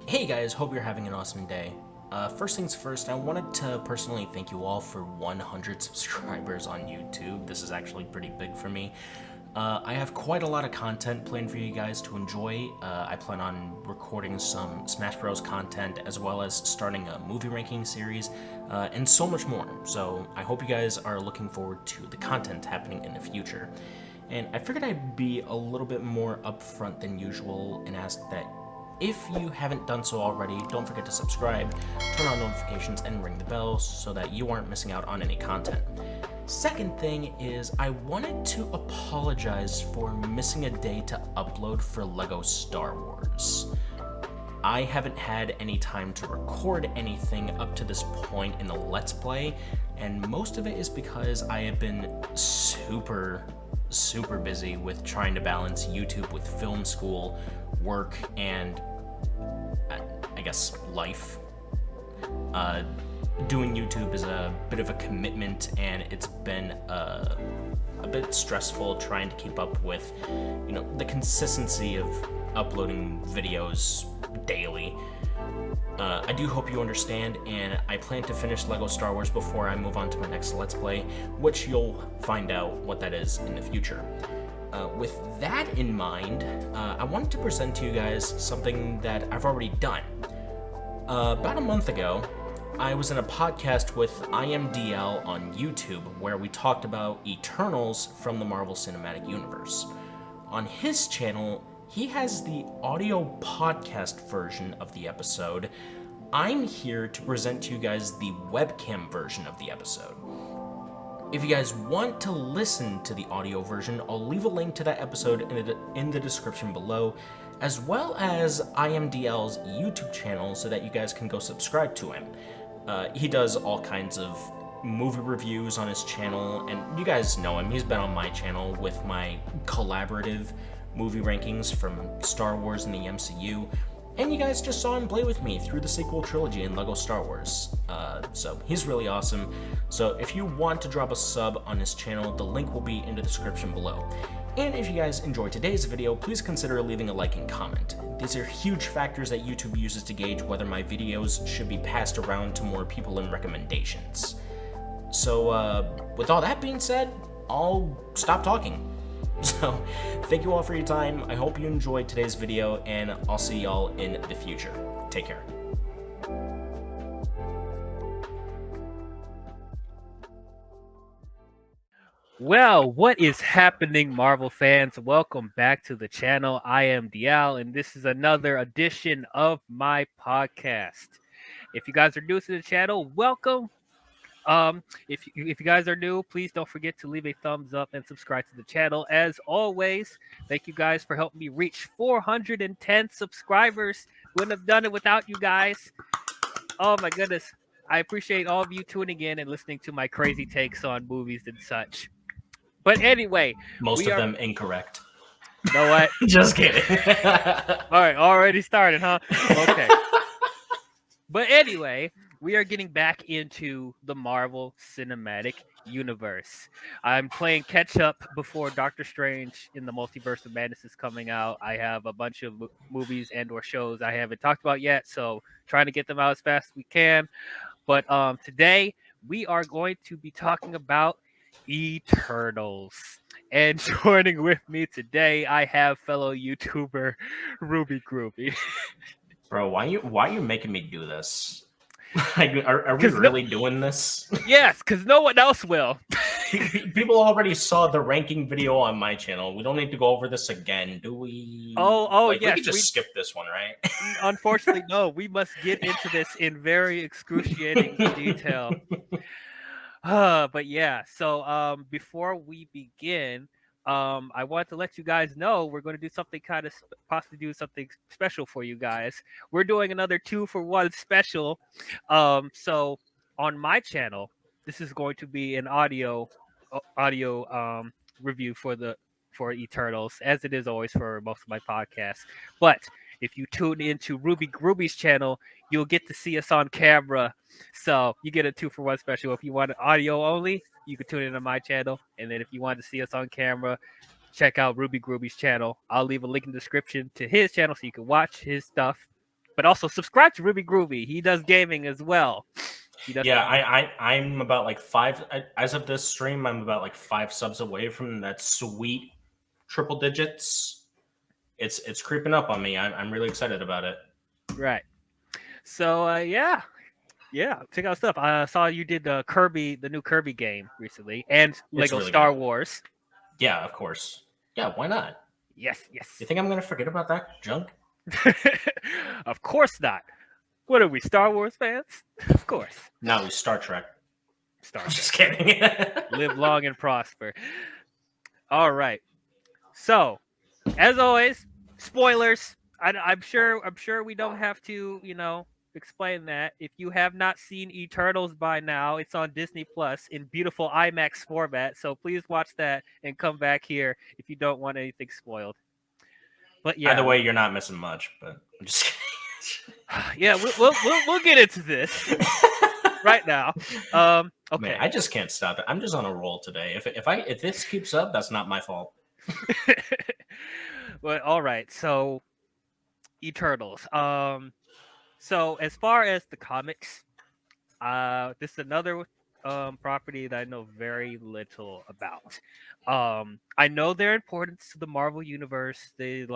Hey guys, hope you're having an awesome day. First things first, I wanted to personally thank you all for 100 subscribers on YouTube. This is actually pretty big for me. I have quite a lot of content planned for you guys to enjoy. I plan on recording some Smash Bros. Content as well as starting a movie ranking series and so much more. So I hope you guys are looking forward to the content happening in the future. And I figured I'd be a little bit more upfront than usual and ask that if you haven't done so already, don't forget to subscribe, turn on notifications, and ring the bell so that you aren't missing out on any content. Second thing is, I wanted to apologize for missing a day to upload for LEGO Star Wars. I haven't had any time to record anything up to this point in the Let's Play, and most of it is because I have been super busy with trying to balance YouTube with film school, work, and I guess life. Doing YouTube is a bit of a commitment, and it's been a bit stressful trying to keep up with, the consistency of uploading videos daily. I do hope you understand, and I plan to finish LEGO Star Wars before I move on to my next Let's Play, which you'll find out what that is in the future. With that in mind, I wanted to present to you guys something that I've already done. About a month ago, I was in a podcast with IMDL on YouTube where we talked about Eternals from the Marvel Cinematic Universe. On his channel, he has the audio podcast version of the episode. I'm here to present to you guys the webcam version of the episode. If you guys want to listen to the audio version, I'll leave a link to that episode in the description below, as well as IMDL's YouTube channel so that you guys can go subscribe to him. He does all kinds of movie reviews on his channel, and you guys know him. He's been on my channel with my collaborative movie rankings from Star Wars and the MCU, and you guys just saw him play with me through the sequel trilogy in LEGO Star Wars. So he's really awesome. So if you want to drop a sub on his channel, the link will be in the description below. And if you guys enjoyed today's video, please consider leaving a like and comment. These are huge factors that YouTube uses to gauge whether my videos should be passed around to more people in recommendations. So with all that being said, I'll stop talking. So, thank you all for your time. I hope you enjoyed today's video, and I'll see y'all in the future. Take care. Well, what is happening, Marvel fans? Welcome back to the channel. I am Dial, and this is another edition of my podcast. If you guys are new to the channel, welcome. If you guys are new, please don't forget to leave a thumbs up and subscribe to the channel. As always, thank you guys for helping me reach 410 subscribers. Wouldn't have done it without you guys. Oh my goodness. I appreciate all of you tuning in and listening to my crazy takes on movies and such. But anyway, Most of them incorrect. You know what? Just kidding. All right, already started, huh? Okay. But anyway, we are getting back into the Marvel Cinematic Universe. I'm playing catch up before Doctor Strange in the Multiverse of Madness is coming out. I have a bunch of movies and or shows I haven't talked about yet, so trying to get them out as fast as we can. But today we are going to be talking about Eternals. And joining with me today, I have fellow YouTuber Ruby Groovy. Bro, why are you making me do this? Are we really doing this? Yes, because no one else will. People already saw the ranking video on my channel. We don't need to go over this again, do we? Yes. We could just skip this one, right? Unfortunately, no. We must get into this in very excruciating detail. But yeah, so before we begin, I want to let you guys know we're going to do something possibly do something special for you guys. We're doing another 2-for-1 special. So on my channel, this is going to be an audio review for Eternals, as it is always for most of my podcasts. But if you tune into Ruby's channel, you'll get to see us on camera. So you get a 2-for-1 special. If you want audio only, you can tune in on my channel. And then if you want to see us on camera, check out Ruby's channel. I'll leave a link in the description to his channel so you can watch his stuff. But also subscribe to Ruby Groovy. He does gaming as well. He does. Yeah, I'm about like five as of this stream. I'm about like 5 subs away from that sweet triple digits. It's creeping up on me. I'm really excited about it. Right. So yeah, yeah. Check out stuff. I saw you did the new Kirby game recently, and It's Lego really good. Star Wars. Yeah, of course. Yeah, why not? Yes, You yes. think I'm gonna forget about that junk? Of course not. What are we, Star Wars fans? Of course. No, it's Star Trek. Star I'm Trek. just kidding. Live long and prosper. All right. So, as always, spoilers. I'm sure we don't have to, explain that. If you have not seen Eternals by now, it's on Disney Plus in beautiful IMAX format. So please watch that and come back here if you don't want anything spoiled. But Either yeah, way, you're not missing much. But I'm just yeah, we'll get into this right now. Man, Okay. I just can't stop it. I'm just on a roll today. If this keeps up, that's not my fault. Well, all right. So Eternals. So as far as the comics, this is another property that I know very little about. I know their importance to the Marvel universe. They're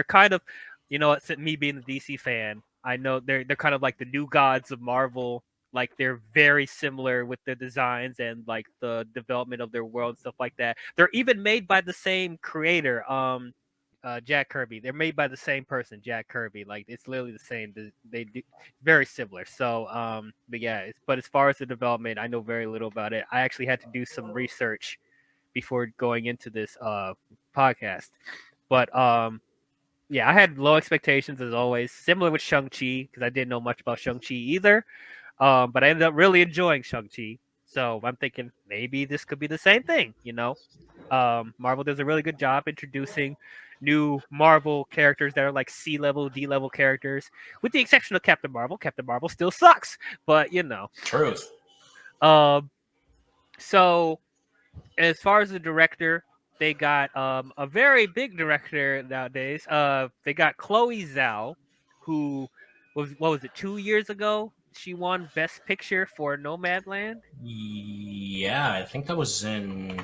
kind of, it's me being a DC fan. I know they're kind of like the new gods of Marvel. Like they're very similar with the designs and like the development of their world and stuff like that. They're even made by the same creator. Jack Kirby. They're made by the same person, Jack Kirby. Like it's literally the same. They do very similar. So, but yeah. But as far as the development, I know very little about it. I actually had to do some research before going into this podcast. But yeah, I had low expectations as always. Similar with Shang Chi because I didn't know much about Shang Chi either. But I ended up really enjoying Shang Chi. So I'm thinking maybe this could be the same thing. Marvel does a really good job introducing new Marvel characters that are like C level, D level characters, with the exception of Captain Marvel. Captain Marvel still sucks, but Truth. Um, so as far as the director, they got a very big director nowadays. They got Chloe Zhao, who was what was it 2 years ago? She won Best Picture for Nomadland. Yeah, I think that was in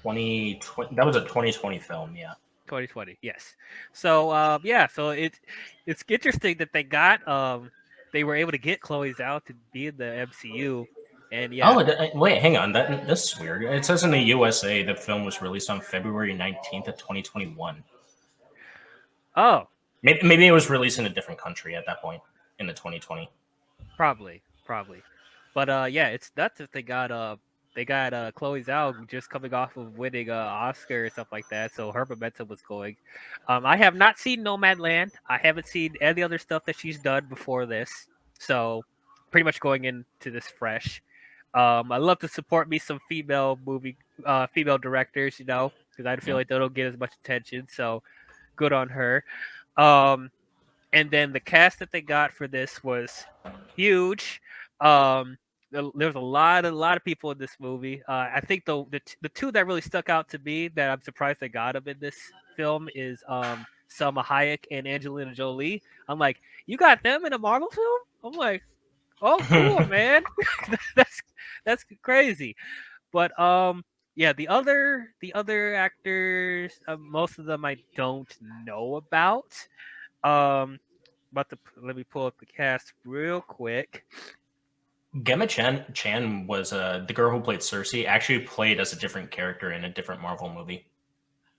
2020. That was a 2020 film. Yeah. 2020, yes. So yeah, so it's interesting that they were able to get Chloe Zhao to be in the MCU, and yeah. Oh, wait, hang on. That's weird. It says in the USA the film was released on February 19th of 2021. Oh, Maybe it was released in a different country at that point in the 2020. probably. But yeah, it's nuts if they got Chloe Zhao just coming off of winning Oscar and stuff like that, so her momentum was going. I have not seen Nomadland. I haven't seen any other stuff that she's done before this, so pretty much going into this fresh. I love to support me some female directors, because I feel Yeah. like they don't get as much attention. So good on her. Um, and then the cast that they got for this was huge. There was a lot of people in this movie. I think the two that really stuck out to me that I'm surprised they got them in this film is Selma Hayek and Angelina Jolie. I'm like, you got them in a Marvel film? I'm like, oh, cool, man. that's that's crazy. But yeah, the other actors, most of them I don't know about. Um, let me pull up the cast real quick. Gemma Chan was the girl who played Cersei. Actually, played as a different character in a different Marvel movie.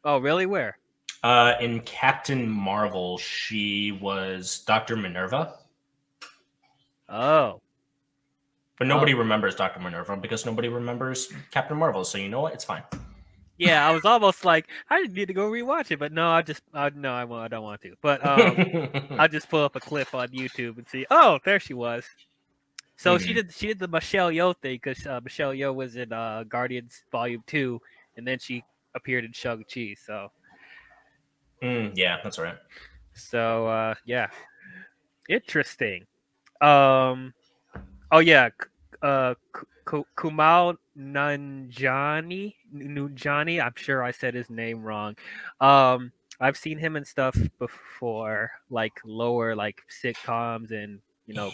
Oh, really? Where? In Captain Marvel, she was Dr. Minerva, Oh, but oh, nobody remembers Dr. Minerva because nobody remembers Captain Marvel. So you know what? It's fine. yeah. I was almost like I need to go rewatch it, but no, no, I won't. I don't want to. But I'll just pull up a clip on YouTube and see. Oh, there she was. So Mhm. she did the Michelle Yeoh thing because Michelle Yeoh was in Guardians Volume 2, and then she appeared in Shang Chi. Yeah, that's right. Yeah, interesting. Um, oh yeah, Kumail Nanjiani. I'm sure I said his name wrong. I've seen him in stuff before, like lower like sitcoms and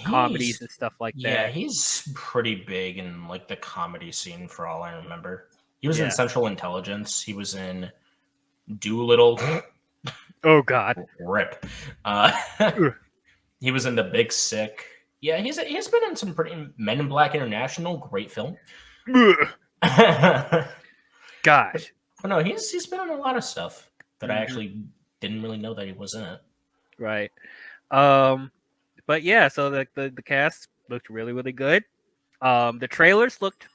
comedies He's and stuff like yeah, that. he's pretty big in like the comedy scene for all I remember. He was in Yeah. Central Intelligence. He was in Doolittle. Oh God. Rip. Uh, Ugh. he was in The Big Sick. Yeah, he's been in some pretty Men in Black International, great film. Ugh. but, Gosh. but no, he's been in a lot of stuff that I Hmm. actually didn't really know that he was in it. Right. Um. But yeah, so the cast looked really really good. The trailers looked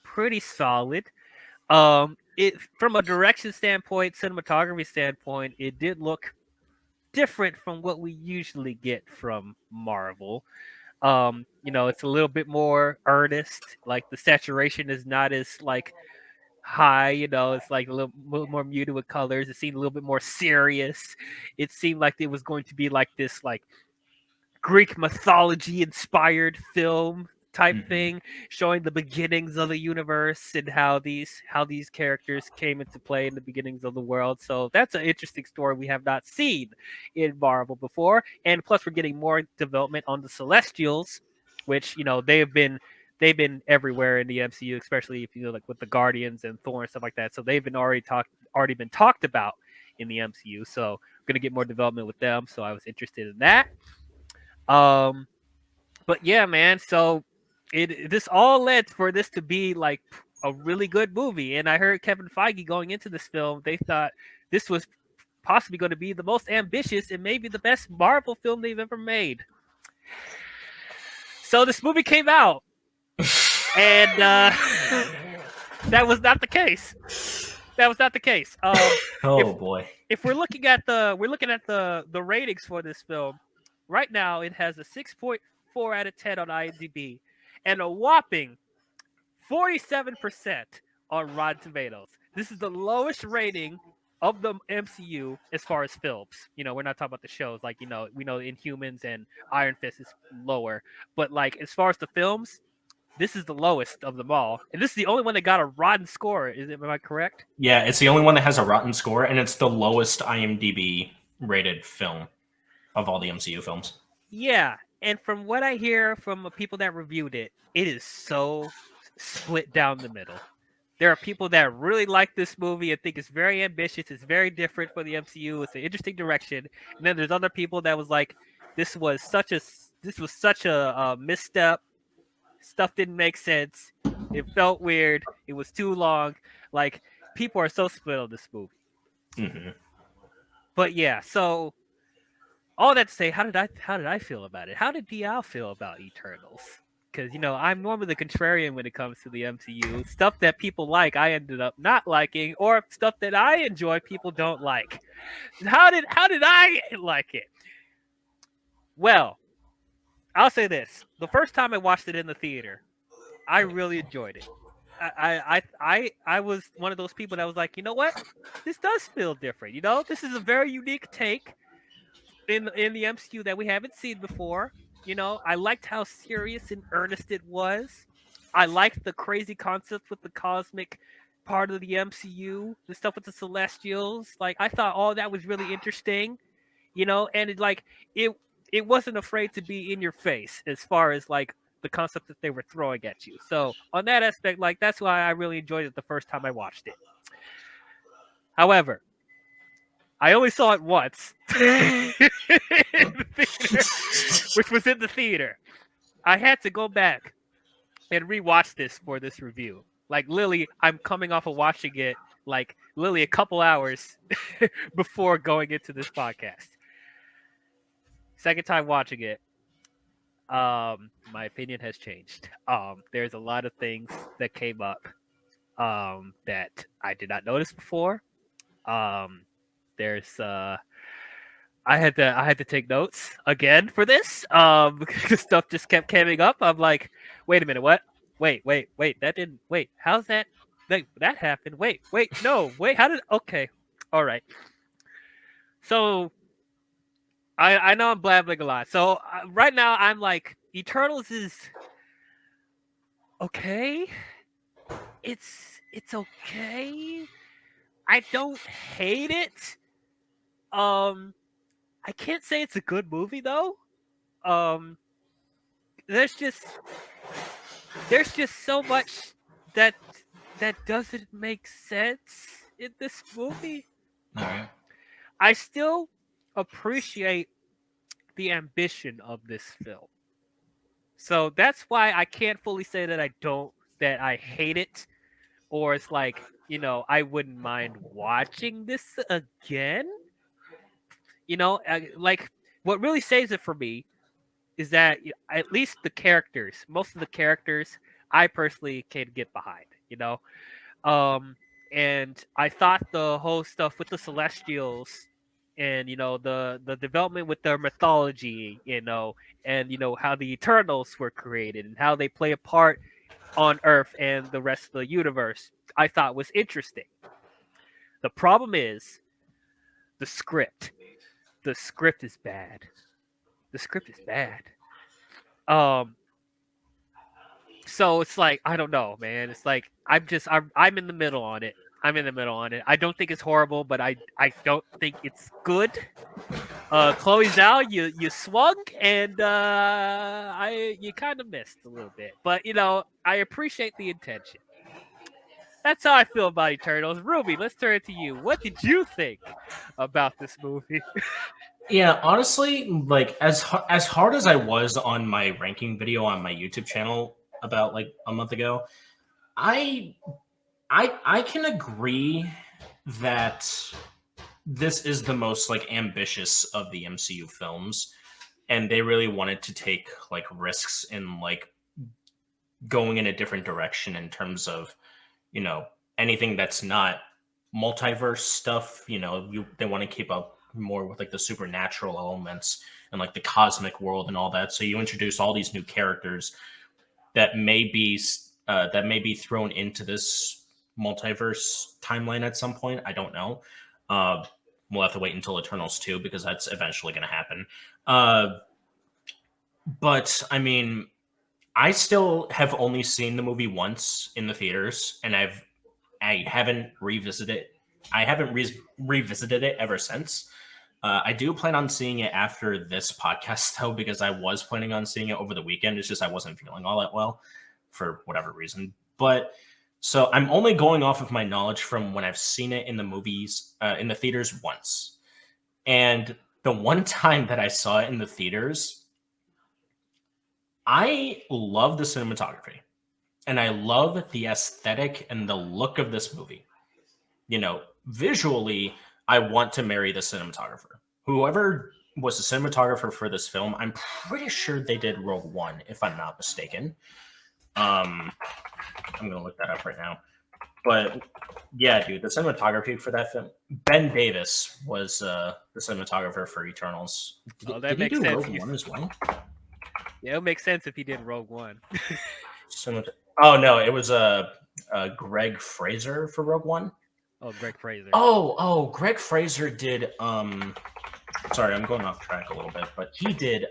pretty solid. It from a direction standpoint, cinematography standpoint, it did look different from what we usually get from Marvel. It's a little bit more earnest. Like the saturation is not as like high. It's like a little more muted with colors. It seemed a little bit more serious. It seemed like it was going to be like this like Greek mythology inspired film type Mm-hmm. thing, showing the beginnings of the universe and how these characters came into play in the beginnings of the world. So that's an interesting story we have not seen in Marvel before. And plus we're getting more development on the Celestials, which, they've been everywhere in the MCU, especially if like with the Guardians and Thor and stuff like that. So they've been already been talked about in the MCU. So we're gonna get more development with them. So I was interested in that. Um, but yeah, man. So this all led for this to be like a really good movie. And I heard Kevin Feige going into this film, they thought this was possibly going to be the most ambitious and maybe the best Marvel film they've ever made. So this movie came out, and that was not the case. That was not the case. If Oh boy. if we're looking at the ratings for this film, right now it has a 6.4 out of 10 on IMDb and a whopping 47% on Rotten Tomatoes. This is the lowest rating of the MCU as far as films. We're not talking about the shows. Like, we know Inhumans and Iron Fist is lower, but like as far as the films, this is the lowest of them all, and this is the only one that got a rotten score. Am I correct? Yeah, it's the only one that has a rotten score, and it's the lowest IMDb rated film of all the MCU films. Yeah, and from what I hear from the people that reviewed it, it is so split down the middle. There are people that really like this movie and think it's very ambitious, it's very different for the MCU, it's an interesting direction. And then there's other people that was like, this was such a misstep. Stuff didn't make sense. It felt weird. It was too long. Like people are so split on this movie. Mm-hmm. But yeah, so all that to say, how did I feel about it? How did DL feel about Eternals? Because I'm normally the contrarian when it comes to the MCU. Stuff that people like, I ended up not liking, or stuff that I enjoy, people don't like. How did I like it? Well, I'll say this: the first time I watched it in the theater, I really enjoyed it. I was one of those people that was like, you know what, this does feel different. This is a very unique take in the MCU that we haven't seen before. I liked how serious and earnest it was. I liked the crazy concepts with the cosmic part of the MCU, the stuff with the Celestials. Like I thought all that was really interesting, and it it wasn't afraid to be in your face as far as like the concept that they were throwing at you. So on that aspect, like that's why I really enjoyed it the first time I watched it. However, I only saw it once in the theater, which was in the theater. I had to go back and rewatch this for this review. Like Lily, I'm coming off of watching it like Lily a couple hours before going into this podcast. Second time watching it, my opinion has changed. There's a lot of things that came up that I did not notice before. Um, there's I had to take notes again for this. Because stuff just kept coming up. I'm like, wait a minute, what? Wait, that didn't wait. How's that? That happened. Wait, no, wait. How did? Okay, all right. So I know I'm blabbing a lot. So right now I'm like, Eternals is okay. It's okay. I don't hate it. Um, I can't say it's a good movie though. Um, there's just there's just so much that doesn't make sense in this movie. All right. I still appreciate the ambition of this film. So that's why I can't fully say that I hate it, or it's like, I wouldn't mind watching this again. Like, what really saves it for me is that at least most of the characters, I personally can get behind. Um, and I thought the whole stuff with the Celestials, and the development with their mythology, and how the Eternals were created and how they play a part on Earth and the rest of the universe, I thought was interesting. The problem is the script. The script is bad. The script is bad. Um, so it's like, I don't know, man. It's like I'm in the middle on it. I'm in the middle on it. I don't think it's horrible, but I don't think it's good. Chloe Zhao, you swung, and I you kind of missed a little bit, but I appreciate the intention. That's how I feel about Eternals. Ruby, let's turn it to you. What did you think about this movie? Yeah, honestly, like as hard as I was on my ranking video on my YouTube channel about like a month ago, I I can agree that this is the most like ambitious of the MCU films, and they really wanted to take like risks in like going in a different direction in terms of, you know, anything that's not multiverse stuff. They want to keep up more with like the supernatural elements and like the cosmic world and all that. So you introduce all these new characters that may be thrown into this multiverse timeline at some point. I don't know. Uh, we'll have to wait until Eternals 2 because that's eventually going to happen. Uh, but I mean, I still have only seen the movie once in the theaters, and I haven't revisited it. I haven't revisited it ever since. I do plan on seeing it after this podcast, though, because I was planning on seeing it over the weekend. It's just I wasn't feeling all that well for whatever reason. But so I'm only going off of my knowledge from when I've seen it in the movies, in the theaters once. And the one time that I saw it in the theaters, I love the cinematography and I love the aesthetic and the look of this movie. Visually, I want to marry the cinematographer. Whoever was the cinematographer for this film, I'm pretty sure they did Rogue One, if I'm not mistaken. I'm gonna look that up right now. But yeah, dude, the cinematography for that film, Ben Davis was the cinematographer for Eternals. Oh, that Did he makes do sense. Rogue One as well? Yeah, it makes sense if he did Rogue One. Oh no, it was Greg Fraser for Rogue One. Oh, Greg Fraser. Greg Fraser did sorry, I'm going off track a little bit, but he did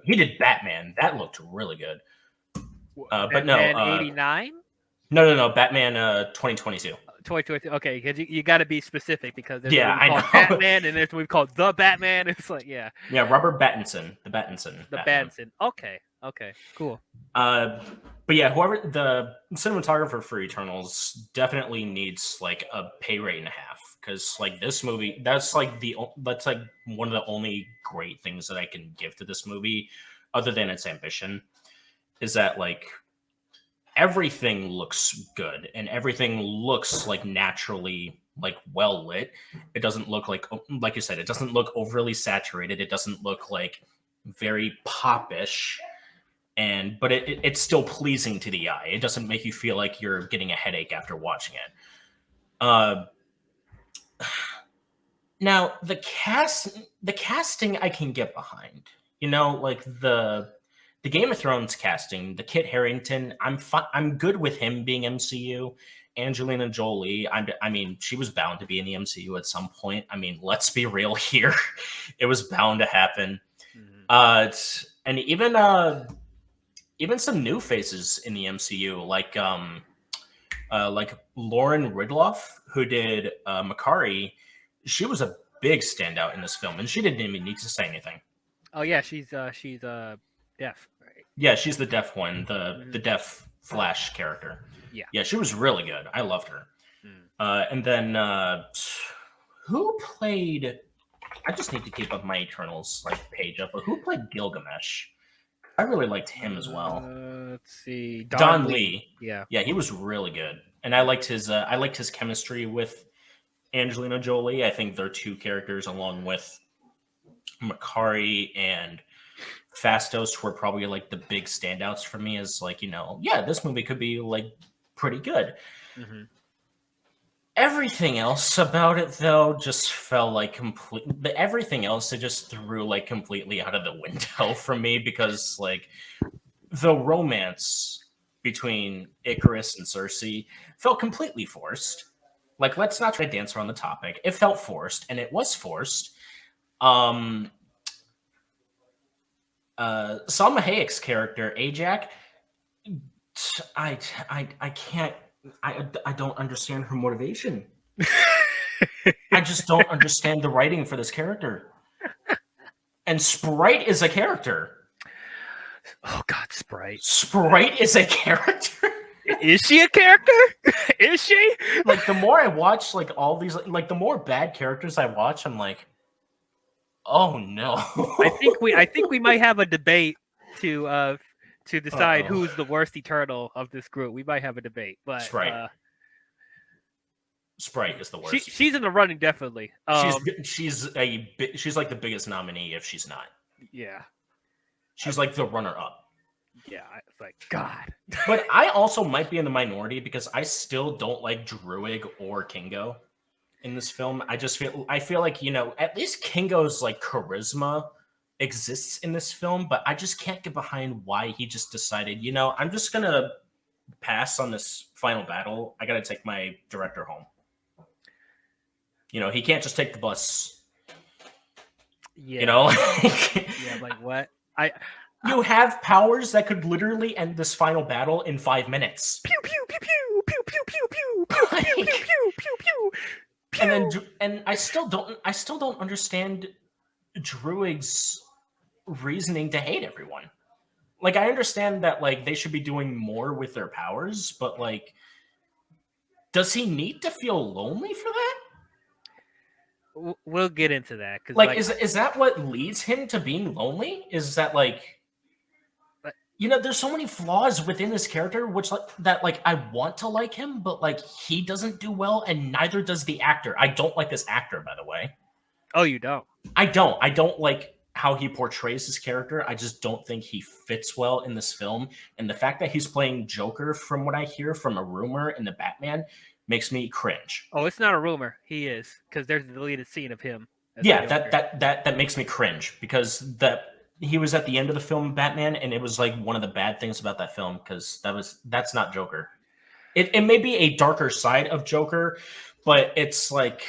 he did Batman. That looked really good. But no, Batman 89? no, Batman 2022. 2022. Okay, because you got to be specific, because there's a Yeah, movie I called know. Batman and there's a movie called The Batman. It's like, yeah. Yeah, Robert Pattinson, the The Batman. Batman. Okay, cool. But yeah, whoever the cinematographer for Eternals definitely needs like a pay rate and a half, because like this movie, that's like one of the only great things that I can give to this movie, other than its ambition, is that like everything looks good and everything looks like naturally like well lit. It doesn't look like you said, it doesn't look overly saturated. It doesn't look like very popish, but it's still pleasing to the eye. It doesn't make you feel like you're getting a headache after watching it. Uh, Now the casting I can get behind. Like the Game of Thrones casting, the Kit Harington. I'm good with him being MCU. Angelina Jolie. I mean, she was bound to be in the MCU at some point. I mean, let's be real here. It was bound to happen. Mm-hmm. And even some new faces in the MCU, like Lauren Ridloff, who did Makari. she was a big standout in this film, and she didn't even need to say anything. Oh yeah, she's deaf, right? Yeah, she's the deaf one, the Mhm. deaf Flash character. Yeah. Yeah, she was really good. I loved her. Mm. And then who played? I just need to keep up my Eternals like page up. But who played Gilgamesh? I really liked him as well. Let's see, Don Lee. Yeah. Yeah, he was really good, and I liked his chemistry with Angelina Jolie. I think their two characters, along with Makari and Fastos, were probably like the big standouts for me. As like, yeah, this movie could be like pretty good. Mm-hmm. Everything else about it, though, just felt like complete. Everything else, it just threw like completely out of the window for me because like the romance between Icarus and Cersei felt completely forced. Like, let's not try to dance around the topic. It felt forced, and it was forced. Salma Hayek's character, Ajak, I can't. I don't understand her motivation. I just don't understand the writing for this character. And Sprite is a character. Oh God, Sprite. Sprite is a character. Is she a character? Is she? Like, the more I watch, like, all these, like, the more bad characters I watch, I'm like, oh no. I think we might have a debate to decide Uh-oh. who's the worst Eternal of this group. We might have a debate, but Sprite. Sprite is the worst. She's in the running, definitely. She's like the biggest nominee if she's not. Yeah. She's like the runner-up. Yeah, it's like, God. But I also might be in the minority because I still don't like Druig or Kingo in this film. I feel like, at least Kingo's like charisma exists in this film, but I just can't get behind why he just decided, I'm just gonna pass on this final battle. I gotta take my director home. He can't just take the bus. Yeah. Yeah, like what? You have powers that could literally end this final battle in 5 minutes. Pew pew pew pew pew pew pew pew pew pew pew pew pew pew. And I still don't understand Druig's reasoning to hate everyone. Like, I understand that like they should be doing more with their powers, but like, does he need to feel lonely for that? We'll get into that because is that what leads him to being lonely? Is that like, there's so many flaws within this character, which I want to like him, but like he doesn't do well, and neither does the actor. I don't like this actor, by the way. Oh, you don't? I don't like how he portrays his character. I just don't think he fits well in this film. And the fact that he's playing Joker, from what I hear from a rumor in the Batman, makes me cringe. Oh, it's not a rumor. He is, because there's a deleted scene of him. Yeah, that makes me cringe because he was at the end of the film Batman, and it was like one of the bad things about that film because that's not Joker. It may be a darker side of Joker, but it's like,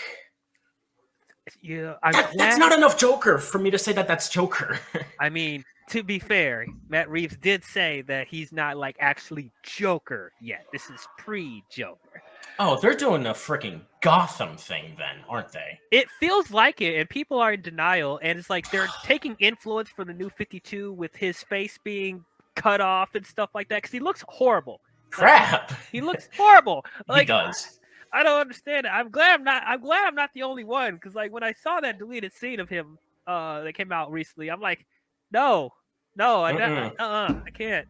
yeah, that's not enough Joker for me to say that that's Joker. I mean, to be fair, Matt Reeves did say that he's not like actually Joker yet. This is pre-Joker. Oh, they're doing a freaking Gotham thing then, aren't they? It feels like it, and people are in denial, and it's like they're taking influence from the New 52 with his face being cut off and stuff like that, because he looks horrible. Crap. Like, he looks horrible. Like, he does. I don't understand it. I'm glad I'm not the only one, because like when I saw that deleted scene of him that came out recently, I'm like, no, I can't.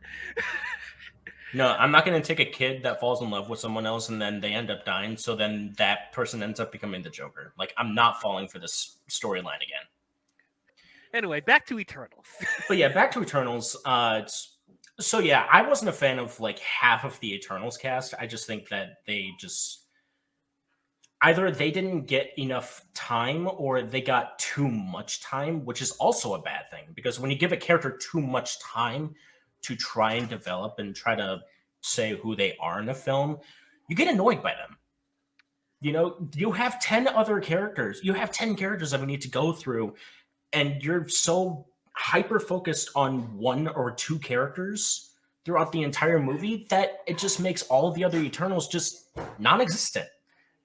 No, I'm not going to take a kid that falls in love with someone else and then they end up dying, so then that person ends up becoming the Joker. Like, I'm not falling for this storyline again. Anyway, back to Eternals. But yeah, back to Eternals. So yeah, I wasn't a fan of like half of the Eternals cast. I just think that either they didn't get enough time or they got too much time, which is also a bad thing, because when you give a character too much time to try and develop and try to say who they are in a film, you get annoyed by them. You have 10 other characters. You have 10 characters that we need to go through, and you're so hyper focused on one or two characters throughout the entire movie that it just makes all of the other Eternals just non-existent.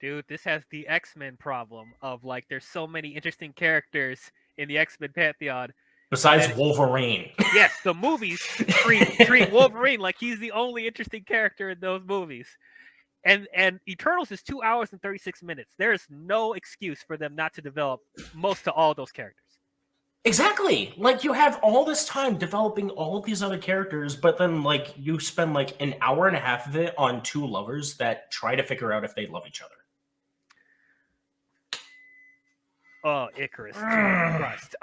dude, this has the X-Men problem of like there's so many interesting characters in the X-Men pantheon, but Besides then Wolverine. yes, the movies treat Wolverine like he's the only interesting character in those movies. And Eternals is 2 hours and 36 minutes. There is no excuse for them not to develop most of all those characters. Exactly. Like, you have all this time developing all of these other characters, but then, like, you spend, like, an hour and a half of it on two lovers that try to figure out if they love each other. Oh, Icarus, Jesus Christ.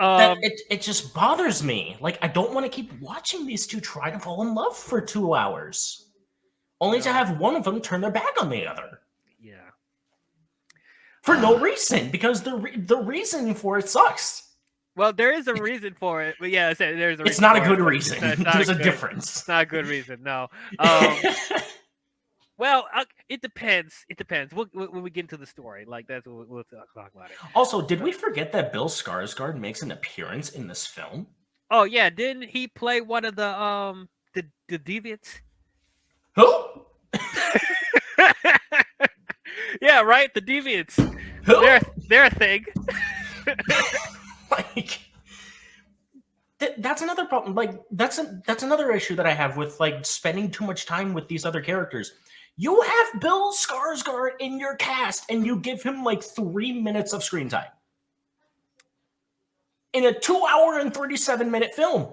It just bothers me. Like, I don't want to keep watching these two try to fall in love for 2 hours, only to have one of them turn their back on the other. Yeah. For no reason, because the reason for it sucks. Well, there is a reason for it, but yeah, there's a reason. It's not a good it, reason. There's a difference. It's not a good reason, no. Well, it depends. It depends. When we get into the story, like that's what we'll talk about it. Also, did we forget that Bill Skarsgård makes an appearance in this film? Oh yeah, didn't he play one of the deviants? Who? Yeah, right. The deviants. Who? They're a thing. Like, that's another problem. Like, that's another issue that I have with like spending too much time with these other characters. You have Bill Skarsgård in your cast, and you give him like 3 minutes of screen time in a 2 hour and 37-minute film.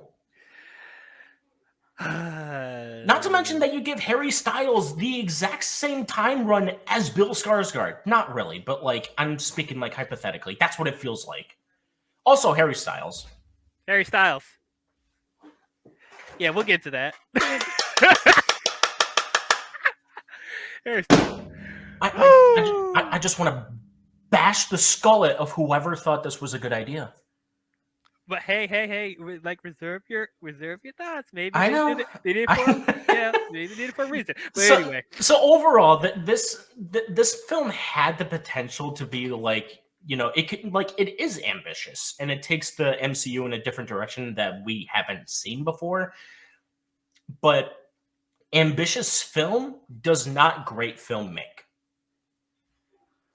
Not to mention that you give Harry Styles the exact same time run as Bill Skarsgård. Not really, but like, I'm speaking like hypothetically. That's what it feels like. Also, Harry Styles. Harry Styles. Yeah, we'll get to that. Harry Styles. I just want to bash the skullet of whoever thought this was a good idea. But hey! Like reserve your thoughts. Maybe I know they did it for maybe they did it for a reason. But anyway, so overall, this film had the potential to be like, you know, it is ambitious and it takes the MCU in a different direction that we haven't seen before. But ambitious film does not great film make.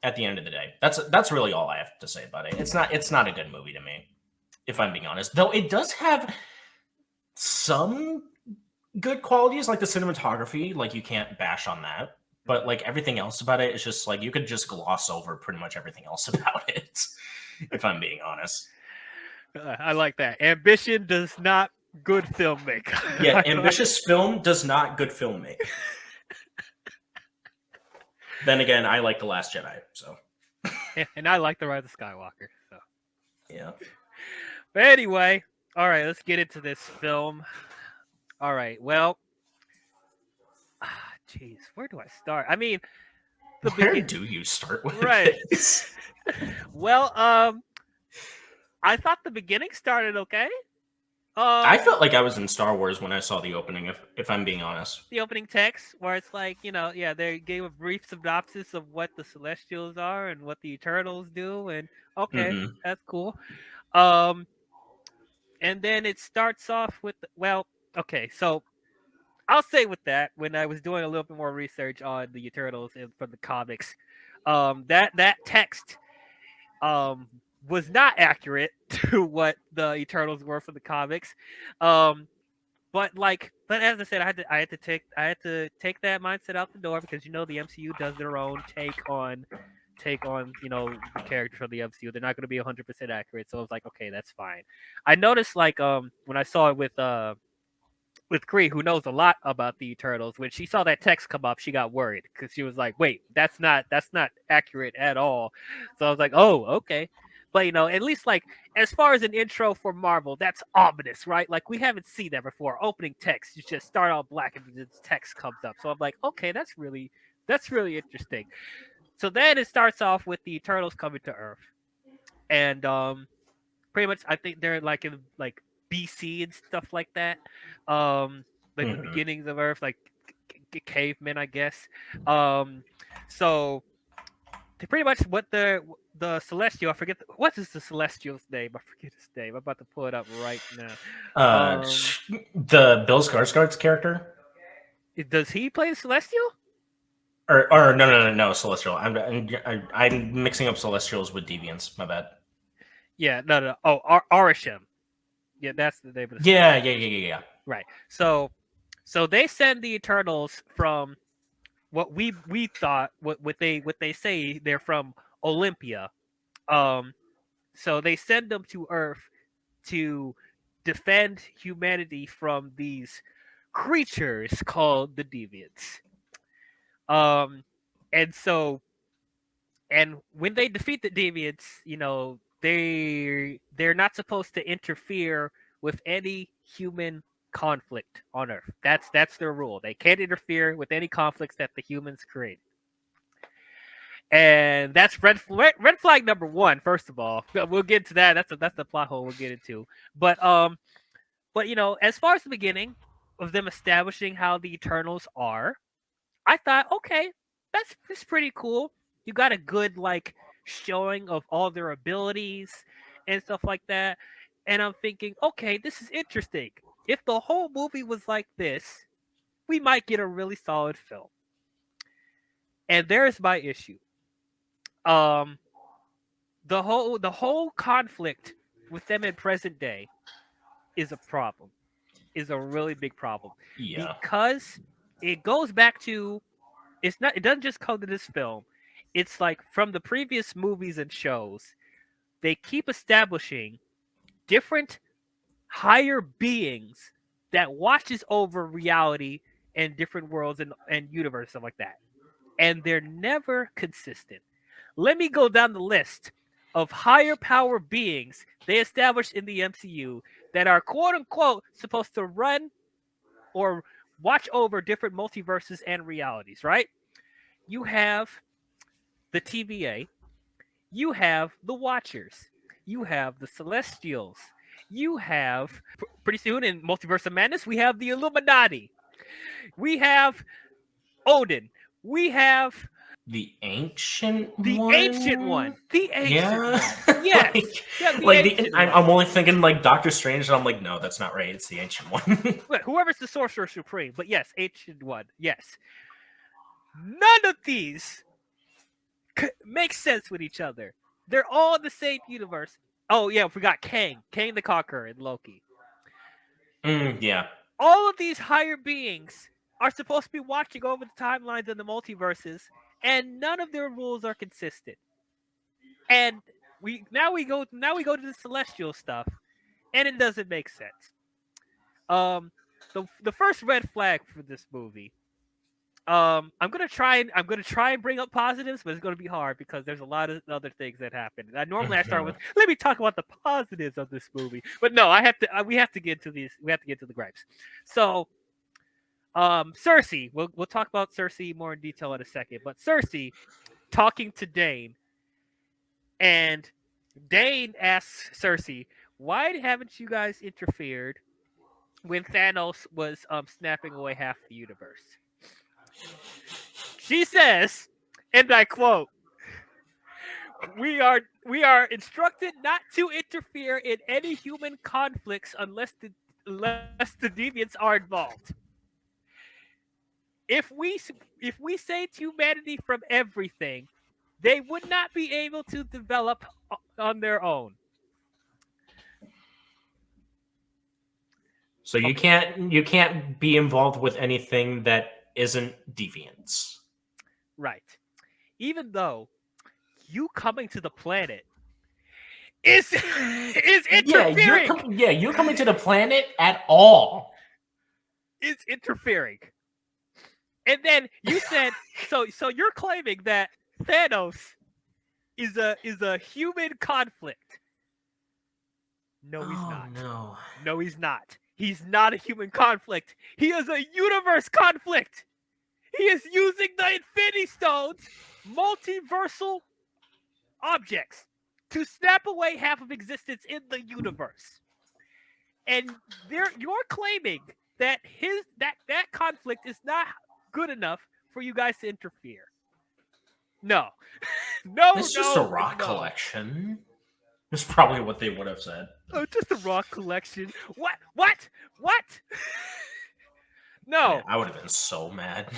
At the end of the day, that's really all I have to say about it. It's not a good movie to me, if I'm being honest. Though it does have some good qualities, like the cinematography. Like, you can't bash on that. But like everything else about it is just like you could just gloss over pretty much everything else about it, if I'm being honest. I like that. Ambition does not good film make. Yeah, ambitious film does not good film make. Then again, I like The Last Jedi, so. And I like The Rise of Skywalker, so. Yeah. But anyway, all right, let's get into this film. All right, well, jeez, where do I start? I mean, where do you start with this? Well, I thought the beginning started okay. I felt like I was in Star Wars when I saw the opening, if I'm being honest. The opening text, where it's like, you know, yeah, they gave a brief synopsis of what the Celestials are and what the Eternals do, and okay, that's cool. And then it starts off with, well, okay, so I'll say with that, when I was doing a little bit more research on the Eternals from the comics, that text was not accurate to what the Eternals were for the comics. But as I said, I had to take that mindset out the door, because, you know, the MCU does their own take on you know, the characters from the MCU. They're not going to be 100% accurate, so I was like, okay, that's fine. I noticed, like, when I saw it with Kree, who knows a lot about the Eternals, when she saw that text come up, she got worried, because she was like, wait, that's not accurate at all. So I was like, oh, okay. But, you know, at least, like, as far as an intro for Marvel, that's ominous, right? Like, we haven't seen that before. Opening text, you just start out black and the text comes up. So I'm like, okay, that's really interesting. So then it starts off with the Eternals coming to Earth. And pretty much, I think they're like in like BC and stuff like that. Like the beginnings of Earth, like cavemen, I guess. So pretty much what the Celestial, I forget what is the Celestial's name? I forget his name. I'm about to pull it up right now. The Bill Skarsgård's character. Does he play the Celestial? Or no, celestial. I'm mixing up celestials with deviants. My bad. Yeah, no. Oh, Arisham. Yeah, that's the name of the Yeah, species. yeah, yeah, yeah, yeah. Right. So they send the Eternals from what we thought what they say they're from Olympia. Um, so they send them to Earth to defend humanity from these creatures called the Deviants. Um, and so and when they defeat the Deviants, they're not supposed to interfere with any human conflict on Earth. That's their rule. They can't interfere with any conflicts that the humans create. And that's red flag number one. First of all, we'll get to that. That's the plot hole we'll get into. But as far as the beginning of them establishing how the Eternals are, I thought, okay, that's pretty cool. You got a good like showing of all their abilities and stuff like that. And I'm thinking, okay, this is interesting. If the whole movie was like this, we might get a really solid film. And there's my issue. Um, the whole conflict with them in present day is a problem. Is a really big problem Yeah. because it goes back to it doesn't just come to this film. It's like from the previous movies and shows, they keep establishing different higher beings that watches over reality and different worlds and universe stuff like that. And they're never consistent. Let me go down the list of higher power beings they established in the MCU that are quote unquote supposed to run or watch over different multiverses and realities, right? You have the TVA, you have the Watchers, you have the Celestials, you have pretty soon in Multiverse of Madness, we have the Illuminati, we have Odin, we have The ancient the Ancient one. One, the Ancient Yeah. One. Yes, like, we have the like Ancient I'm, One. I'm only thinking like Doctor Strange, and I'm like, no, that's not right. It's the ancient one. Whoever's the Sorcerer Supreme, but yes, Ancient One. Yes, none of these make sense with each other. They're all in the same universe. Oh yeah, we forgot Kang the Conqueror in Loki. Yeah. All of these higher beings are supposed to be watching over the timelines and the multiverses, and none of their rules are consistent. And we go to the celestial stuff, and it doesn't make sense. The first red flag for this movie. I'm gonna try and bring up positives, but it's gonna be hard because there's a lot of other things that happen. Normally I start with let me talk about the positives of this movie, but no, I have to. We have to get to these. We have to get to the gripes. So, Cersei. We'll talk about Cersei more in detail in a second. But Cersei talking to Dane, and Dane asks Cersei, "Why haven't you guys interfered when Thanos was snapping away half the universe?" She says, and I quote, "We are instructed not to interfere in any human conflicts unless the deviants are involved. If we saved humanity from everything, they would not be able to develop on their own." So you Okay, can't be involved with anything that isn't deviance. right. Even though you coming to the planet is interfering, You're coming to the planet at all. is interfering. And then you said so you're claiming that Thanos is a human conflict. No, he's not. No. No, he's not. He's not a human conflict. He is a universe conflict. He is using the Infinity Stones, multiversal objects, to snap away half of existence in the universe. And you're claiming that that conflict is not good enough for you guys to interfere. No. No, It's just a no, rock no. collection. That's probably what they would have said. Oh, just a rock collection. What? No. Man, I would have been so mad.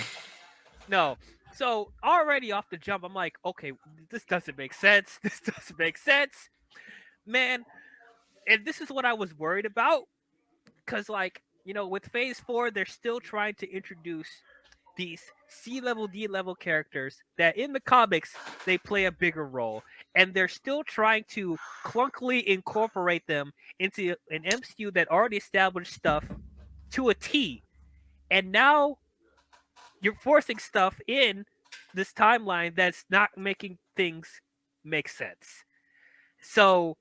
No. So already off the jump, I'm like, okay, this doesn't make sense. This doesn't make sense, man. And this is what I was worried about because, like, with Phase 4, they're still trying to introduce these C level, D level characters that in the comics they play a bigger role, and they're still trying to clunkily incorporate them into an MCU that already established stuff to a T. And now you're forcing stuff in this timeline that's not making things make sense. So,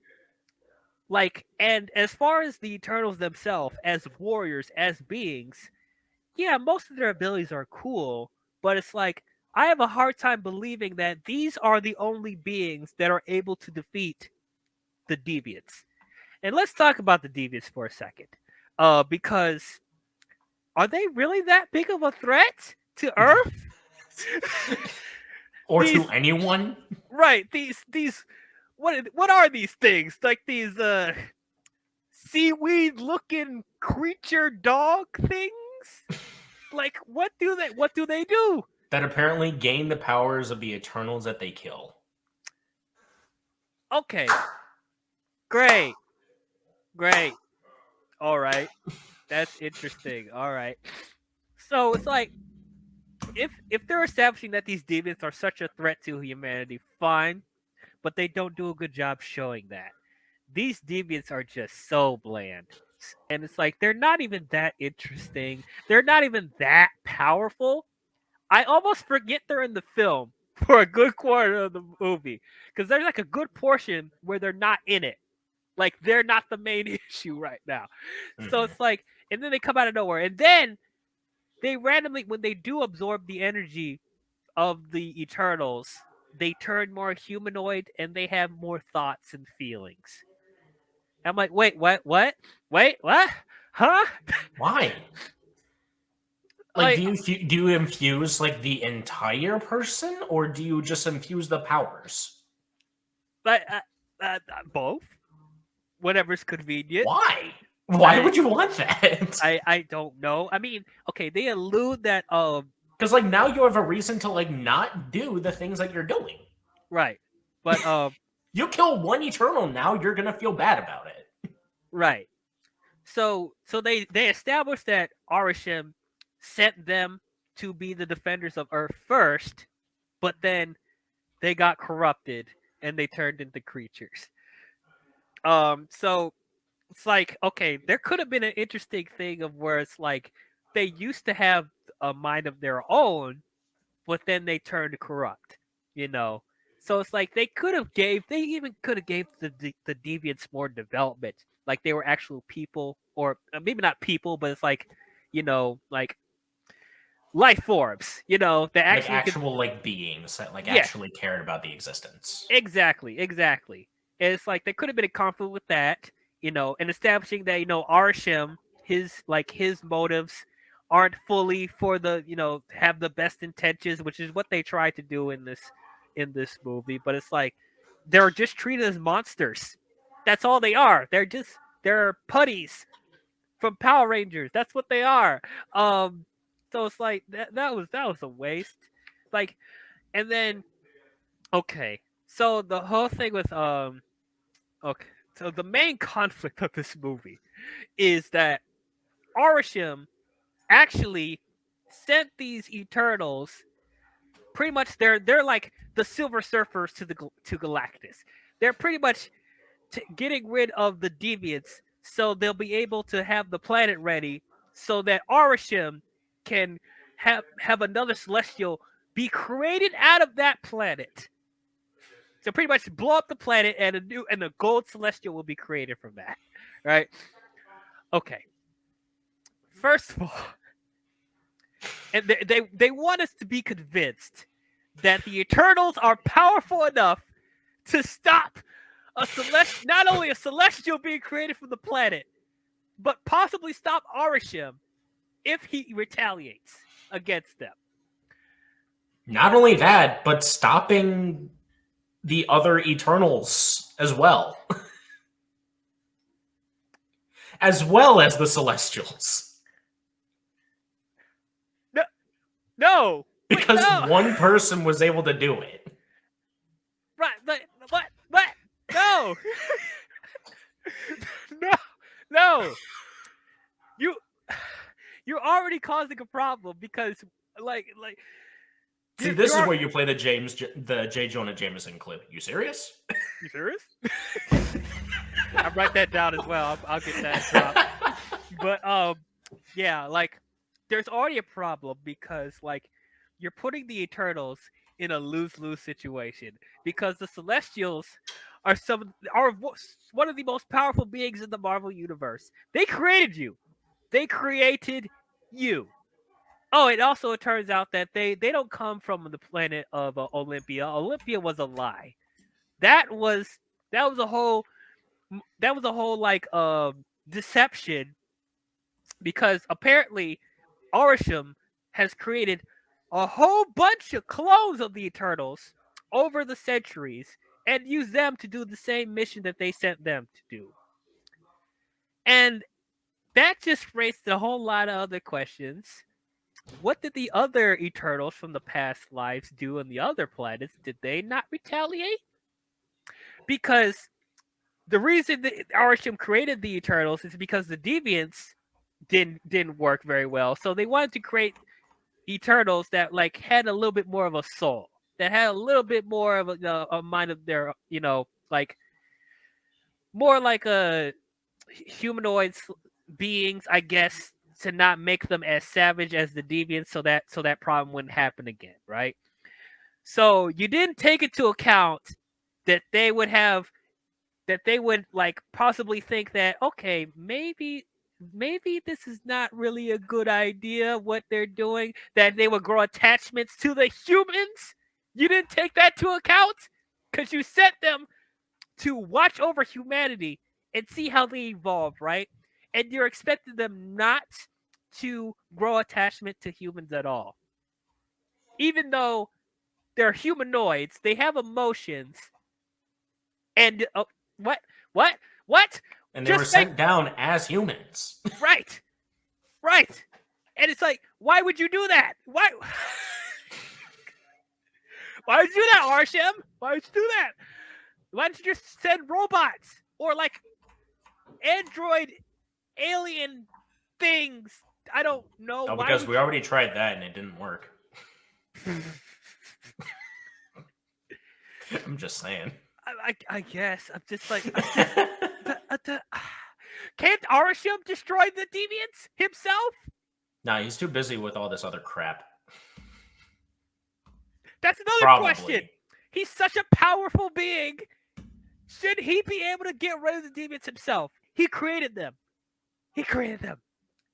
like, and as far as the Eternals themselves, as warriors, as beings, yeah, most of their abilities are cool, but it's like, I have a hard time believing that these are the only beings that are able to defeat the Deviants. And let's talk about the Deviants for a second. Because are they really that big of a threat to Earth? Or these to anyone? Right, these what are these things? Like these seaweed looking creature dog things? Like what do they do? That apparently gain the powers of the Eternals that they kill. Okay. Great. Great. All right. That's interesting. All right. So it's like if they're establishing that these demons are such a threat to humanity, fine, but they don't do a good job showing that. These deviants are just so bland. And it's like they're not even that interesting. They're not even that powerful. I almost forget they're in the film for a good quarter of the movie because there's like a good portion where they're not in it. Like they're not the main issue right now. So Mhm. it's like, and then they come out of nowhere, and then they randomly, when they do absorb the energy of the Eternals, they turn more humanoid and they have more thoughts and feelings. I'm like, wait, wait, what, huh? Why? Like, Like, do you infuse like the entire person, or do you just infuse the powers? but both, whatever's convenient. Why? Why I would you want that? I don't know. I mean, okay, they allude that Because like now you have a reason to like not do the things that you're doing. right, but You kill one Eternal now, you're gonna feel bad about it. right. So they established that Arisham sent them to be the defenders of Earth first, but then they got corrupted and they turned into creatures. So it's like, okay, there could have been an interesting thing of where it's like they used to have a mind of their own, but then they turned corrupt, you know. So it's like they even could have gave the deviants more development, like they were actual people, or maybe not people, but it's like, like life forms, that Like actually could. actual like beings that like Yes, actually cared about the existence. exactly, exactly. And it's like there could have been a conflict with that, and establishing that Arsham, his motives aren't fully for the have the best intentions, which is what they tried to do in this movie. But it's like they're just treated as monsters. That's all they are. They're putties from Power Rangers. That's what they are. Um, so it's like that was a waste. Like, and then okay. So the whole thing with okay. So the main conflict of this movie is that Arisham actually sent these Eternals. Pretty much, they're like the Silver Surfers to Galactus. They're pretty much getting rid of the deviants, so they'll be able to have the planet ready, so that Arisham can have another celestial be created out of that planet. So pretty much blow up the planet, and a gold celestial will be created from that, right? Okay. First of all, and they want us to be convinced that the Eternals are powerful enough to stop not only a celestial being created from the planet, but possibly stop Arisham if he retaliates against them. Not only that, but stopping the other Eternals as well. As well as the Celestials. No, no. Because no. one person was able to do it. Right, but what? No, no, no. You you're already causing a problem because like See, this is where you play the J. Jonah Jameson clip. You serious? you serious? I write that down as well. I'll get that drop. But yeah, like there's already a problem because like you're putting the Eternals in a lose-lose situation because the Celestials are one of the most powerful beings in the Marvel universe. They created you. They created you. Oh, it also turns out that they don't come from the planet of Olympia. Olympia was a lie. That was that was a whole like deception because apparently Orisham has created a whole bunch of clones of the Eternals over the centuries and used them to do the same mission that they sent them to do. And that just raised a whole lot of other questions. What did the other Eternals from the past lives do on the other planets? Did they not retaliate? Because the reason that Orisham created the Eternals is because the Deviants didn't work very well. So they wanted to create Eternals that like had a little bit more of a soul, that had a little bit more of a mind of their, like more like a humanoid beings, I guess, to not make them as savage as the Deviants, so that problem wouldn't happen again, right? So you didn't take into account that they would like possibly think that okay, maybe this is not really a good idea what they're doing, that they would grow attachments to the humans. You didn't take that to account because you set them to watch over humanity and see how they evolve, right? And you're expecting them not to grow attachment to humans at all, even though they're humanoids, they have emotions. And what what what And they were just like sent down as humans. right. Right. And it's like, why would you do that? Why? Why would you do that, Arshem? Why would you do that? Why don't you just send robots or like android alien things? I don't know. Oh, Why because would we already tried that and it didn't work. I'm just saying. I guess I'm just like can't Arasham destroy the deviants himself? Nah, he's too busy with all this other crap. That's another Probably. question. He's such a powerful being. Should he be able to get rid of the deviants himself? He created them. He created them.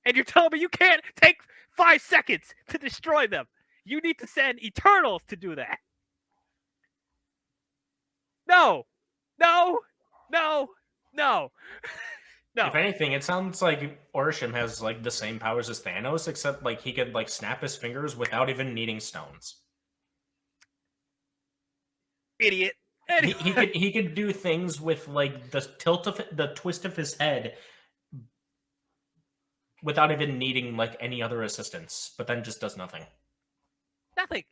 And you're telling me you can't take 5 seconds to destroy them. You need to send Eternals to do that. No. No. No. No. No. If anything, it sounds like Orisham has like the same powers as Thanos, except like he could like snap his fingers without even needing stones. Idiot. He could do things with like the twist of his head without even needing like any other assistance, but then just does nothing. Nothing.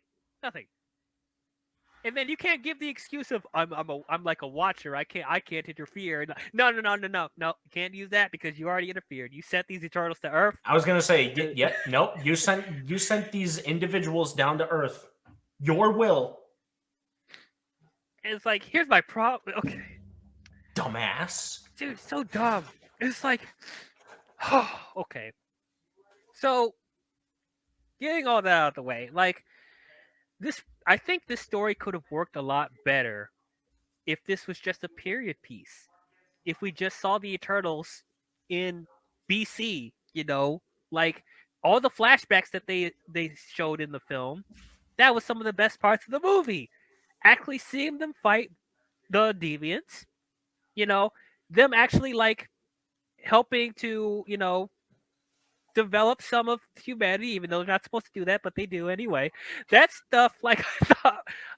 And then you can't give the excuse of I'm like a watcher. I can't interfere. No. You can't use that because you already interfered. You sent these Eternals to Earth. I was gonna say, nope. You sent these individuals down to Earth. Your will. And it's like, here's my problem. Okay. Dumbass. Dude, so dumb. It's like, okay. So, getting all that out of the way, like, I think this story could have worked a lot better if this was just a period piece. If we just saw the Eternals in BC, like all the flashbacks that they showed in the film, that was some of the best parts of the movie. Actually seeing them fight the deviants, them actually like helping to, develop some of humanity, even though they're not supposed to do that, but they do anyway. That stuff, like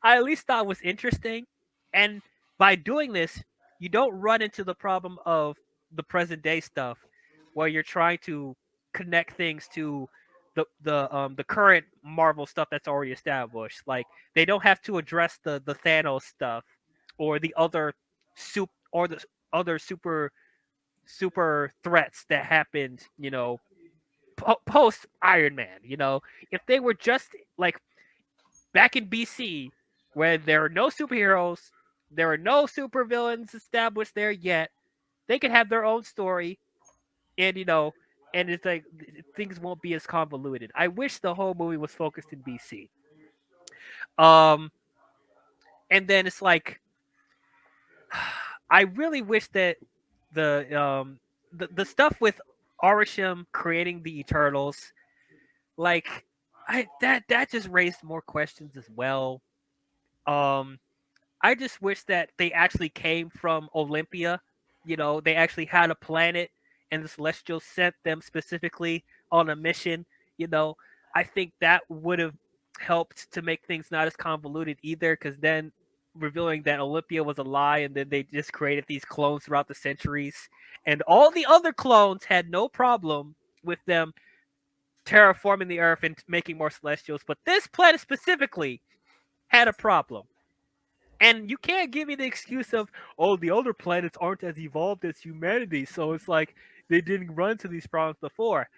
I at least thought was interesting. And by doing this, you don't run into the problem of the present day stuff where you're trying to connect things to the current Marvel stuff that's already established. Like they don't have to address the Thanos stuff or the other the other super threats that happened, post Iron Man. If they were just like back in BC, where there are no superheroes, there are no supervillains established there yet, they could have their own story, and and it's like things won't be as convoluted. I wish the whole movie was focused in BC. Um, and then it's like I really wish that the stuff with Orisham creating the Eternals, like that just raised more questions as well. Um, I just wish that they actually came from Olympia. They actually had a planet, and the Celestials sent them specifically on a mission. You know, I think that would have helped to make things not as convoluted either, because then revealing that Olympia was a lie, and then they just created these clones throughout the centuries, and all the other clones had no problem with them terraforming the Earth and making more Celestials, but this planet specifically had a problem. And you can't give me the excuse of, oh, the other planets aren't as evolved as humanity, so it's like they didn't run into these problems before.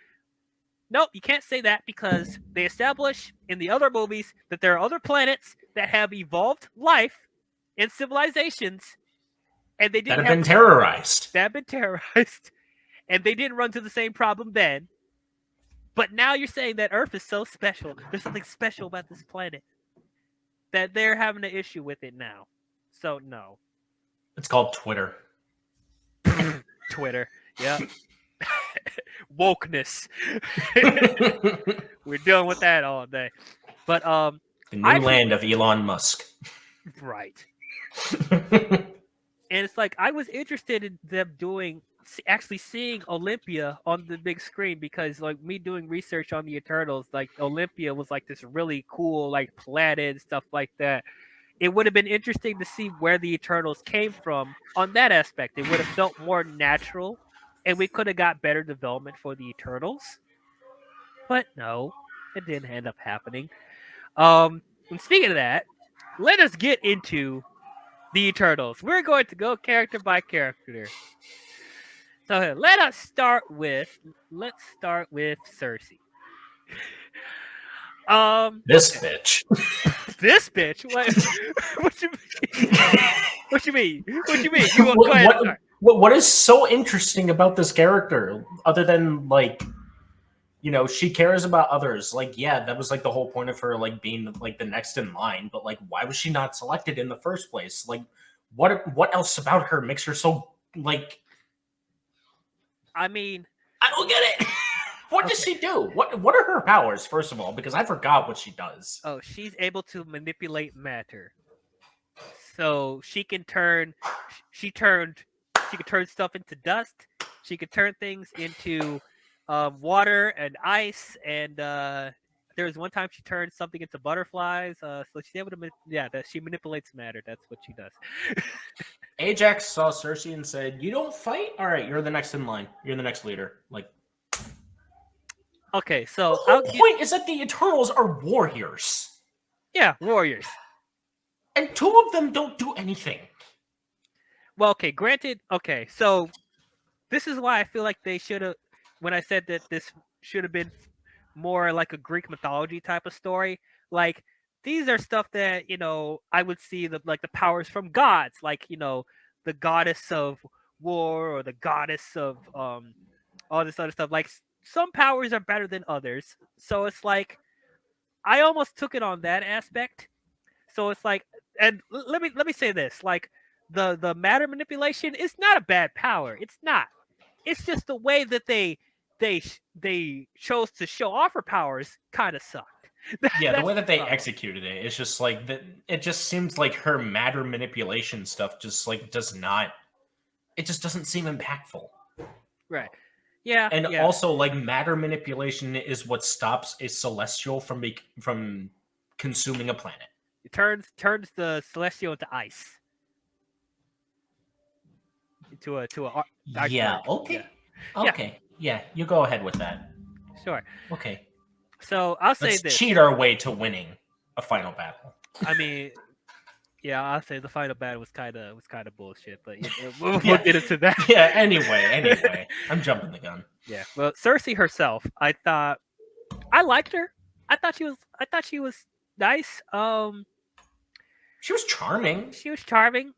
Nope, you can't say that because they establish in the other movies that there are other planets that have evolved life and civilizations, and they That didn't have have been terrorized. that have been terrorized, and they didn't run into the same problem then. But now you're saying that Earth is so special. There's something special about this planet that they're having an issue with it now. So no. It's called Twitter. Twitter. Yeah. Wokeness. We're dealing with that all day. But The new land of Elon Musk. Right. And it's like I was interested in them actually seeing Olympia on the big screen, because like me doing research on the Eternals, like Olympia was like this really cool like planet and stuff like that. It would have been interesting to see where the Eternals came from on that aspect. It would have felt more natural, and we could have got better development for the Eternals. But no, it didn't end up happening. And speaking of that, let us get into the Eternals. We're going to go character by character. So let's start with Cersei. This Okay. bitch. This bitch. What you mean? What you mean? What you mean? You go ahead and start. What is so interesting about this character, other than like, she cares about others? Like, yeah, that was like the whole point of her like being like the next in line. But like, why was she not selected in the first place? Like, what else about her makes her so like? I mean, I don't get it. What does she do? What are her powers, first of all? Because I forgot what she does. oh, she's able to manipulate matter. So she can turn she could turn stuff into dust. She could turn things into water and ice, and there was one time she turned something into butterflies. So she's able to that she manipulates matter. That's what she does. Ajax saw Cersei and said, "You don't fight? All right, you're the next in line. You're the next leader." Like, okay, so the whole point is that the Eternals are warriors. Yeah, warriors. And two of them don't do anything. Well, okay, granted. Okay, so this is why I feel like they should have, when I said that this should have been more like a Greek mythology type of story. Like these are stuff that I would see the powers from gods, like the goddess of war or the goddess of all this other stuff. Like some powers are better than others, so it's like I almost took it on that aspect. So it's like, and let me say this, like the matter manipulation is not a bad power. It's not. It's just the way that they chose to show off her powers kind of sucked. Yeah, the way that they executed it, it's just like that. It just seems like her matter manipulation stuff just like does not. It just doesn't seem impactful. Right. Yeah. And yeah. also, like, matter manipulation is what stops a celestial from consuming a planet. It turns the celestial into ice. To a yeah. iceberg. Okay. Yeah. Okay. Yeah, you go ahead with that. Sure. Okay. So I'll say Let's this. cheat our way to winning a final battle. I mean, yeah, I'll say the final battle was kind of bullshit, but we'll Yeah. get into that. Yeah. Anyway, I'm jumping the gun. Yeah. Well, Cersei herself, I liked her. I thought she was nice. She was charming. She was charming.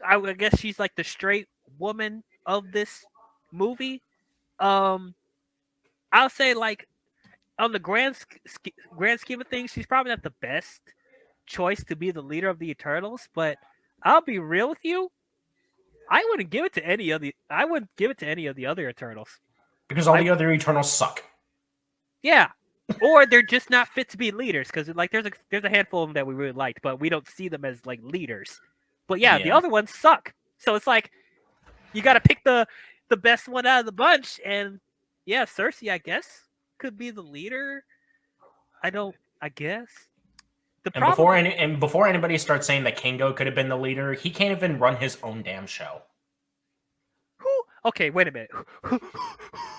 I would guess she's like the straight woman of this movie. Um, I'll say like on the grand scheme of things, she's probably not the best choice to be the leader of the Eternals. But I'll be real with you, I wouldn't give it to any of the. I wouldn't give it to any of the other Eternals. Because all I the other Eternals suck. Yeah, or they're just not fit to be leaders. Because like there's a handful of them that we really liked, but we don't see them as like leaders. But yeah, the other ones suck. So it's like you got to pick the best one out of the bunch, and yeah, Cersei, I guess, could be the leader. I guess. And before anybody starts saying that Kingo could have been the leader, he can't even run his own damn show. Okay, wait a minute.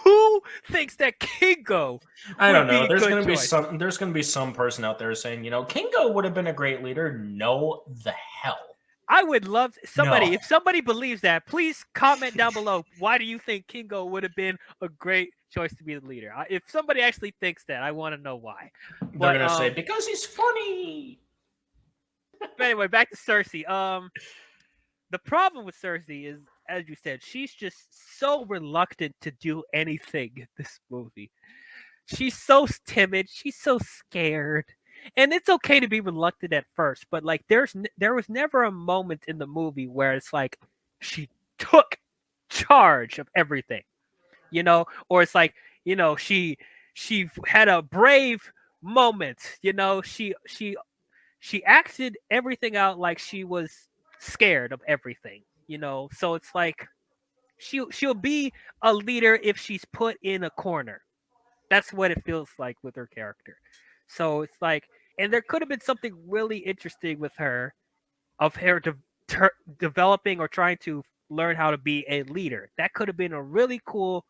Who thinks that Kingo? I don't know. There's gonna be some person out there saying, Kingo would have been a great leader. No, the hell. I would love somebody. No. If somebody believes that, please comment down below. Why do you think Kingo would have been a great choice to be the leader? If somebody actually thinks that, I want to know why. They're gonna say because he's funny. But anyway, back to Cersei. The problem with Cersei is, as you said, she's just so reluctant to do anything in this movie. She's so timid. She's so scared. And it's okay to be reluctant at first, but like there was never a moment in the movie where it's like she took charge of everything, or it's like, she had a brave moment, she acted everything out like she was scared of everything, so it's like she'll be a leader if she's put in a corner. That's what it feels like with her character. So it's like, and there could have been something really interesting with her, of her developing or trying to learn how to be a leader. That could have been a really cool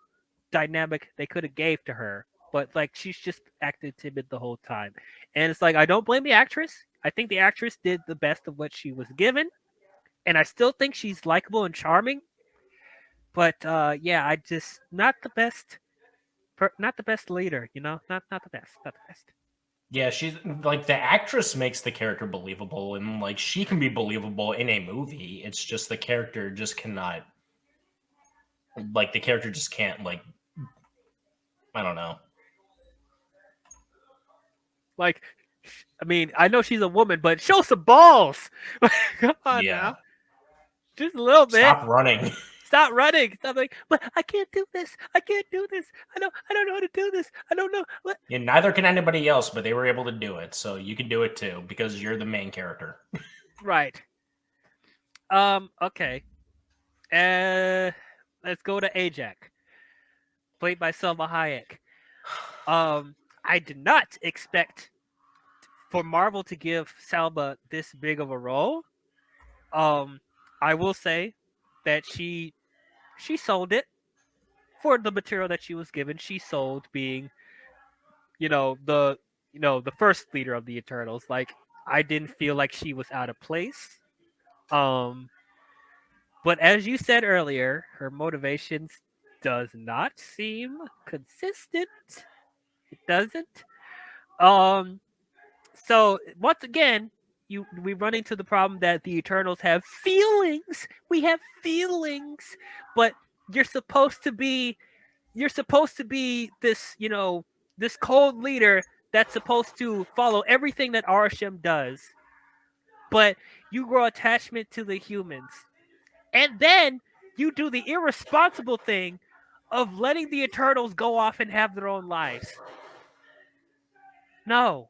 dynamic they could have gave to her. But like, she's just acted timid the whole time. And it's like, I don't blame the actress. I think the actress did the best of what she was given. And I still think she's likable and charming. But yeah, I just not the best leader, not the best. Yeah, she's like, the actress makes the character believable, and like she can be believable in a movie. It's just the character just cannot, like, the character just can't, like, I don't know. Like, I mean, I know she's a woman, but show some balls. Come on now, just a little bit. Stop running. Stop running. Stop like, but I can't do this. I can't do this. I don't know how to do this. I don't know. What? Yeah, neither can anybody else, but they were able to do it. So you can do it too, because you're the main character. Right. Okay. Let's go to Ajak, played by Selma Hayek. I did not expect for Marvel to give Selma this big of a role. I will say that she sold for the material that she was given. She sold being, the first leader of the Eternals. Like, I didn't feel like she was out of place. But as you said earlier, her motivations does not seem consistent. It doesn't. So once again, we run into the problem that the Eternals have feelings. We have feelings, but you're supposed to be this, this cold leader that's supposed to follow everything that Arishem does. But you grow attachment to the humans. And then you do the irresponsible thing of letting the Eternals go off and have their own lives. No,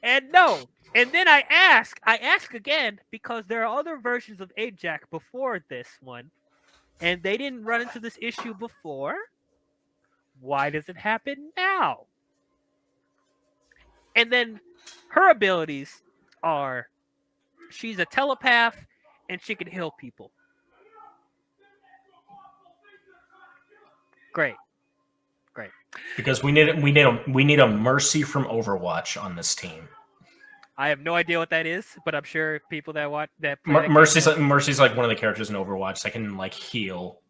and no. And then I ask again, because there are other versions of Ajak before this one, and they didn't run into this issue before. Why does it happen now? And then her abilities are, she's a telepath and she can heal people. Great. Great. Because we need a Mercy from Overwatch on this team. I have no idea what that is, but I'm sure people that play that Mercy's like one of the characters in Overwatch that can like heal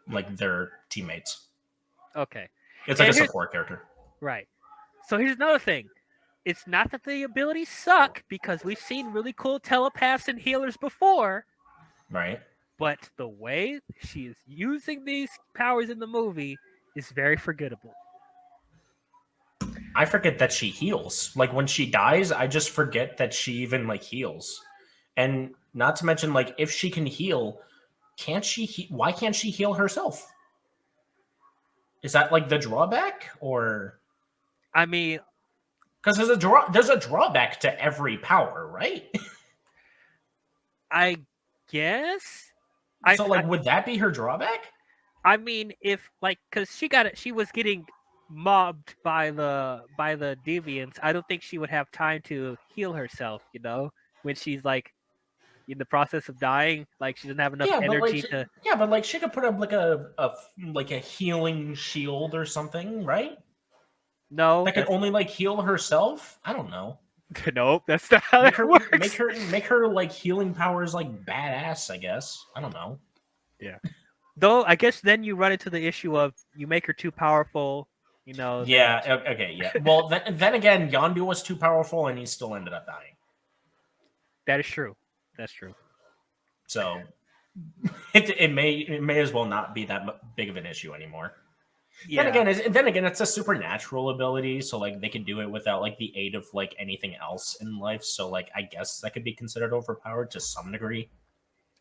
like their teammates. Okay. It's like a support character. Right. So here's another thing. It's not that the abilities suck, because we've seen really cool telepaths and healers before. Right. But the way she is using these powers in the movie is very forgettable. I forget that she heals. Like when she dies, I just forget that she even like heals. And not to mention, like if she can heal, can't she? Why can't she heal herself? Is that like the drawback, or? I mean, because there's a drawback to every power, right? I guess. So like, would that be her drawback? I mean, if like, because she was getting mobbed by the deviants. I don't think she would have time to heal herself. You know, when she's like in the process of dying, like she doesn't have enough energy to. Yeah, but like she could put up like a healing shield or something, right? No, that could only like heal herself. I don't know. Nope, that's not how that works. Make her like healing powers like badass. I guess. I don't know. Yeah. Though I guess then you run into the issue of you make her too powerful. You know. Yeah. Okay. Yeah. Well, then again, Yondu was too powerful, and he still ended up dying. That is true. That's true. So it may as well not be that big of an issue anymore. Yeah. Then again, it's a supernatural ability, so like they can do it without like the aid of like anything else in life. So like I guess that could be considered overpowered to some degree.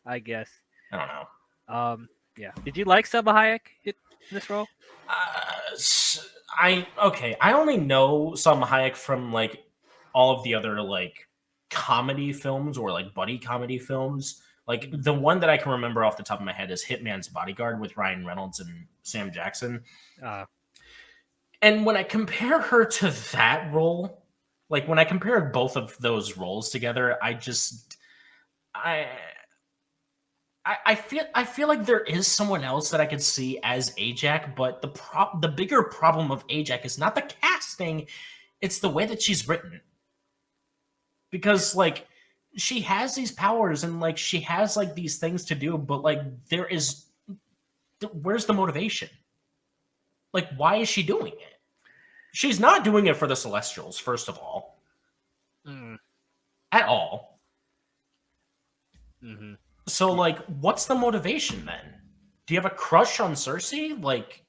I guess. I don't know. Yeah. Did you like Salma Hayek in this role? I only know Salma Hayek from like all of the other like comedy films or like buddy comedy films. Like the one that I can remember off the top of my head is Hitman's Bodyguard with Ryan Reynolds and Sam Jackson. And when I compare her to that role, like when I compared both of those roles together, I feel like there is someone else that I could see as Ajak, but the bigger problem of Ajak is not the casting, it's the way that she's written. Because like she has these powers and like she has like these things to do, but like where's the motivation? Like why is she doing it? She's not doing it for the Celestials, first of all. At all. Mm-hmm. So, like, what's the motivation then? Do you have a crush on Cersei? Like,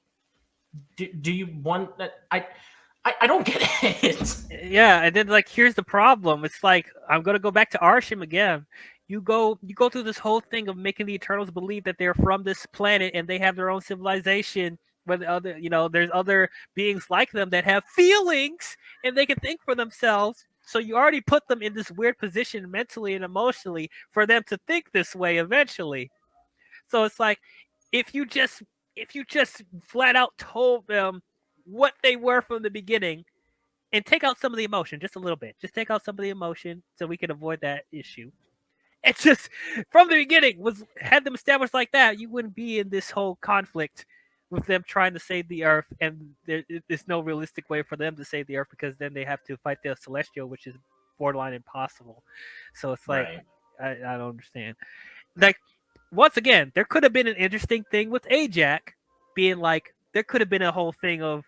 do you want that? I don't get it. Yeah, and then like here's the problem. It's like I'm gonna go back to Arsham again. You go through this whole thing of making the Eternals believe that they're from this planet and they have their own civilization, where there's other beings like them that have feelings and they can think for themselves. So you already put them in this weird position mentally and emotionally for them to think this way eventually. So it's like if you just flat out told them what they were from the beginning and take out some of the emotion just a little bit. Just take out some of the emotion so we can avoid that issue. It's just from the beginning had them established like that, you wouldn't be in this whole conflict with them trying to save the Earth, and there's no realistic way for them to save the Earth because then they have to fight the Celestial, which is borderline impossible. So it's like I don't understand. Like once again, there could have been an interesting thing with Ajak being like there could have been a whole thing of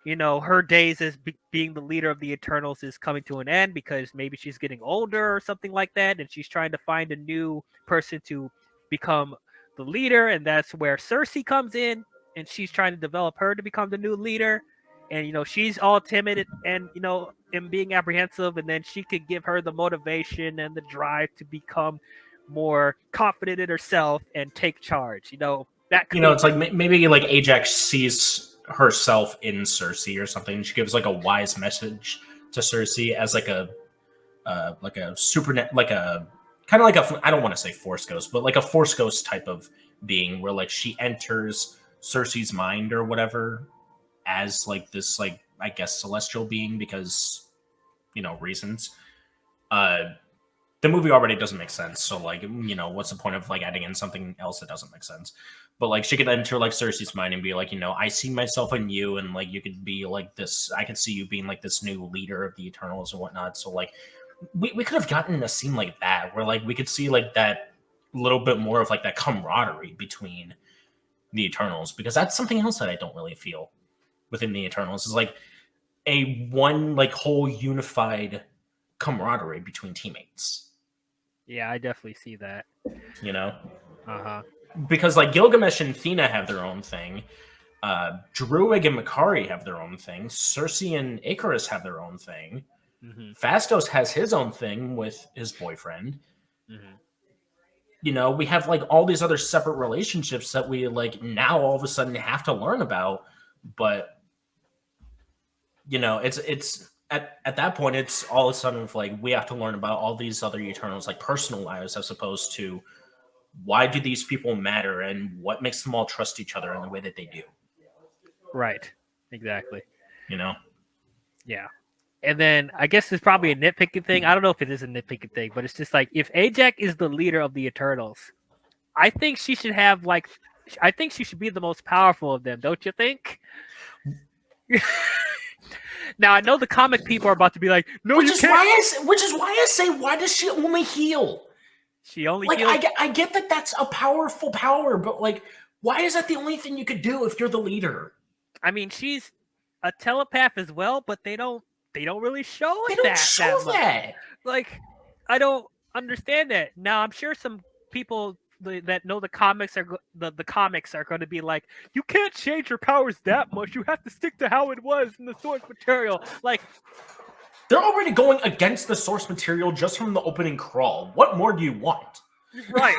her days as being the leader of the Eternals is coming to an end because maybe she's getting older or something like that, and she's trying to find a new person to become the leader, and that's where Cersei comes in, and she's trying to develop her to become the new leader, and she's all timid and and being apprehensive, and then she could give her the motivation and the drive to become more confident in herself and take charge. That could it's like maybe like Ajax sees herself in Cersei or something. She gives like a wise message to Cersei as like a super like a kind of like a I don't want to say Force Ghost, but like a Force Ghost type of being where like she enters Cersei's mind or whatever as like this like I guess celestial being because reasons. the movie already doesn't make sense. So like, what's the point of like adding in something else that doesn't make sense? But like, she could enter like Cersei's mind and be like, I see myself in you, and like you could be like this. I could see you being like this new leader of the Eternals and whatnot. So like, we could have gotten a scene like that where like we could see like that little bit more of like that camaraderie between the Eternals, because that's something else that I don't really feel within the Eternals is like a one like whole unified camaraderie between teammates. Yeah, I definitely see that. You know, Uh-huh. because like Gilgamesh and Athena have their own thing. Druig and Makari have their own thing. Cersei and Icarus have their own thing. Mm-hmm. Phastos has his own thing with his boyfriend. Mm-hmm. We have like all these other separate relationships that we like now all of a sudden have to learn about. But it's at that point it's all of a sudden like we have to learn about all these other Eternals like personal lives as opposed to why do these people matter and what makes them all trust each other in the way that they do. Right. Exactly. Yeah. And then I guess it's probably a nitpicking thing. I don't know if it is a nitpicking thing, but it's just like if Ajax is the leader of the Eternals, I think she should have like, I think she should be the most powerful of them. Don't you think? Now I know the comic people are about to be like, no, which you is can't. which is why I say, why does she only heal? She only Like heals. I get that that's a powerful power, but like, why is that the only thing you could do if you're the leader? I mean, she's a telepath as well, but they don't really show They it don't that show much. that. Like, I don't understand that. Now I'm sure some people that know the comics are the comics are going to be like, you can't change your powers that much. You have to stick to how it was in the source material. Like, they're already going against the source material just from the opening crawl. What more do you want? right.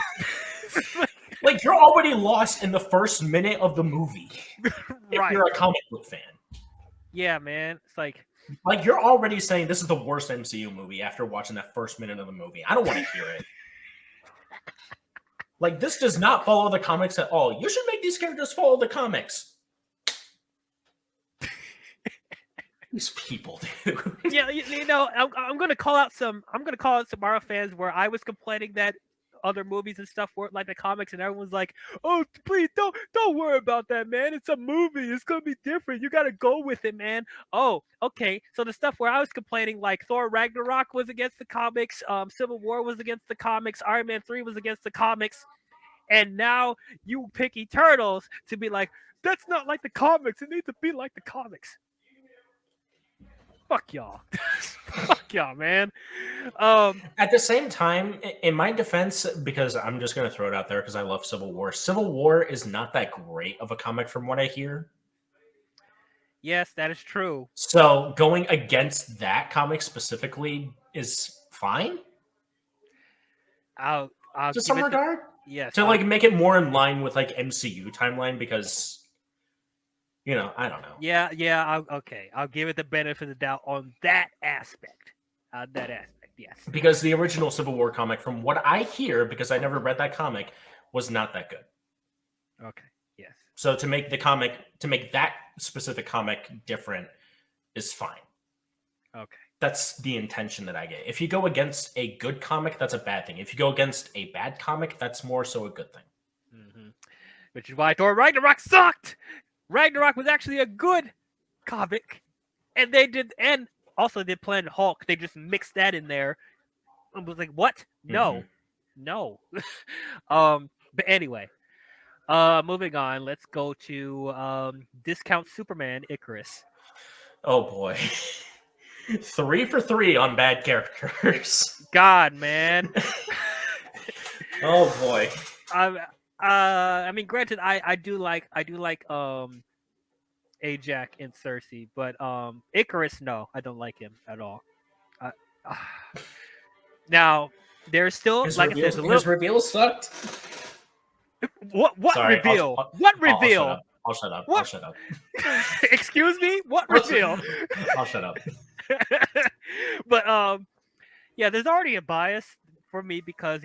Like, you're already lost in the first minute of the movie. If right. you're a comic book fan. Yeah, man. It's like you're already saying this is the worst MCU movie after watching that first minute of the movie. I don't want to hear it. Like, this does not follow the comics at all. You should make these characters follow the comics. These people, dude. yeah, I'm gonna call out some Marvel fans where I was complaining that other movies and stuff weren't like the comics, and everyone's like, "Oh, please don't worry about that, man. It's a movie. It's gonna be different. You gotta go with it, man." Oh, okay. So the stuff where I was complaining, like Thor Ragnarok was against the comics, Civil War was against the comics, Iron Man 3 was against the comics, and now you pick Eternals to be like, "That's not like the comics. It needs to be like the comics." Fuck y'all. Fuck y'all, man. At the same time, in my defense, because I'm just going to throw it out there because I love Civil War. Civil War is not that great of a comic from what I hear. Yes, that is true. So going against that comic specifically is fine. I'll to some regard. Yes. To like make it more in line with like MCU timeline because I don't know. Yeah. Okay. I'll give it the benefit of the doubt on that aspect. Yes. Because the original Civil War comic, from what I hear, because I never read that comic, was not that good. Okay. Yes. So to make that specific comic different is fine. Okay. That's the intention that I get. If you go against a good comic, that's a bad thing. If you go against a bad comic, that's more so a good thing. Mm-hmm. Which is why Thor Ragnarok sucked. Ragnarok was actually a good comic, and also did Planet Hulk. They just mixed that in there. I was like, what? No. But anyway, moving on. Let's go to Discount Superman Icarus. Oh boy. 3 for 3 on bad characters. God, man. Oh boy. I mean, granted, I do like Ajax and Cersei, but Icarus, no, I don't like him at all. Now there's still his reveal sucked. What Sorry, reveal? What reveal? I'll shut up. What? I'll shut up. Excuse me? What reveal? I'll shut up. But yeah, there's already a bias for me because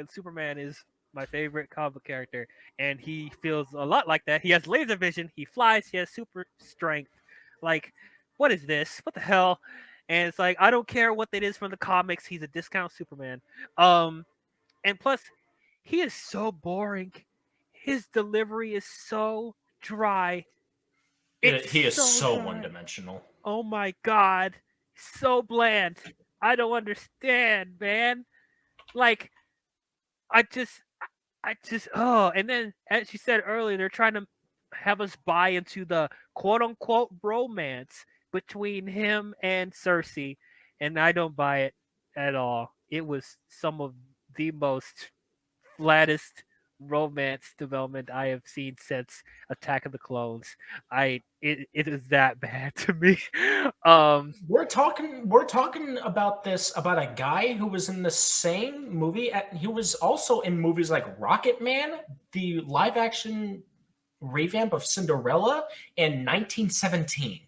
Superman is my favorite comic character, and he feels a lot like that. He has laser vision, he flies, he has super strength. Like, what is this? What the hell? And it's like I don't care what that is from the comics. He's a discount Superman. Um, and plus, he is so boring. His delivery is so dry. It's He is so so dry. one-dimensional. Oh my god, so bland. I don't understand, man. Like I just oh, and then as you said earlier, they're trying to have us buy into the quote unquote romance between him and Cersei, and I don't buy it at all. It was some of the most flattest romance development I have seen since Attack of the Clones. It is that bad to me. Um We're talking about this about a guy who was in the same movie. He was also in movies like Rocket Man, the live action revamp of Cinderella, in 1917.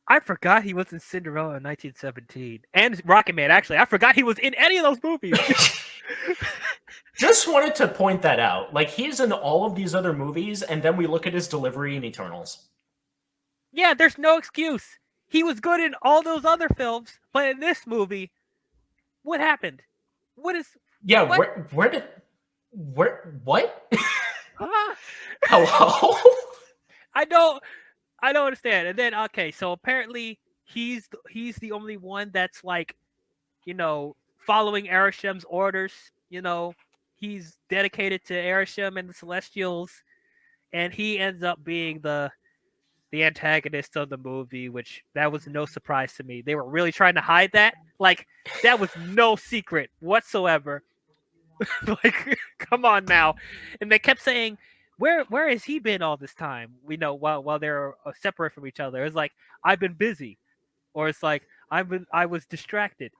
I forgot he was in Cinderella in 1917 and Rocket Man. Actually, I forgot he was in any of those movies. Just wanted to point that out. Like, he's in all of these other movies, and then we look at his delivery in Eternals. Yeah, there's no excuse. He was good in all those other films, but in this movie, what happened? What is Yeah, what? what? Huh? Hello? I don't understand. And then okay, so apparently he's the only one that's like, following Arishem's orders. He's dedicated to Arishem and the Celestials, and he ends up being the antagonist of the movie, which that was no surprise to me. They were really trying to hide that. Like that was no secret whatsoever. Like, come on now. And they kept saying, where has he been all this time? We know while they're separate from each other. It's like I've been busy, or it's like I was distracted.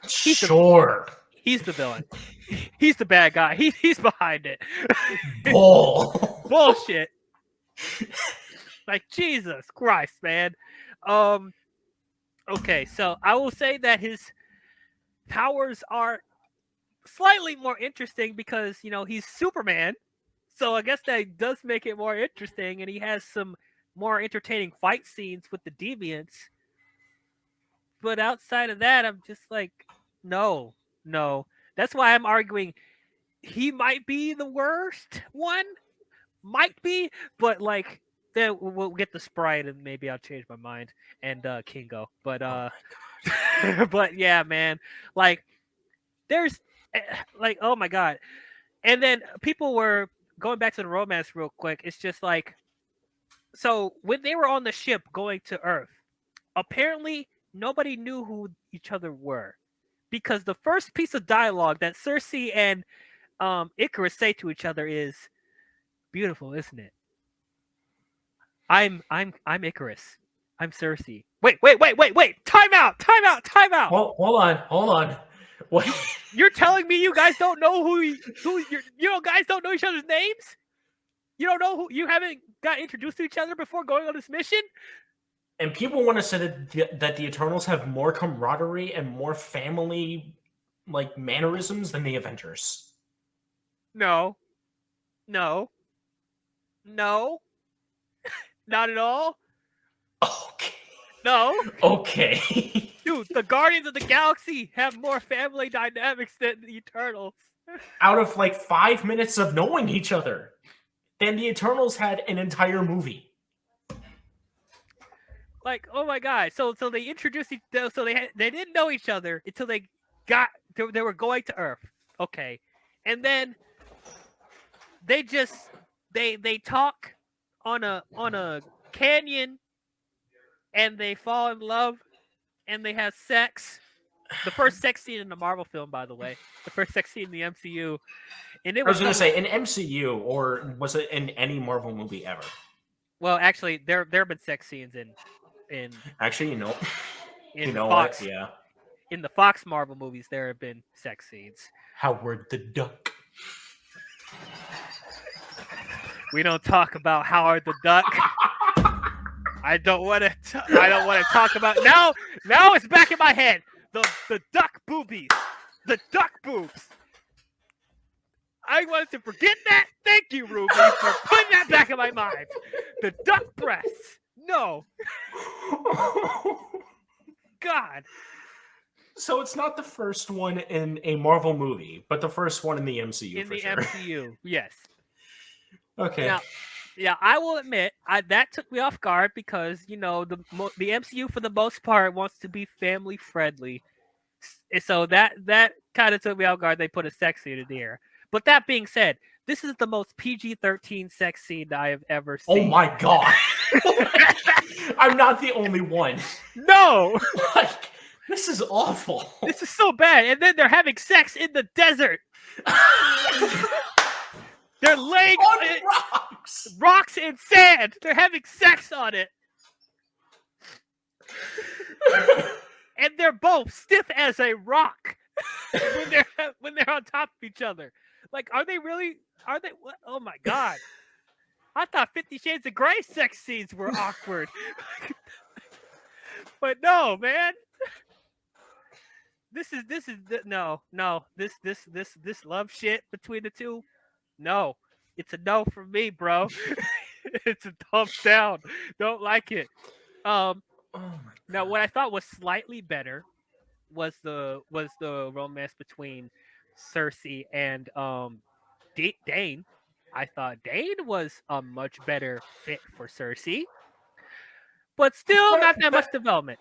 He's the Sure. he's the villain. He's the bad guy. He's behind it. Bull. Bullshit. Like Jesus Christ, man. Um. Okay, so I will say that his powers are slightly more interesting because he's Superman. So I guess that does make it more interesting, and he has some more entertaining fight scenes with the deviants. But outside of that, I'm just like, no, no. That's why I'm arguing he might be the worst one, might be, but like then we'll get the Sprite and maybe I'll change my mind and Kingo. But Oh my god. but yeah, man, like there's like oh my god, and then people were going back to the romance real quick. It's just like so when they were on the ship going to Earth, apparently nobody knew who each other were because the first piece of dialogue that Cersei and Icarus say to each other is beautiful, isn't it? I'm Icarus. I'm Cersei. Wait. Time out. Well, hold on. What? You're telling me you guys don't know guys don't know each other's names? You don't know you haven't got introduced to each other before going on this mission? And people want to say that the Eternals have more camaraderie and more family like mannerisms than the Avengers. No. No. No. Not at all. Okay. No. Okay. Dude, the Guardians of the Galaxy have more family dynamics than the Eternals. Out of like 5 minutes of knowing each other, then the Eternals had an entire movie. Like, oh my god! So they introduced so they didn't know each other until they were going to Earth. Okay, and then they just they talk on a canyon, and they fall in love, and they have sex. The first sex scene in the Marvel film, by the way, the first sex scene in the MCU, and it I was was going to say in MCU, or was it in any Marvel movie ever? well, actually, there have been sex scenes in Actually, in you know Fox. what? Yeah. In the Fox Marvel movies, there have been sex scenes. Howard the Duck. We don't talk about Howard the Duck. I don't want to talk about now. Now it's back in my head. The duck boobies, the duck boobs. I wanted to forget that. Thank you, Ruby, for putting that back in my mind. The duck breasts. No. on. So it's not the first one in a Marvel movie, but the first one in the MCU In for the sure. MCU, yes. Okay. Now, yeah, I will admit, that took me off guard because the MCU for the most part wants to be family friendly, so that kind of took me off guard. They put a sex scene in there, but that being said, this is the most PG-13 sex scene that I have ever Oh seen. my god! I'm not the only one. No, Like, this is awful. this is so bad. And then they're having sex in the desert. They're laying on rocks and sand. They're having sex on it. And they're both stiff as a rock when they're on top of each other. Like, are they really? Are they? What? Oh my god! I thought 50 Shades of Grey sex scenes were awkward, but no, man. This is no. This love shit between the two. No, it's a no from me, bro. It's a thumbs down. Don't like it. Oh my god. Now, what I thought was slightly better was the romance between Cersei and Dane. I thought Dane was a much better fit for Cersei, but still not that much development.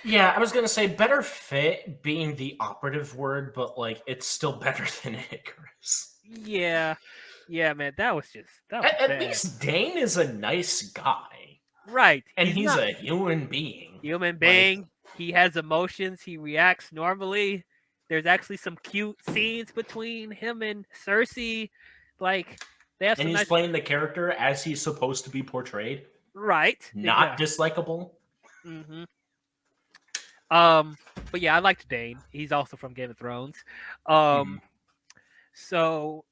Yeah, I was gonna say better fit being the operative word, but like it's still better than Icarus. Yeah, man, that was At bad. least Dane is a nice guy, Right, and he's not a human being. human being. He has emotions. He reacts normally. There's actually some cute scenes between him and Cersei. Like, they have And some he's nice... playing the character as he's supposed to be portrayed. Right. Not dislikable. Mm-hmm. But yeah, I liked Dane. He's also from Game of Thrones. So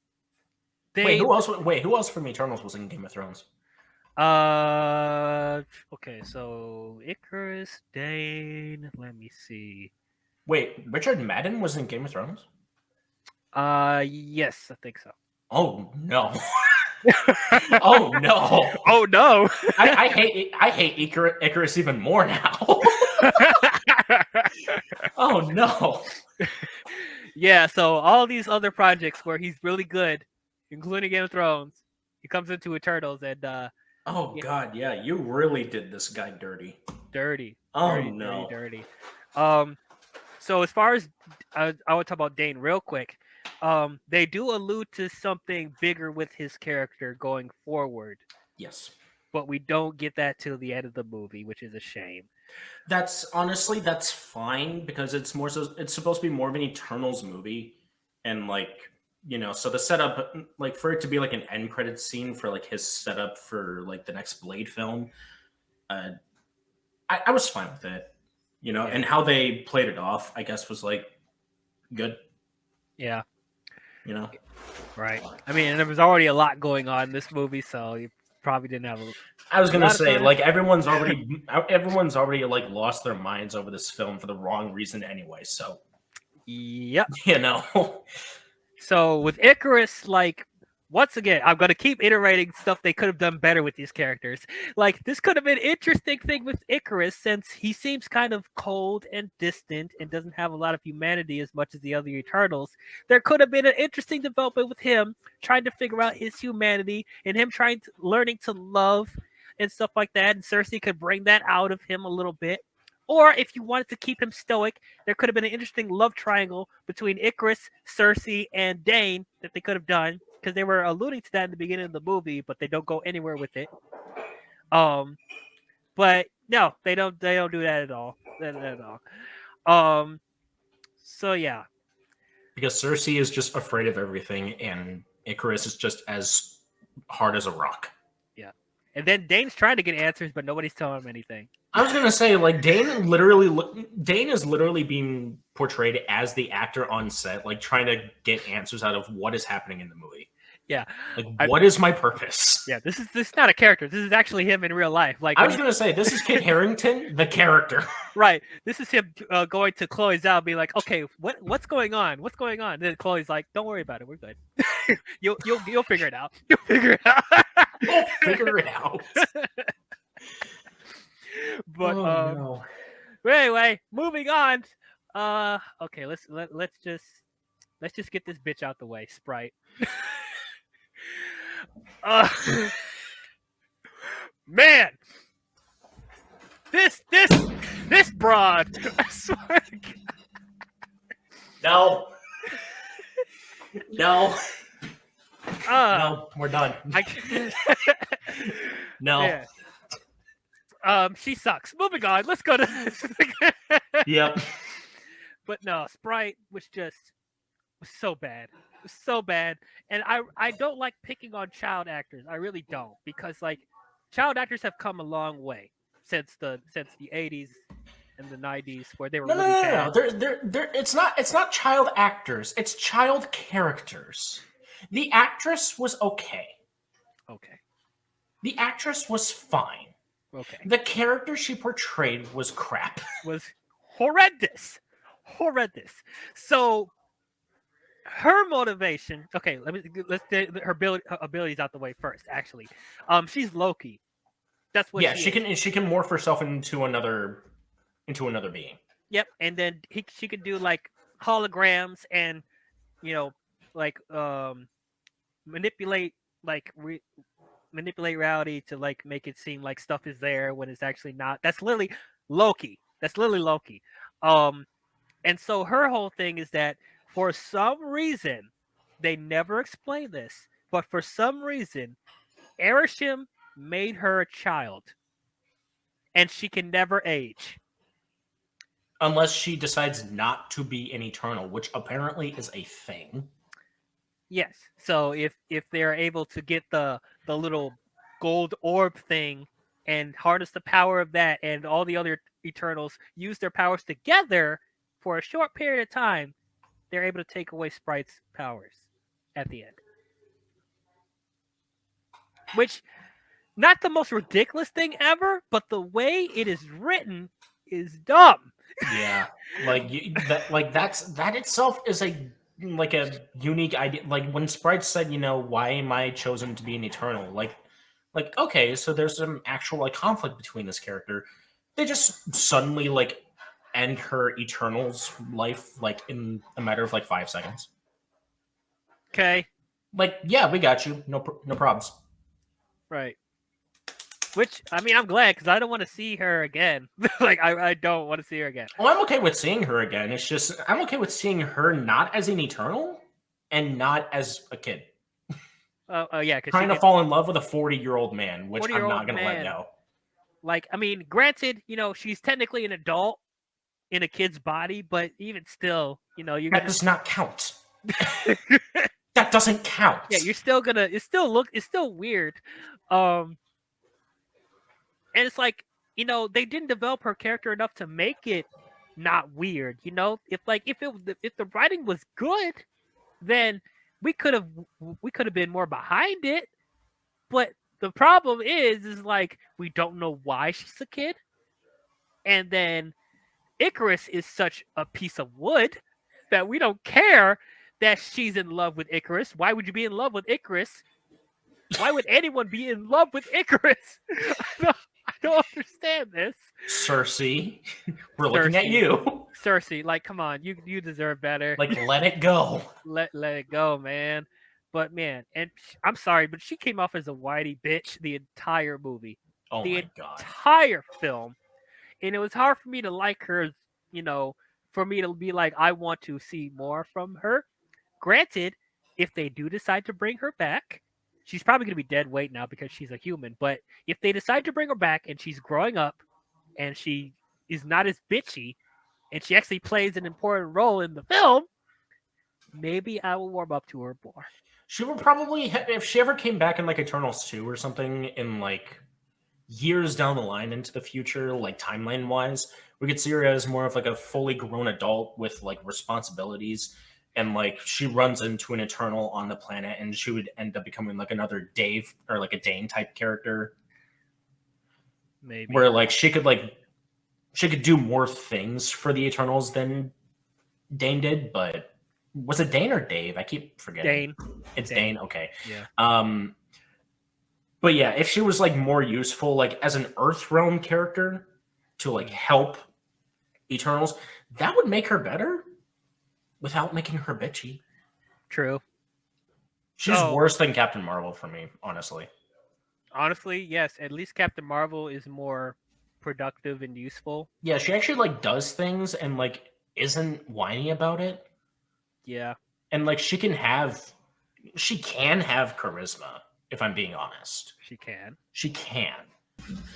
Wait, who else from Eternals was in Game of Thrones? Okay, so Icarus, Dane, let me see. Wait, Richard Madden was in Game of Thrones? Yes, I think so. Oh no. Oh no. Oh no. I hate Icarus even more now. Oh no. Yeah, so all these other projects where he's really good, including Game of Thrones, he comes into Eternals and oh god, yeah, you really did this guy dirty. Dirty. Oh dirty, no. Dirty. So as far as I want to talk about Dane real quick. They do allude to something bigger with his character going forward. Yes. But we don't get that till the end of the movie, which is a shame. That's fine because it's supposed to be more of an Eternals movie, and like, you know, so the setup, like for it to be like an end credit scene for like his setup for like the next Blade film, I was fine with it, you know, and how they played it off, I guess, was like good. Yeah. You know, right. I mean, there was already a lot going on in this movie, so you probably didn't have. I was gonna say, like, everyone's already like lost their minds over this film for the wrong reason anyway. So, yep. You know. So with Icarus, like, once again, I'm gonna keep iterating stuff they could have done better with these characters. Like, this could have been an interesting thing with Icarus, since he seems kind of cold and distant and doesn't have a lot of humanity as much as the other Eternals. There could have been an interesting development with him trying to figure out his humanity and him learning to love and stuff like that. And Cersei could bring that out of him a little bit. Or if you wanted to keep him stoic, there could have been an interesting love triangle between Icarus, Cersei, and Dane that they could have done, because they were alluding to that in the beginning of the movie, but they don't go anywhere with it. But no, they don't do that at all. So yeah. Because Cersei is just afraid of everything, and Icarus is just as hard as a rock. Yeah. And then Dane's trying to get answers, but nobody's telling him anything. I was gonna say, like, Dane is literally being portrayed as the actor on set, like trying to get answers out of what is happening in the movie. Yeah, like, what is my purpose? Yeah, this is not a character. This is actually him in real life. Like, I was gonna say, this is Kit Harington, the character. Right. This is him going to Chloe's out, and being like, "Okay, what's going on? What's going on?" And then Chloe's like, "Don't worry about it. We're good. you'll figure it out. You'll figure it out. You'll figure it out." But no. But anyway, moving on. Okay, let's just get this bitch out the way, Sprite. uh, man, this broad. I swear to God. No. No. No, we're done. No. Yeah. She sucks. Moving on. Let's go to. Yep. But no, Sprite was so bad. It was so bad. And I don't like picking on child actors. I really don't, because like child actors have come a long way since the 80s and the 90s, where they were really bad. It's not child actors. It's child characters. The actress was okay. Okay. The actress was fine. Okay. The character she portrayed was crap. Was horrendous. So her motivation. Okay, let's get her abilities out the way first. Actually, she's Loki. That's what. Yeah, she can morph herself into another being. Yep, and then she could do like holograms and like manipulate manipulate reality to like make it seem like stuff is there when it's actually not. That's literally Loki. And so her whole thing is that for some reason, they never explain this, but for some reason, Erishim made her a child, and she can never age. Unless she decides not to be an Eternal, which apparently is a thing. Yes. So if they're able to get the little gold orb thing and harness the power of that, and all the other Eternals use their powers together for a short period of time, they're able to take away Sprite's powers at the end. Which, not the most ridiculous thing ever, but the way it is written is dumb. Yeah, that itself is a unique idea. Like when Sprite said, why am I chosen to be an Eternal? Like okay, so there's some actual conflict between this character. They just suddenly end her Eternal's life in a matter of 5 seconds. Okay. Yeah, we got you. No problems. Right. Which, I mean, I'm glad, because I don't want to see her again. I don't want to see her again. Oh, I'm okay with seeing her again. It's just, I'm okay with seeing her not as an Eternal and not as a kid. Yeah. Trying to fall in love with a 40-year-old man, which I'm not going to let go. I mean, granted, she's technically an adult in a kid's body, but even still, that does not count. That doesn't count. Yeah, you're still gonna. It's still weird. And it's they didn't develop her character enough to make it not weird. If the writing was good, then we could have been more behind it. But the problem is we don't know why she's a kid, and then Icarus is such a piece of wood that we don't care that she's in love with Icarus. Why would you be in love with Icarus? Why would anyone be in love with Icarus? I don't understand this. Cersei, we're looking at you. Cersei, come on, you deserve better. Let it go. Let it go, man. But man, and I'm sorry, but she came off as a whitey bitch the entire movie. Oh the my God. Entire film. And it was hard for me to like her, for me to be I want to see more from her. Granted, if they do decide to bring her back, she's probably going to be dead weight now because she's a human. But if they decide to bring her back and she's growing up and she is not as bitchy and she actually plays an important role in the film, maybe I will warm up to her more. She would probably, if she ever came back in Eternals 2 or something in years down the line into the future, timeline wise, we could see her as more of a fully grown adult with responsibilities, and she runs into an Eternal on the planet, and she would end up becoming another Dave or a Dane type character. Maybe where she could do more things for the Eternals than Dane did. But was it Dane or Dave? I keep forgetting. Dane. It's Dane. Okay. Yeah. But yeah, if she was more useful as an Earth Realm character to help Eternals, that would make her better without making her bitchy. True. She's So worse than Captain Marvel for me, honestly. honestly, yes, at least Captain Marvel is more productive and useful. Yeah, she actually like does things and like isn't whiny about it. Yeah, And like she can have charisma, if I'm being honest. she can. She can.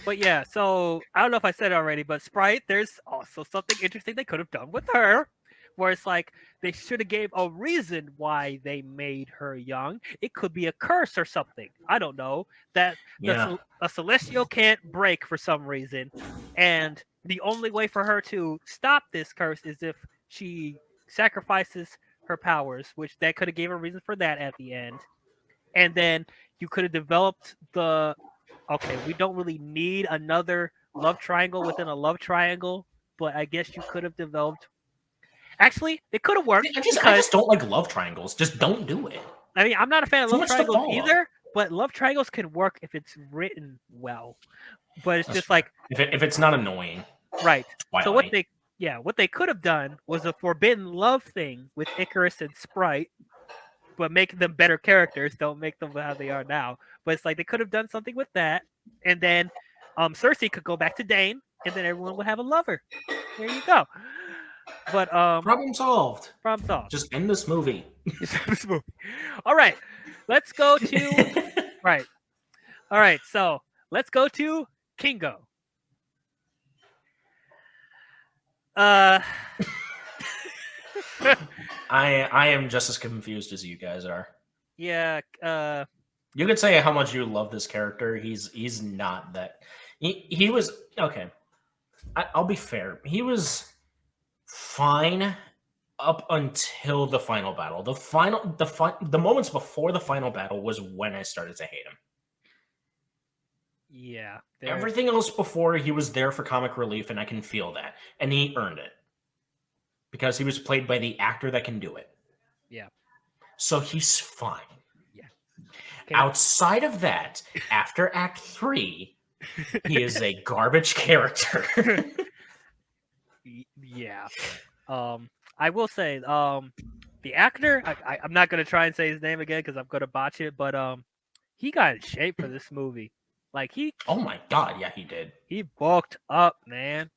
But yeah, so I don't know if I said it already, but Sprite, there's also something interesting they could have done with her, where it's like they should have gave a reason why they made her young. It could be a curse or something. I don't know that Yeah. a celestial can't break for some reason, and the only way for her to stop this curse is if she sacrifices her powers, which that could have gave a reason for that at the end, and then you could have developed the okay, we don't really need another love triangle within a love triangle, but I guess you could have developed. Actually, it could have worked I because just don't like love triangles. Just don't do it. I mean I'm not a fan of Too love much to triangles follow. either, but love triangles can work if it's written well. But it's That's just fair. like If it's not annoying. right. So Twilight. what they could have done was a forbidden love thing with Icarus and Sprite, but make them better characters. Don't make them how they are now. But it's like they could have done something with that, and then Cersei could go back to Dane, and then everyone would have a lover. There you go. But Problem solved. problem solved. Just end this movie. This movie. All right, let's go to right. All right, so let's go to Kingo. Uh, I am just as confused as you guys are. yeah. You could say how much you love this character. He's not that. He was okay. I'll be fair. He was fine up until the final battle. The moments before the final battle was when I started to hate him. Yeah. Everything else before, he was there for comic relief, and I can feel that, and he earned it because he was played by the actor that can do it. Yeah. So he's fine. Yeah. Outside of that, after Act 3, he is a garbage character. Yeah. I will say, the actor, I'm not gonna try and say his name again because I'm gonna botch it, but he got in shape for this movie. Like Oh my god, yeah, he did. He bulked up, man.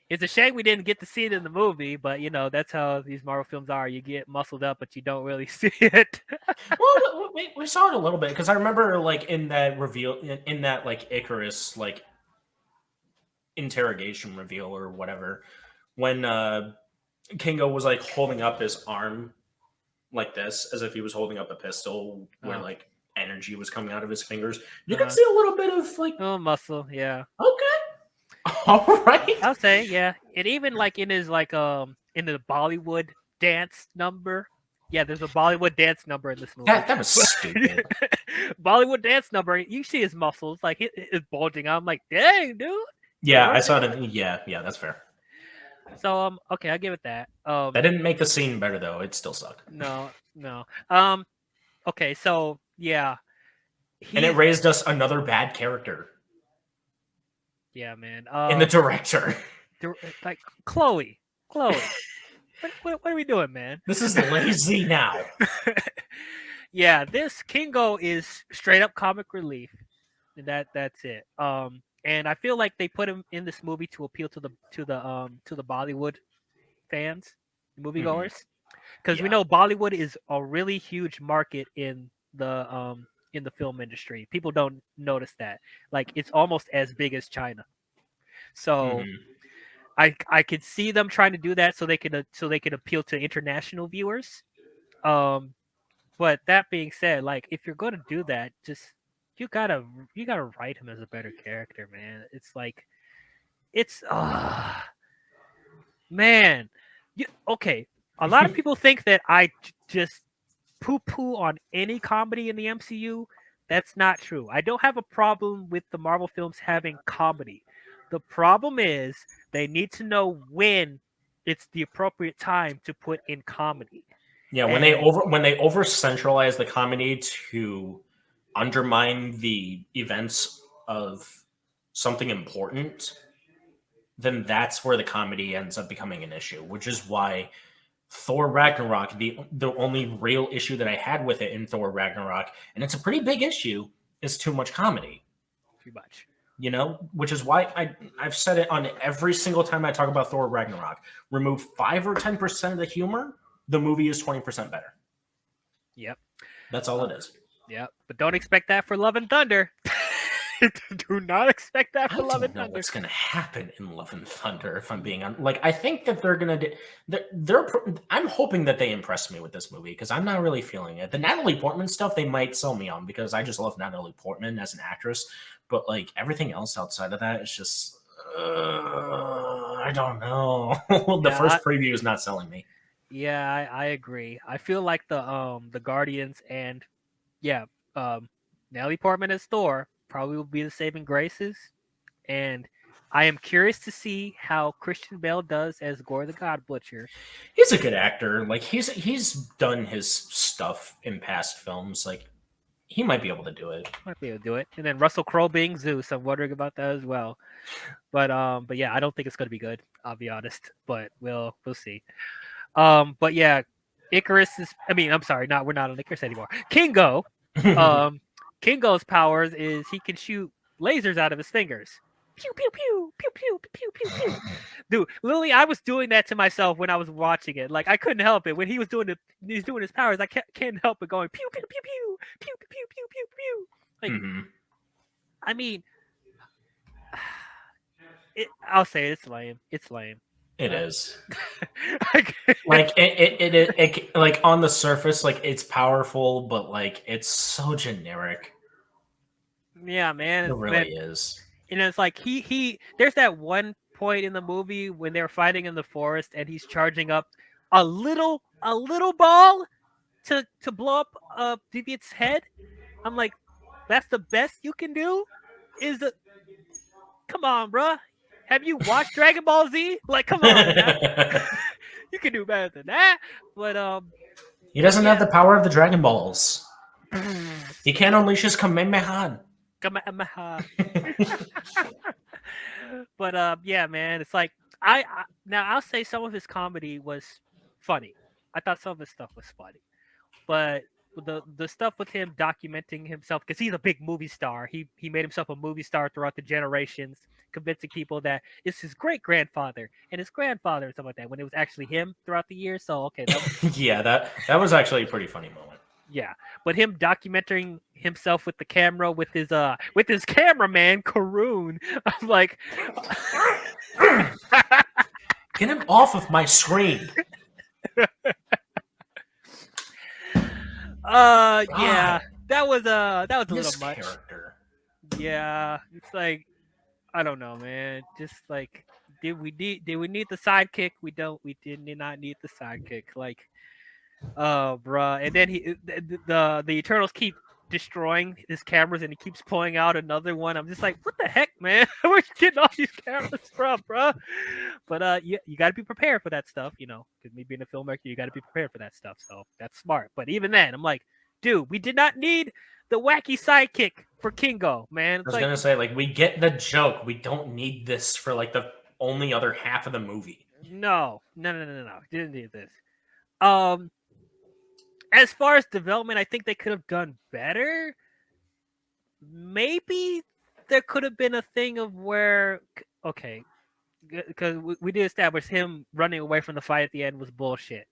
It's a shame we didn't get to see it in the movie, but you know that's how these Marvel films are. You get muscled up, but you don't really see it. Well, we saw it a little bit because I remember like in that reveal, in that like Icarus like interrogation reveal or whatever, when Kingo was like holding up his arm like this as if he was holding up a pistol, where like energy was coming out of his fingers. You could see a little bit of like muscle, yeah. Okay. All right. I'll say, yeah. And even like in his like in the Bollywood dance number. Yeah, there's a Bollywood dance number in this movie. That was stupid. Bollywood dance number. You see his muscles, like it's bulging. I'm like, dang, dude. Yeah, I saw it. Yeah, that's fair. So okay, I'll give it that. That didn't make the scene better though. It still sucked. No. Okay, so yeah. And it raised us another bad character. Yeah, man. In the director. Like Chloe. What are we doing, man? This is lazy now. Yeah, this Kingo is straight up comic relief. And that's it. And I feel like they put him in this movie to appeal to the Bollywood fans, moviegoers, because we know Bollywood is a really huge market in the film industry. People don't notice that. Like it's almost as big as China. So I could see them trying to do that so they could appeal to international viewers. But that being said, like if you're going to do that, just you gotta write him as a better character, man. It's like it's man. Okay, a lot of people think that I just poo-poo on any comedy in the MCU. That's not true. I don't have a problem with the Marvel films having comedy. The problem is they need to know when it's the appropriate time to put in comedy. Yeah, when they over centralize the comedy to undermine the events of something important, then that's where the comedy ends up becoming an issue, which is why Thor Ragnarok, the only real issue that I had with it in Thor Ragnarok, and it's a pretty big issue, is too much comedy. Too much. Which is why I've said it on every single time I talk about Thor Ragnarok. Remove 5 or 10% of the humor, the movie is 20% better. Yep. That's all it is. Yep. But don't expect that for Love and Thunder. Do not expect that for Love and I don't know Thunder. what's going to happen in Love and Thunder. If I'm being on, like, I think that they're going to. I'm hoping that they impress me with this movie because I'm not really feeling it. The Natalie Portman stuff they might sell me on because I just love Natalie Portman as an actress. But like everything else outside of that is just, I don't know. The first preview is not selling me. Yeah, I agree. I feel like the Guardians and Natalie Portman as Thor probably will be the saving graces, and I am curious to see how Christian Bale does as Gore the God Butcher. He's a good actor. Like he's done his stuff in past films. Like he might be able to do it. Might be able to do it. And then Russell Crowe being Zeus, I'm wondering about that as well. But yeah, I don't think it's going to be good. I'll be honest, but we'll see. But yeah, Icarus is. I mean, I'm sorry, we're not on Icarus anymore. Kingo. Kingo's powers is he can shoot lasers out of his fingers. Pew pew pew pew pew pew pew pew. Dude, Lily, I was doing that to myself when I was watching it. Like I couldn't help it when he was doing his powers. I can't help but going pew pew pew pew pew pew pew pew pew pew. Like, I mean, I'll say it's lame. It's lame. It is. Like it like on the surface, like it's powerful, but like it's so generic. Yeah, man. It really is. And it's like he there's that one point in the movie when they're fighting in the forest and he's charging up a little ball to blow up Deviant's head. I'm like, that's the best you can do? Come on, bruh. Have you watched Dragon Ball Z? Like, come on, man. You can do better than that. But he doesn't have the power of the Dragon Balls. He can't unleash his Kamehameha. But yeah, man, it's like now I'll say some of his comedy was funny. I thought some of his stuff was funny, but the stuff with him documenting himself because he's a big movie star. He made himself a movie star throughout the generations, convincing people that it's his great grandfather and his grandfather and stuff like that. When it was actually him throughout the years. So okay, yeah, that was actually a pretty funny moment. Yeah, but him documenting himself with the camera with his cameraman Karoon, I'm like, get him off of my screen. Yeah, that was a little much. Character. Yeah, it's like I don't know, man. Just like did we need the sidekick? We did not need the sidekick. Like, oh, bruh. And then the Eternals keep destroying his cameras, and he keeps pulling out another one. I'm just like, what the heck, man? Where's you getting all these cameras from, bruh? But you got to be prepared for that stuff, because me being a filmmaker, you got to be prepared for that stuff. So that's smart. But even then, I'm like, dude, we did not need the wacky sidekick for Kingo, man. I was gonna say, like, we get the joke. We don't need this for like the only other half of the movie. No. Didn't need this. As far as development, I think they could have done better. Maybe there could have been a thing of where, okay, because we did establish him running away from the fight at the end was bullshit.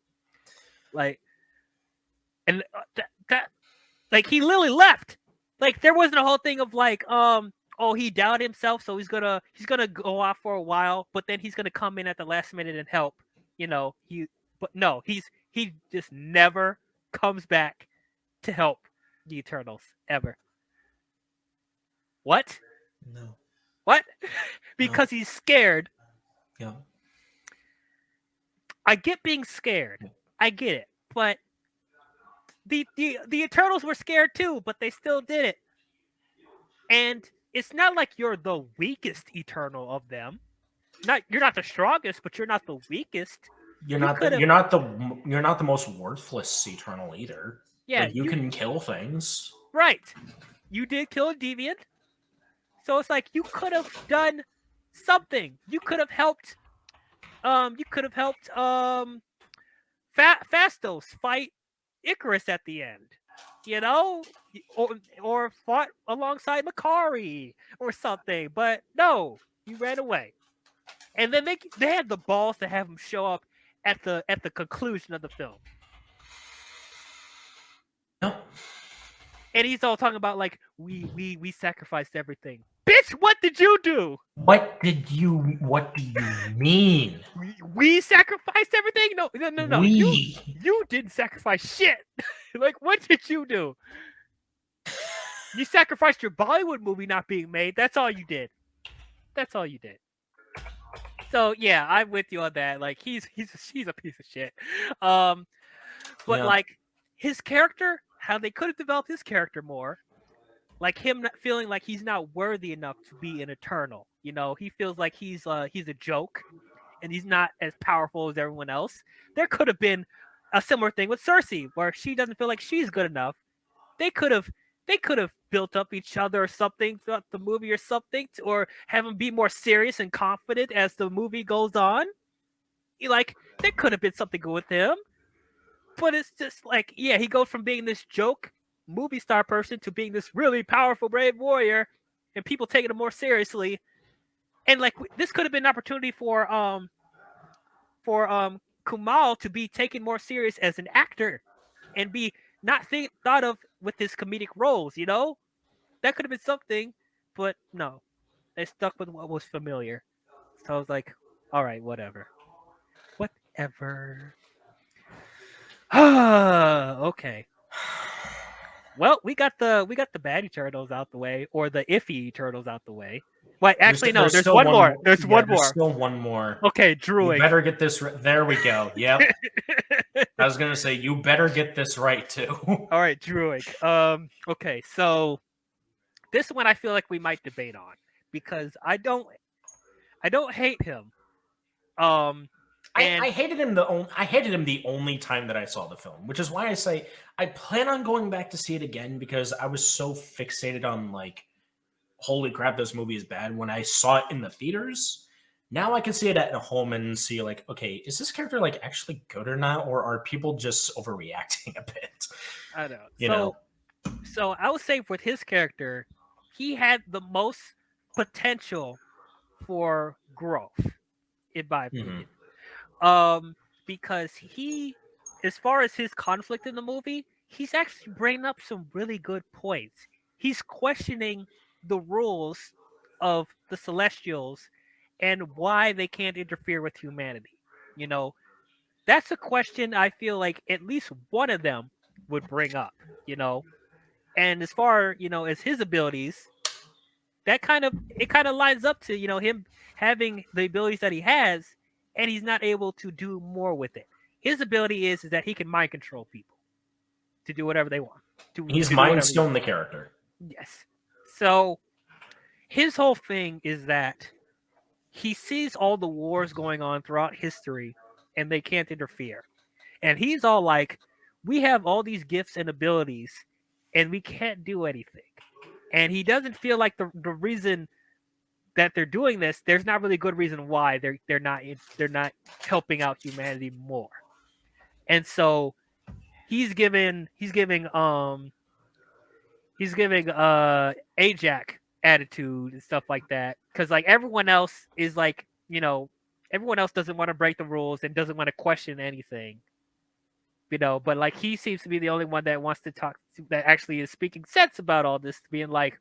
Like, and that like he literally left. Like there wasn't a whole thing of like, oh, he doubted himself, so he's gonna go off for a while, but then he's gonna come in at the last minute and help. But no, he just never comes back to help the Eternals ever. What? No. What? Because he's scared. Yeah. I get being scared. I get it. But the Eternals were scared too, but they still did it. And it's not like you're the weakest Eternal of them. You're not the strongest, but you're not the weakest. You're not the most worthless Eternal either. Yeah, like, you can kill things. Right. You did kill a deviant. So it's like you could have done Something. You could have helped. You could have helped. Fastos fight Icarus at the end. You know, or fought alongside Makari or something. But no, you ran away. And then they had the balls to have him show up at the conclusion of the film. No. And he's all talking about like we sacrificed everything. Bitch, what did you do? What do you mean? We sacrificed everything? No. We. You didn't sacrifice shit. Like, what did you do? You sacrificed your Bollywood movie not being made. That's all you did. That's all you did. So yeah, I'm with you on that. Like he's a piece of shit. But Yeah. like his character, how they could have developed his character more, like him not feeling like he's not worthy enough to be an Eternal. You know, he feels like he's a joke, and he's not as powerful as everyone else. There could have been a similar thing with Cersei, where she doesn't feel like she's good enough. They could have built up each other or something throughout the movie or something, or have them be more serious and confident as the movie goes on. Like there could have been something good with him, but it's just like, yeah, he goes from being this joke movie star person to being this really powerful, brave warrior, and people taking him more seriously. And like this could have been an opportunity for Kumal to be taken more serious as an actor and be not thought of with his comedic roles. You know, that could have been something, but no, they stuck with what was familiar. So I was like, all right, whatever. Okay. Well, we got the baddie turtles out the way, or the iffy turtles out the way. Wait, actually, no. There's one more. There's one more. There's still one more. Okay, You Druid. better get this right. There we go. Yep. I was gonna say you better get this right too. All right, Druid. Okay, so this one I feel like we might debate on because I don't hate him. I hated him the only time that I saw the film, which is why I say I plan on going back to see it again because I was so fixated on like, holy crap, this movie is bad when I saw it in the theaters. Now I can see it at home and see like, okay, is this character like actually good or not, or are people just overreacting a bit? I know. You know? So I would say with his character, he had the most potential for growth, in my opinion. Because he, as far as his conflict in the movie, he's actually bringing up some really good points. He's questioning the rules of the Celestials and why they can't interfere with humanity. You know, that's a question I feel like at least one of them would bring up, you know. And as far, as his abilities, it kind of lines up to, him having the abilities that he has, and he's not able to do more with it. His ability is that he can mind control people to do whatever they want. He's Mind Stone the character. Yes. So his whole thing is that he sees all the wars going on throughout history and they can't interfere. And he's all like, we have all these gifts and abilities and we can't do anything. And he doesn't feel like the reason that they're doing this, there's not really a good reason why they're not helping out humanity more. And so he's giving Ajax attitude and stuff like that, because like everyone else is like, everyone else doesn't want to break the rules and doesn't want to question anything, but like he seems to be the only one that wants to talk, that actually is speaking sense about all this, being like,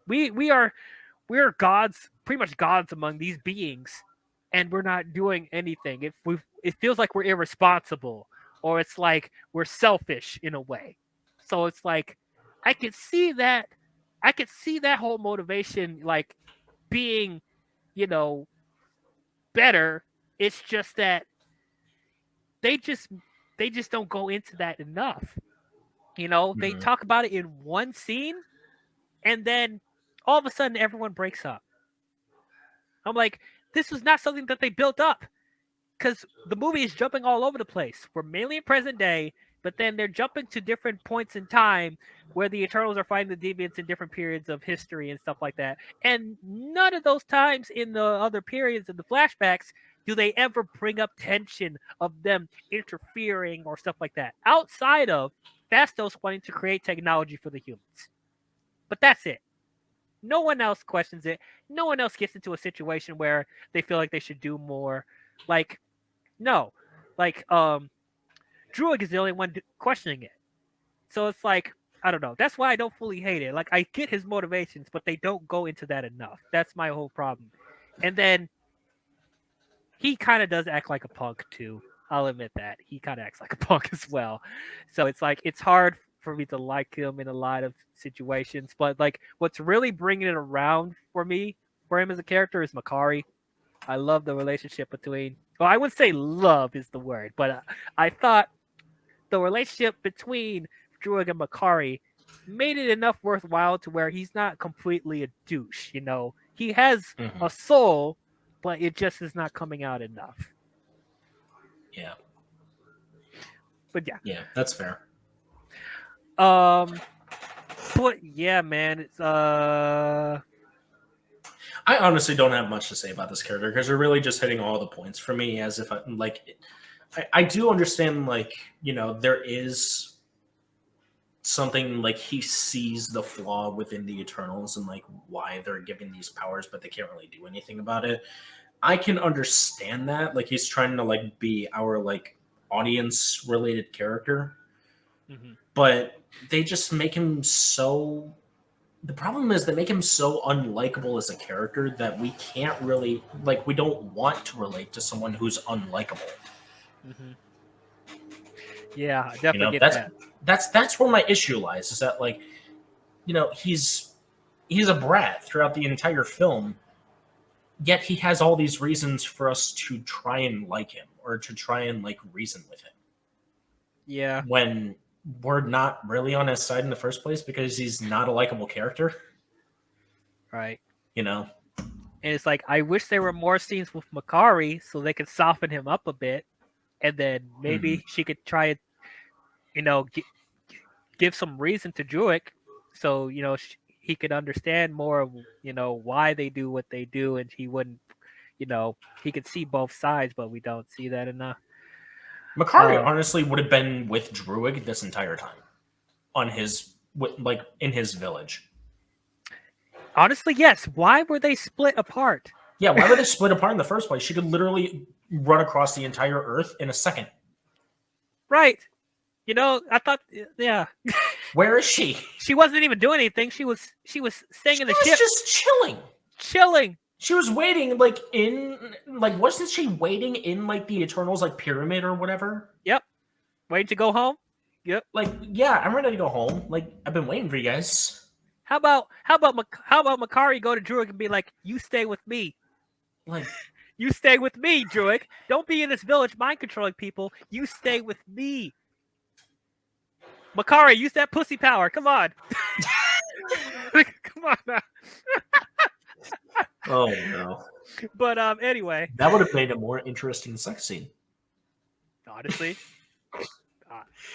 we're gods, pretty much gods among these beings, and we're not doing anything. It feels like we're irresponsible, or it's like we're selfish in a way. So it's like I could see that whole motivation like being, better. It's just that they just don't go into that enough. They talk about it in one scene, and then all of a sudden everyone breaks up. I'm like, this was not something that they built up, because the movie is jumping all over the place. We're mainly in present day. but then they're jumping to different points in time where the Eternals are fighting the Deviants in different periods of history and stuff like that. And none of those times in the other periods of the flashbacks do they ever bring up tension of them interfering or stuff like that, outside of Phastos wanting to create technology for the humans. But that's it. No one else questions it. No one else gets into a situation where they feel like they should do more. Like, no. Like, Druig is the only one questioning it. So it's like, I don't know. That's why I don't fully hate it. Like, I get his motivations, but they don't go into that enough. That's my whole problem. And then he kind of does act like a punk too. I'll admit that. He kind of acts like a punk as well. So it's like, it's hard for me to like him in a lot of situations. But like, what's really bringing it around for me, for him as a character, is Makari. I love the relationship between, well, I wouldn't say love is the word, but I thought the relationship between Druig and Makari made it enough worthwhile to where he's not completely a douche. You know, he has Mhm. a soul, but it just is not coming out enough. Yeah. But yeah, Yeah, that's fair. but yeah, man, it's I honestly don't have much to say about this character because you're really just hitting all the points for me. As if I do understand, like, you know, there is something like he sees the flaw within the Eternals and like why they're giving these powers, but they can't really do anything about it. I can understand that. Like he's trying to like be our like audience related character, mhm. but they just make him so. The problem is they make him so unlikable as a character that we can't really like. We don't want to relate to someone who's unlikable. Mhm. Yeah, I You definitely know, get that. that's where my issue lies. Is that like, you know, he's a brat throughout the entire film, yet he has all these reasons for us to try and like him or to try and like reason with him Yeah, when we're not really on his side in the first place because he's not a likable character. right. You know. And it's like, I wish there were more scenes with Makari so they could soften him up a bit, and then Mm-hmm. maybe she could try and, you know, give some reason to Druig, so you know he could understand more of, you know, why they do what they do, and he wouldn't, you know, he could see both sides, but we don't see that enough. Makari Um, honestly would have been with Druig this entire time on his like in his village. Honestly, yes. Why were they split apart? Yeah, why were they split apart in the first place? She could literally run across the entire Earth in a second. Right. You know, I thought, yeah, Where is she? she wasn't even doing anything. She was staying She in the was ship, just chilling. chilling. She was waiting, like in, like wasn't she waiting in like the Eternals like pyramid or whatever? Yep. Waiting to go home. Yep. Like, yeah, I'm ready to go home. Like, I've been waiting for you guys. How about Makari go to Druig and be like, "You stay with me. Like, You stay with me, Druig. Don't be in this village mind controlling people. You stay with me." Makari, use that pussy power. Come on. Come on now. oh no, But anyway, that would have made a more interesting sex scene. honestly,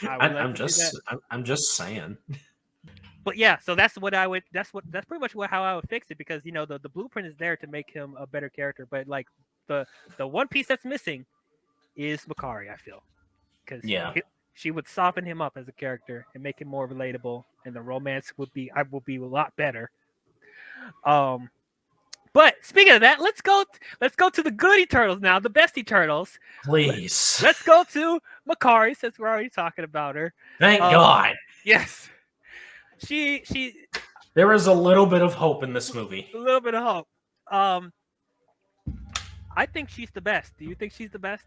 I would like to see that. I'm just saying. But yeah, so that's what I would. That's pretty much how I would fix it, because you know the blueprint is there to make him a better character. But like the one piece that's missing is Makari. I feel, because Yeah. she would soften him up as a character and make him more relatable, and the romance would be a lot better. But speaking of that, let's go to the good Eternals now, the best Eternals. Please. Let's go to Makari, since we're already talking about her. Thank God. Yes, she There is a little bit of hope in this movie. a little bit of hope. I think she's the best. Do you think she's the best?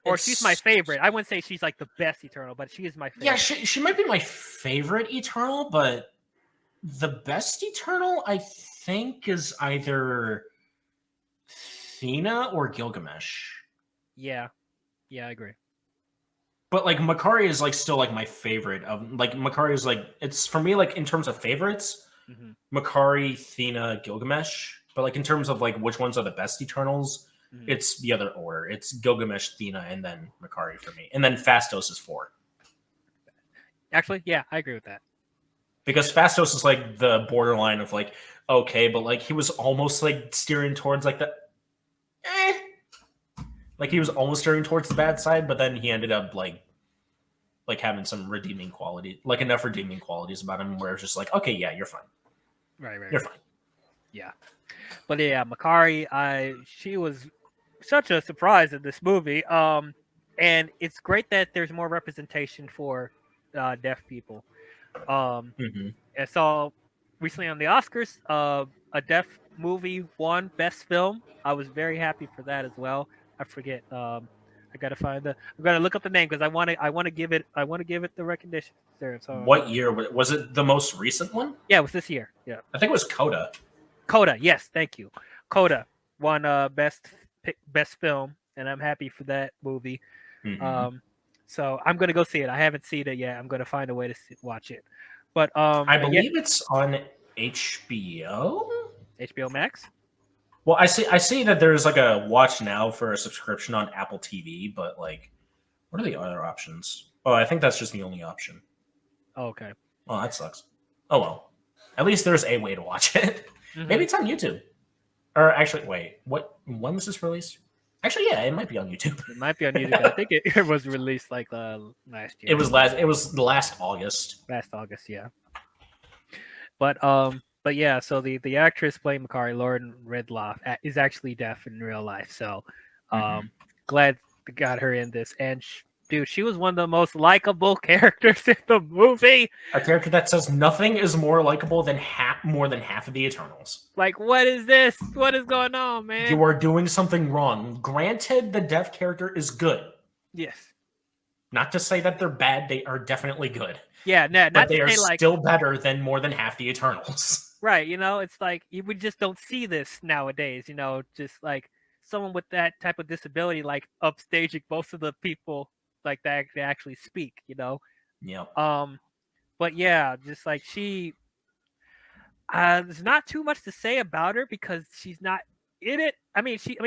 Or she's my favorite. I wouldn't say she's like the best Eternal, but she is my favorite. Yeah, she might be my favorite Eternal, but the best Eternal, I think, is either Thena or Gilgamesh. Yeah, I agree. But like Makari is like still like my favorite of like Makari is like it's for me like in terms of favorites, Makari, Thena, Gilgamesh. But like in terms of like which ones are the best Eternals, Mhm. It's the other order. It's Gilgamesh, Thena, and then Makari for me. And then Fastos is 4. Actually, yeah, I agree with that. Because Fastos is like the borderline of like, okay, but like he was almost like steering towards like the eh. Like he was almost steering towards the bad side, but then he ended up like having some redeeming quality, like enough redeeming qualities about him where it's just like, okay, yeah, you're fine. Right, You're fine. yeah. But yeah, Makari, she was such a surprise in this movie. And it's great that there's more representation for deaf people. Um, Mm-hmm. I saw recently on the Oscars, a deaf movie won Best Film. I was very happy for that as well. I forget. I gotta find the. I gotta look up the name because I want to give it. I want to give it the recognition. There. So What year was it? The most recent one? yeah, it was this year. Yeah. I think it was Coda. Coda, yes, thank you. Coda won best film, and I'm happy for that movie. Mm-hmm. So I'm gonna go see it. I haven't seen it yet. I'm gonna find a way to watch it. I But yeah, believe it's on HBO. HBO Max. Well, I see that there's like a watch now for a subscription on Apple TV, but like, what are the other options? Oh, I think that's just the only option. Oh, okay. Oh, that sucks. Oh well. At least there's a way to watch it. Mm-hmm. Maybe it's on YouTube. Or actually, wait. What? When was this released? Actually, yeah, it might be on YouTube. It might be on YouTube. I think it was released like last It year, was last. It was last August. last August. Yeah. But yeah. So the actress playing Makari, Lauren Redloff, is actually deaf in real life. So, Mhm. glad they got her in this. And dude, she was one of the most likable characters in the movie. A character that says nothing is more likable than more than half of the Eternals. Like, what is this? What is going on, man? You are doing something wrong. Granted, the deaf character is good. Yes. Not to say that they're bad, they are definitely good. Yeah, But not to they are say like still better than more than half the Eternals. right, it's like we just don't see this nowadays, just like someone with that type of disability like upstaging most of the people like that they actually speak. Yep. But yeah, just like there's not too much to say about her because she's not in it.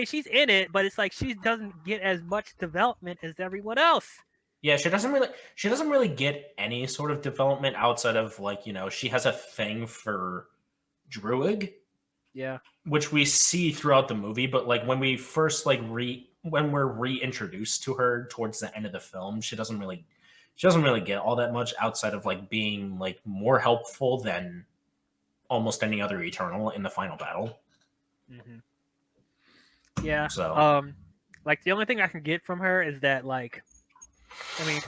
She's in it, but it's like she doesn't get as much development as everyone else. Yeah, she doesn't really get any sort of development outside of like, she has a thing for Druid, Yeah. which we see throughout the movie, but like when we first like when we're reintroduced to her towards the end of the film, she doesn't really get all that much outside of like being like more helpful than almost any other Eternal in the final battle. Hmm. Yeah. So Like the only thing I can get from her is that like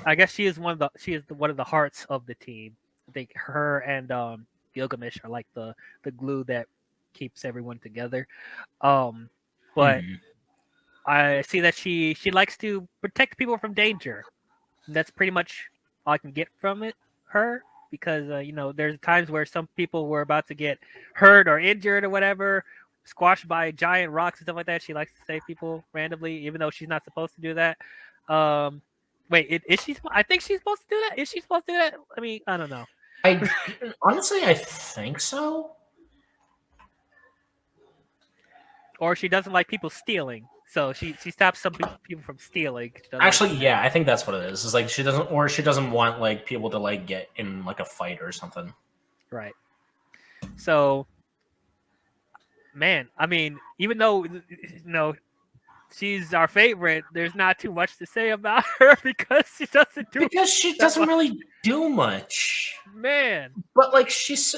I guess she is one of the hearts of the team. I think her and Gilgamesh are like the glue that keeps everyone together. But mhm. I see that she likes to protect people from danger. And that's pretty much all I can get from her because there's times where some people were about to get hurt or injured or whatever, squashed by giant rocks and stuff like that. She likes to save people randomly, even though she's not supposed to do that. Um, Wait, is she? I think she's supposed to do that. Is she supposed to do that? I don't know. I honestly I think so. Or she doesn't like people stealing, so she stops some people from stealing. Actually, yeah, I think that's what it is. It's like she doesn't want like people to like get in like a fight or something. Right. So, man, even though she's our favorite, there's not too much to say about her because she doesn't do Because she that doesn't much. really do much. Man. But like she's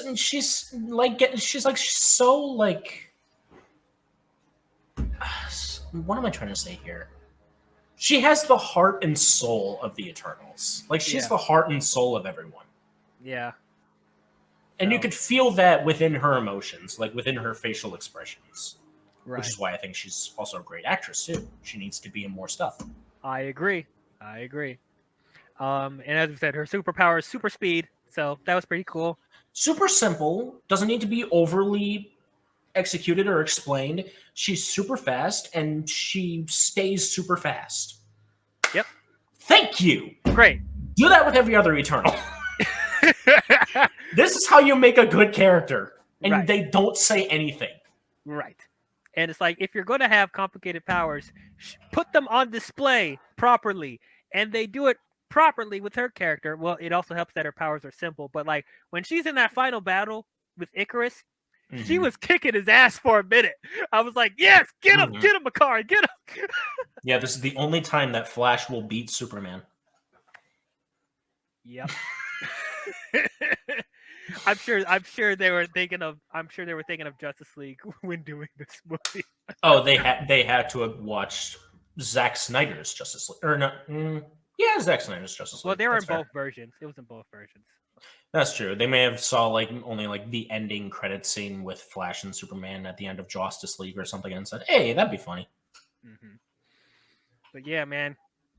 like so like what am I trying to say here? She has the heart and soul of the Eternals. Like she's Yeah. the heart and soul of everyone. Yeah. And you No. could feel that within her emotions, like within her facial expressions. Right. Which is why I think she's also a great actress too. She needs to be in more stuff. I agree. And as we said, her superpower is super speed, so that was pretty cool. Super simple, doesn't need to be overly executed or explained. She's super fast and she stays super fast. Yep. Thank you. Great. Do that with every other Eternal. This is how you make a good character. And Right. they don't say anything. Right. And it's like, if you're going to have complicated powers, put them on display properly. And they do it properly with her character. Well, it also helps that her powers are simple. But like when she's in that final battle with Icarus, she was kicking his ass for a minute. I was like, yes, get him, Makari, get him. Yeah, this is the only time that Flash will beat Superman. Yep. I'm sure they were thinking of Justice League when doing this movie. Oh, they had to have watched Zack Snyder's Justice League, or not? Yeah, Zack Snyder's Justice League. Well, they were in both versions. It was in both versions. That's true. They may have saw like only like the ending credit scene with Flash and Superman at the end of Justice League or something, and said, "Hey, that'd be funny." Mm-hmm. But yeah, man,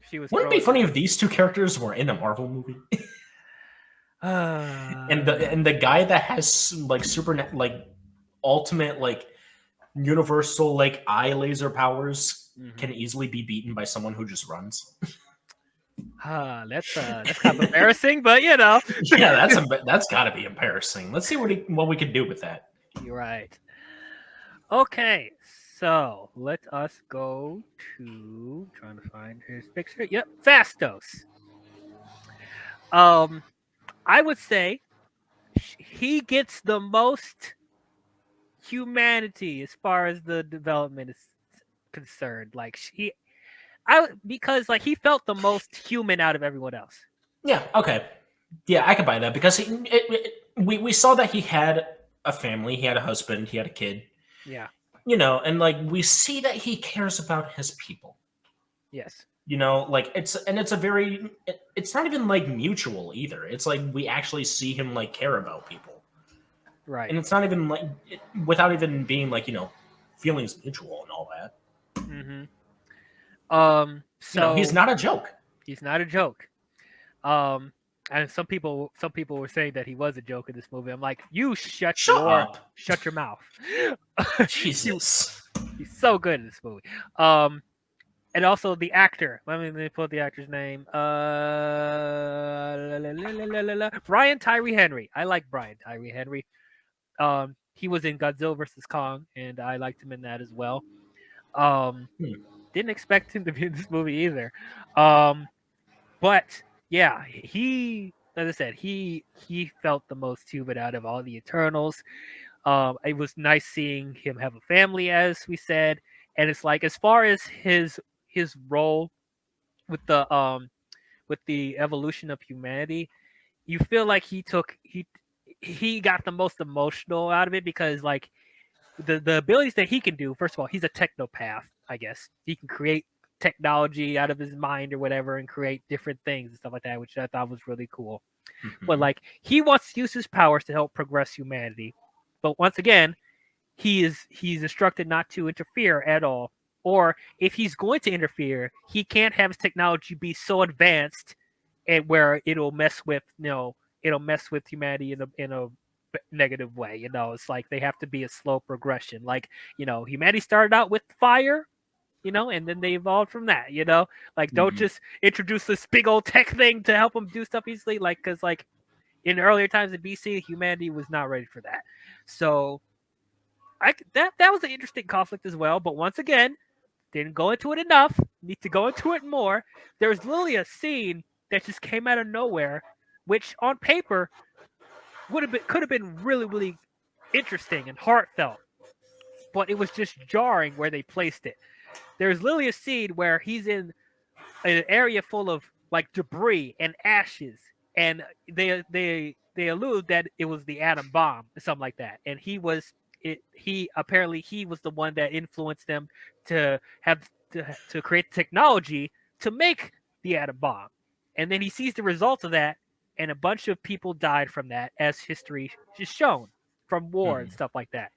she was. Wouldn't it be funny if these two characters were in a Marvel movie? And the guy that has like ultimate like universal like eye laser powers can easily be beaten by someone who just runs. That's kind of embarrassing, but you know. Yeah, that's got to be embarrassing. Let's see what we can do with that. You're right. Okay, so let us go to trying to find his picture. Yep, Fastos. I would say he gets the most humanity as far as the development is concerned. Like because like he felt the most human out of everyone else. Yeah. Okay. Yeah, I can buy that because we saw that he had a family, he had a husband, he had a kid. Yeah. You know, and like we see that he cares about his people. Yes. You know, like it's not even like mutual either. It's like we actually see him like care about people. Right. And it's not even like without even being like, you know, feelings mutual and all that. Mm-hmm. So you know, he's not a joke. He's not a joke. And some people were saying that he was a joke in this movie. I'm like, you shut your mouth. Jesus. He's so good in this movie. And also the actor. Let me pull the actor's name. Brian Tyree Henry. I like Brian Tyree Henry. He was in Godzilla vs. Kong, and I liked him in that as well. Didn't expect him to be in this movie either. But yeah, as I said, he felt the most human out of all the Eternals. It was nice seeing him have a family, as we said, and it's like as far as his role with the evolution of humanity, you feel like he got the most emotional out of it because like the abilities that he can do. First of all, he's a technopath, I guess. He can create technology out of his mind or whatever and create different things and stuff like that, which I thought was really cool. But like he wants to use his powers to help progress humanity. But once again, he's instructed not to interfere at all. Or if he's going to interfere, he can't have his technology be so advanced and where it'll mess with humanity in a negative way. You know, it's like they have to be a slow progression. Like, you know, humanity started out with fire, you know, and then they evolved from that, you know. Like, don't just introduce this big old tech thing to help them do stuff easily. Like, because like in earlier times in BC, humanity was not ready for that. So that was an interesting conflict as well. But once again, didn't go into it enough. Need to go into it more. There was literally a scene that just came out of nowhere, which on paper could have been really, really interesting and heartfelt, but it was just jarring where they placed it. There's literally a scene where he's in an area full of like debris and ashes, and they allude that it was the atom bomb or something like that, and he was the one that influenced them to create the technology to make the atom bomb. And then he sees the results of that, and a bunch of people died from that, as history is shown from war and stuff like that.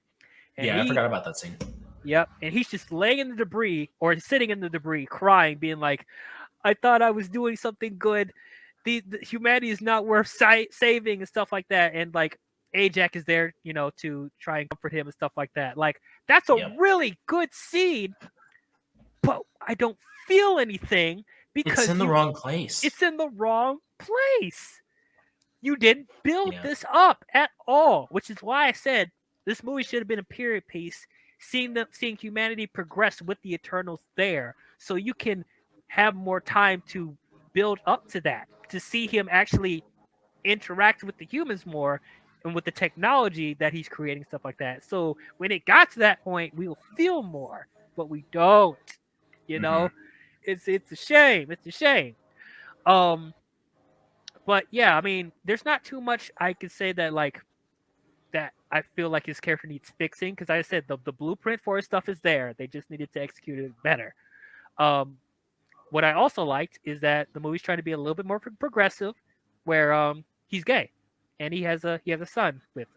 And I forgot about that scene. Yep, and he's just laying in the debris or sitting in the debris, crying, being like, "I thought I was doing something good. The humanity is not worth saving," and stuff like that. And like Ajax is there, you know, to try and comfort him and stuff like that. Like that's a really good scene, but I don't feel anything because it's in the wrong place. It's in the wrong place. You didn't build this up at all, which is why I said this movie should have been a period piece seeing humanity progress with the Eternals there, so you can have more time to build up to that, to see him actually interact with the humans more and with the technology that he's creating, stuff like that. So when it got to that point, we'll feel more, but we don't. You Mm-hmm. know, it's a shame. It's a shame. Um, but yeah, I mean, there's not too much I could say that like that I feel like his character needs fixing, because I said the blueprint for his stuff is there. They just needed to execute it better. Um, what I also liked is that the movie's trying to be a little bit more progressive, where he's gay, and he has a son with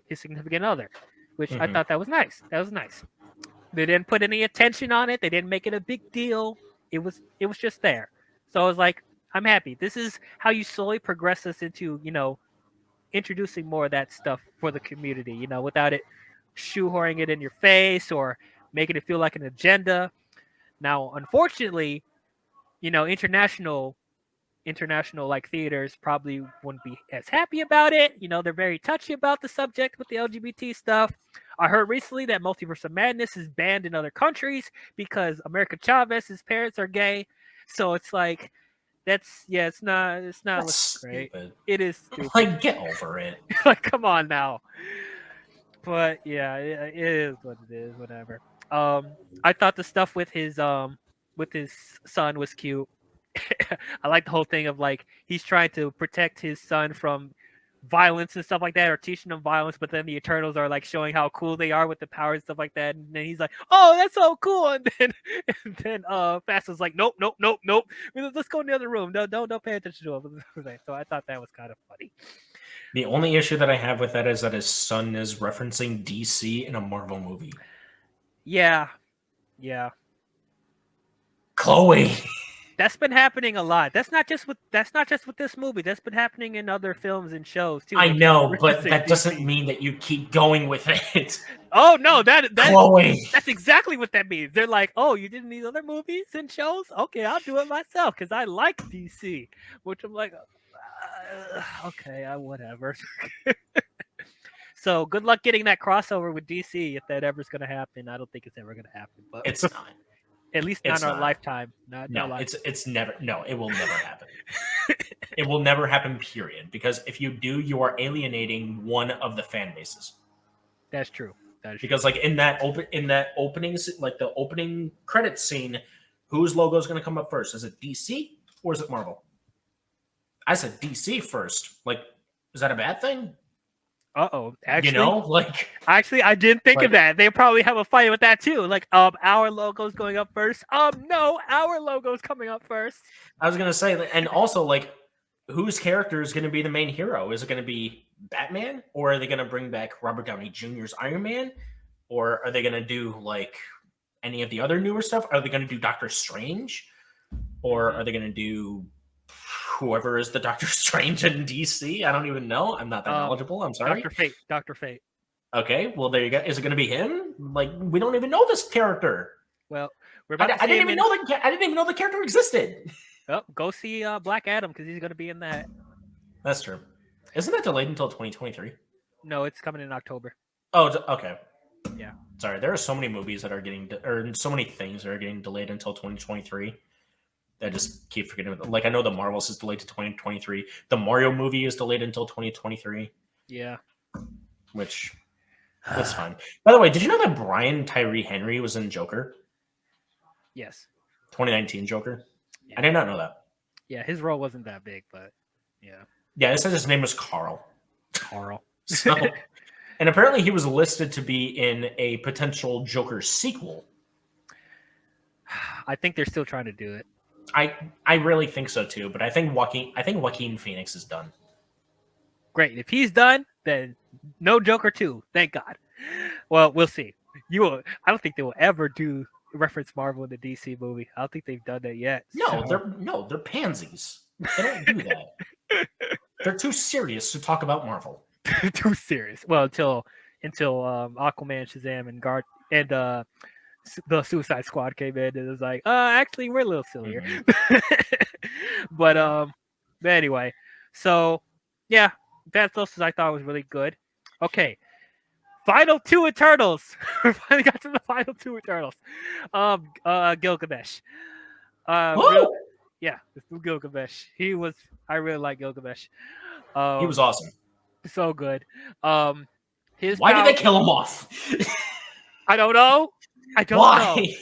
his significant other, which I Mm-hmm. thought that was nice. That was nice. They didn't put any attention on it. They didn't make it a big deal. It was just there. So I was like, I'm happy. This is how you slowly progress us into introducing more of that stuff for the community. Without it shoehorning it in your face or making it feel like an agenda. Now, unfortunately, international like theaters probably wouldn't be as happy about it. They're very touchy about the subject with the LGBT stuff. I heard recently that Multiverse of Madness is banned in other countries because America Chavez's parents are gay. So it's like it's not That's looking great. stupid. It is stupid. Like, get over it. Like, come on now. But yeah, it is what it is. Whatever. I thought the stuff with his son was cute. I like the whole thing of like he's trying to protect his son from violence and stuff like that, or teaching them violence, but then the Eternals are like showing how cool they are with the power and stuff like that, and then he's like, "Oh, that's so cool!" And then Fast like, "Nope, nope, nope, nope. Let's go in the other room. No, don't pay attention to him." So I thought that was kind of funny. The only issue that I have with that is that his son is referencing DC in a Marvel movie. Yeah, yeah. Chloe. That's been happening a lot. That's not just with this movie. That's been happening in other films and shows too. I They keep know, but referencing that doesn't DC. mean that you keep going with it. Oh no, Chloe. that's exactly what that means. They're like, "Oh, you did these other movies and shows? Okay, I'll do it myself because I like DC." Which I'm like, okay, whatever. So good luck getting that crossover with DC if that ever's gonna happen. I don't think it's ever gonna happen, but It's not. at least not It's in our not. lifetime. Not in our No, lifetime. it's never. No, it will never happen. It will never happen. Period. Because if you do, you are alienating one of the fan bases. That's true. That is true. Because like in that opening, like the opening credits scene, whose logo is going to come up first? Is it DC or is it Marvel? I said DC first. Like, is that a bad thing? Actually, Like I didn't think Like- of that. They probably have a fight with that too. Like, our logo's going up first. No, our logo's coming up first. I was gonna say, and also like, whose character is going to be the main hero? Is it going to be Batman, or are they going to bring back Robert Downey Jr.'s Iron Man, or are they going to do like any of the other newer stuff? Are they going to do Doctor Strange, or are they going to do whoever is the Doctor Strange in DC? I don't even know. I'm not that knowledgeable. I'm sorry. Dr. Fate. Okay, well there you go. Is it going to be him? Like we don't even know this character. Well, we're about to see I didn't him even know that. I didn't even know the character existed. Oh, go see Black Adam because he's going to be in that. That's true. Isn't that delayed until 2023? No, it's coming in October. Oh, okay. Yeah. Sorry, there are so many movies that are getting, or so many things that are getting delayed until 2023. I just keep forgetting. Like I know the Marvels is delayed to 2023. The Mario movie is delayed until 2023. Yeah. Which that's fine. By the way, did you know that Brian Tyree Henry was in Joker? Yes. 2019 Joker. Yeah. I did not know that. Yeah, his role wasn't that big, but yeah. Yeah, it says his name was Carl. Carl. So, and apparently he was listed to be in a potential Joker sequel. I think they're still trying to do it. I really think so too, but I think Joaquin Phoenix is done. Great. If he's done, then no Joker 2. Thank God. Well, we'll see. I don't think they will ever do reference Marvel in the DC movie. I don't think they've done that yet. They're pansies. They don't do that. They're too serious to talk about Marvel. Too serious. Well, until Aquaman, Shazam, and the Suicide Squad came in, and it was like, actually, we're a little sillier. Mm-hmm. but anyway, so yeah, that I thought was really good. Okay, Final two Eternals. We finally got to the final two Eternals. Gilgamesh. Real, Whoa! yeah, it's Gilgamesh. I really like Gilgamesh. He was Um, awesome. so good. Um, his Why did they power. kill him off? I don't know. I don't know. Why?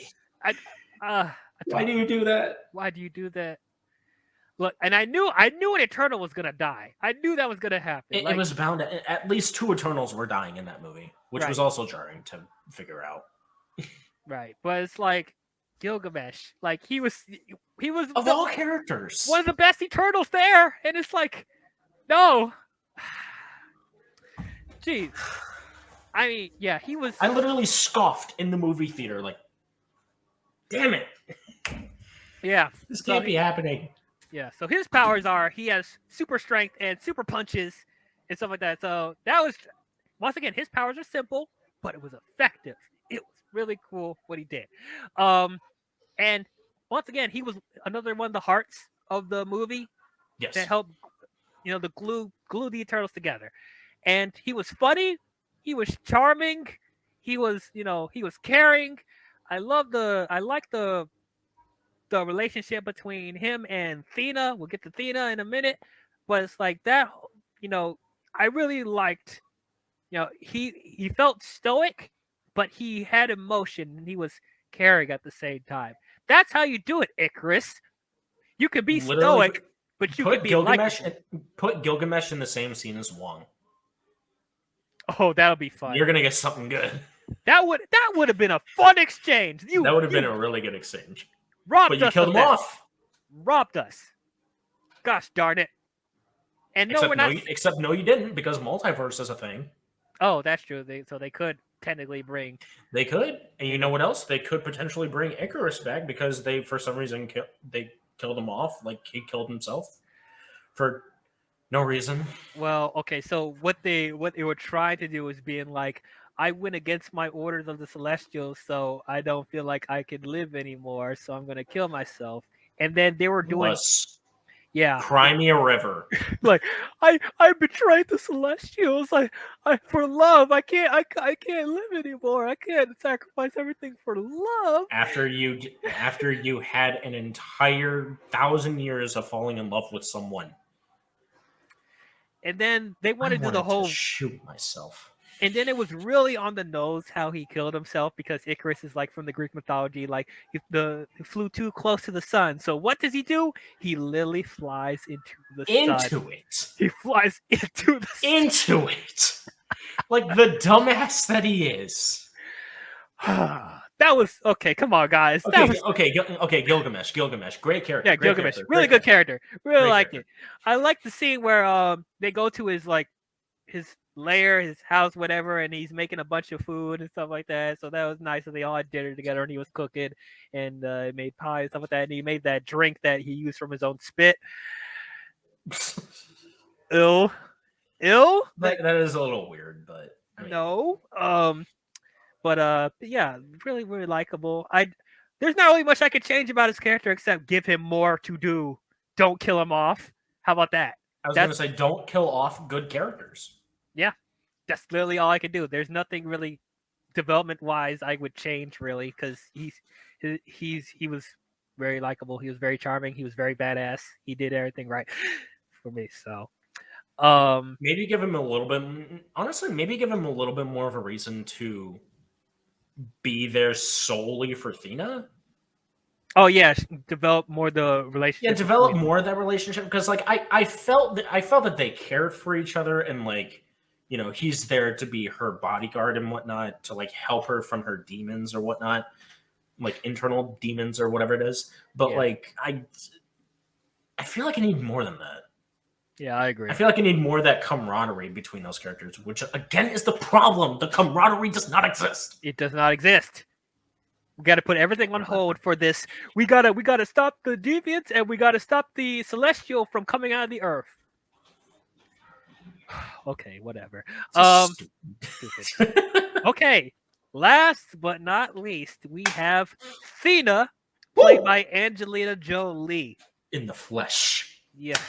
I I Why don't. do you do that? Why do you do that? Look, and I knew an Eternal was gonna die. I knew that was gonna happen. It Like, was bound to, at least two Eternals were dying in that movie, which was right, also jarring to figure out. right. But it's like Gilgamesh. Like he was Of the, all characters, one of the best Eternals there, and it's like, no. Jeez. I mean, yeah, he was. I literally scoffed in the movie theater, like, damn it, Yeah. this So can't be happening. yeah. So his powers are he has super strength and super punches and stuff like that. So that was once again his powers are simple, but it was effective. It was really cool what he did. And once again he was another one of the hearts of the movie that Yes, helped the glue the Eternals together. And he was funny, he was charming, he was he was caring. I like the relationship between him and Thena. We'll get to Thena in a minute, but it's like that. You know, I really liked. He felt stoic, but he had emotion and he was caring at the same time. That's how you do it, Icarus. You can be literally stoic, but you can be likable. Put Gilgamesh in the same scene as Wong. Oh, that would be fun. You're gonna get something good. That would have been a fun exchange. That would have been a really good exchange. Robbed But you us killed of him that. off. Robbed us. Gosh darn it. And no, we're not. Except no, you didn't, because multiverse is a thing. Oh, that's true. So they could technically bring. They could, and you know what else? They could potentially bring Icarus back because they, for some reason, they killed him off. Like he killed himself for no reason. Well, okay. So what they were trying to do was being like, I went against my orders of the Celestials, so I don't feel like I can live anymore. So I'm gonna kill myself. And then they were doing, yeah, Cry me a river. like I betrayed the Celestials. I for love. I can't live anymore. I can't sacrifice everything for love. After you had an entire 1,000 years of falling in love with someone. And then they want to do the to whole shoot myself. And then it was really on the nose how he killed himself because Icarus is like from the Greek mythology, like he flew too close to the sun. So what does he do? He literally flies into the sun. Into it. He flies into the Into it. Like the dumbass that he is. That was okay. Come on, guys. Okay. Gilgamesh. Great character. Yeah, great Gilgamesh. character. Really good character. Really liked character. it. I like the scene where they go to his lair, his house, whatever, and he's making a bunch of food and stuff like that. So that was nice. And they all had dinner together, and he was cooking and made pie and stuff like that. And he made that drink that he used from his own spit. Ill. That is a little weird, but I mean, no. But yeah, really, really likable. There's not really much I could change about his character except give him more to do. Don't kill him off. How about that? I was going to say, don't kill off good characters. Yeah, that's literally all I could do. There's nothing really development-wise I would change really because he was very likable. He was very charming. He was very badass. He did everything right for me. So, maybe give him a little bit. Honestly, maybe give him a little bit more of a reason to be there solely for Thena. Oh yeah, develop more the relationship. Yeah, develop more of that relationship because, like, I felt that they cared for each other and, like, you know, he's there to be her bodyguard and whatnot, to like help her from her demons or whatnot, like internal demons or whatever it is. But like, I feel like I need more than that. Yeah, I agree. I feel like I need more of that camaraderie between those characters, which again is the problem. The camaraderie does not exist. It does not exist. We got to put everything on hold for this. We gotta stop the deviants and we gotta stop the celestial from coming out of the earth. Okay, whatever. Stupid. Okay. Last but not least, we have Thena, played by Angelina Jolie. In the flesh. Yes.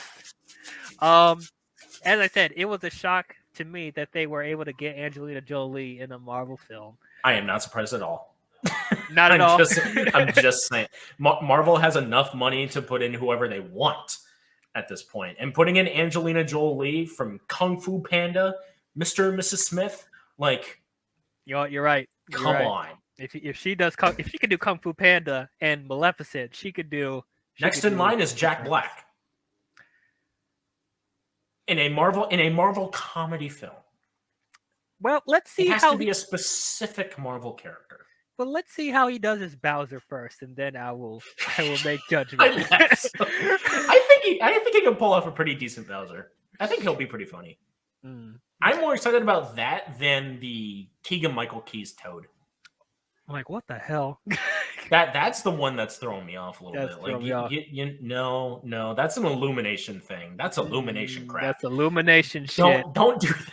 as I said, it was a shock to me that they were able to get Angelina Jolie in a Marvel film. I am not surprised at all. Not at all. I'm just saying. Marvel has enough money to put in whoever they want at this point, and putting in Angelina Jolie from Kung Fu Panda, Mr. and Mrs. Smith, like, You're right. come on. If she could do Kung Fu Panda and Maleficent, she could do. Next in line is Jack Black in a Marvel comedy film. Well, let's see it has how to be a specific Marvel character. Well, let's see how he does his Bowser first, and then I will make judgment. I think he can pull off a pretty decent Bowser. I think he'll be pretty funny. I'm more excited about that than the Keegan-Michael Key's Toad. I'm like, what the hell? That's the one that's throwing me off a little bit. Like, no, that's an Illumination thing. That's Illumination crap. That's Illumination shit. Don't do that.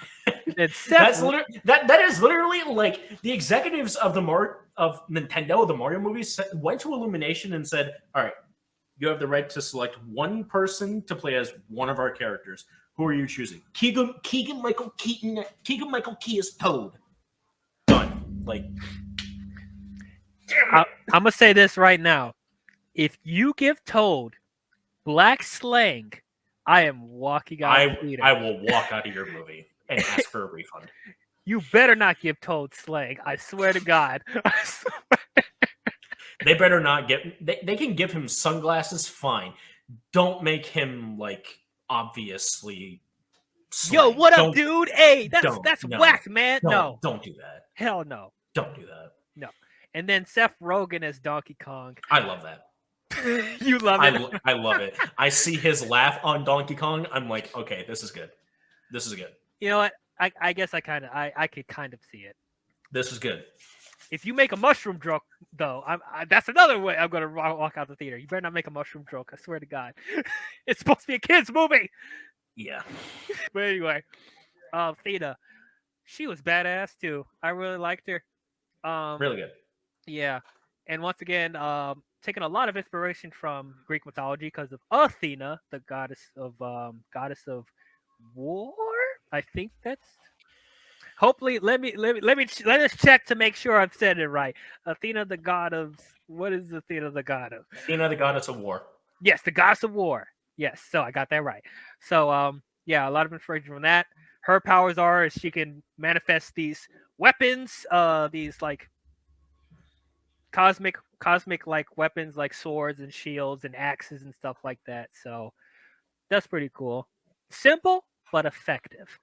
That is literally like the executives of Nintendo, the Mario movies, went to Illumination and said, "All right, you have the right to select one person to play as one of our characters. Who are you choosing? Keegan-Michael Key is Toad. Done." Like, I'm gonna say this right now: if you give Toad black slang, I am walking out of the theater. I will walk out of your movie and ask for a refund. You better not give Toad slang. I swear to God. They better not get. They can give him sunglasses, fine. Don't make him like obviously. Slang. Yo, what up, dude? Hey, that's whack, man. No, don't do that. Hell no. Don't do that. No. And then Seth Rogen as Donkey Kong. I love that. You love it. I love it. I see his laugh on Donkey Kong. I'm like, okay, this is good. This is good. You know what? I guess I could kind of see it. This is good. If you make a mushroom joke, though, that's another way I'm gonna walk out the theater. You better not make a mushroom joke. I swear to God, it's supposed to be a kids' movie. Yeah. But anyway, Theta, she was badass too. I really liked her. Really good. Yeah, and once again, taking a lot of inspiration from Greek mythology because of Athena, the goddess of war. I think that's. Hopefully, let us check to make sure I've said it right. Athena, the god of what is Athena, the god of? Athena, the goddess of war. Yes, the goddess of war. Yes, so I got that right. So, yeah, a lot of inspiration from that. Her powers are she can manifest these weapons, these like cosmic like weapons, like swords and shields and axes and stuff like that. So that's pretty cool. Simple but effective.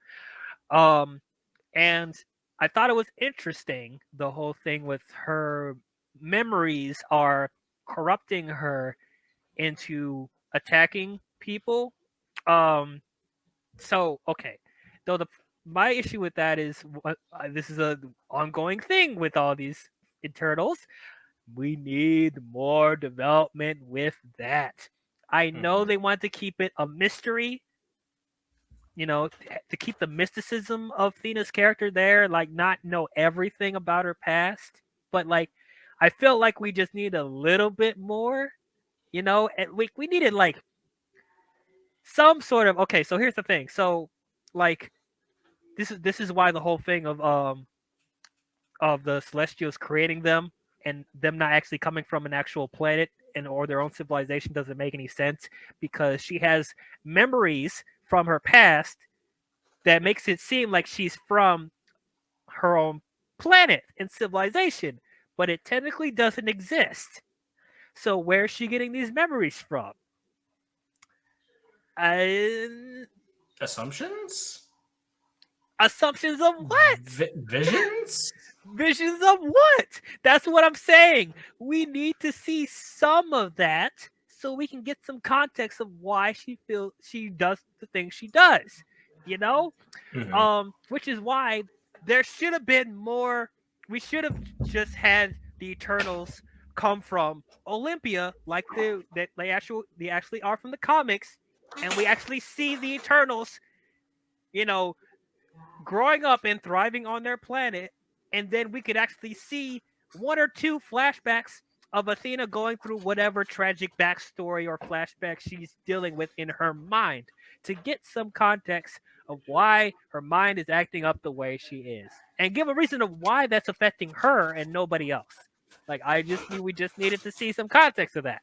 And I thought it was interesting, the whole thing with her memories are corrupting her into attacking people. So okay, though my issue with that is this is a ongoing thing with all these Eternals. We need more development with that. I know they want to keep it a mystery, to keep the mysticism of Thena's character there, like not know everything about her past, but like I feel like we just need a little bit more, and we needed like some sort of okay. So here's the thing. So like this is why the whole thing of the Celestials creating them and them not actually coming from an actual planet or their own civilization doesn't make any sense, because she has memories from her past that makes it seem like she's from her own planet and civilization, but it technically doesn't exist. So where's she getting these memories from? Assumptions? Assumptions of what? Visions? Visions of what? That's what I'm saying. We need to see some of that so we can get some context of why she feels she does the things she does, which is why there should have been more. We should have just had the Eternals come from Olympia, like they actually are from the comics, and we actually see the Eternals, growing up and thriving on their planet, and then we could actually see one or two flashbacks of Athena going through whatever tragic backstory or flashback she's dealing with in her mind to get some context of why her mind is acting up the way she is, and give a reason of why that's affecting her and nobody else. Like we just needed to see some context of that.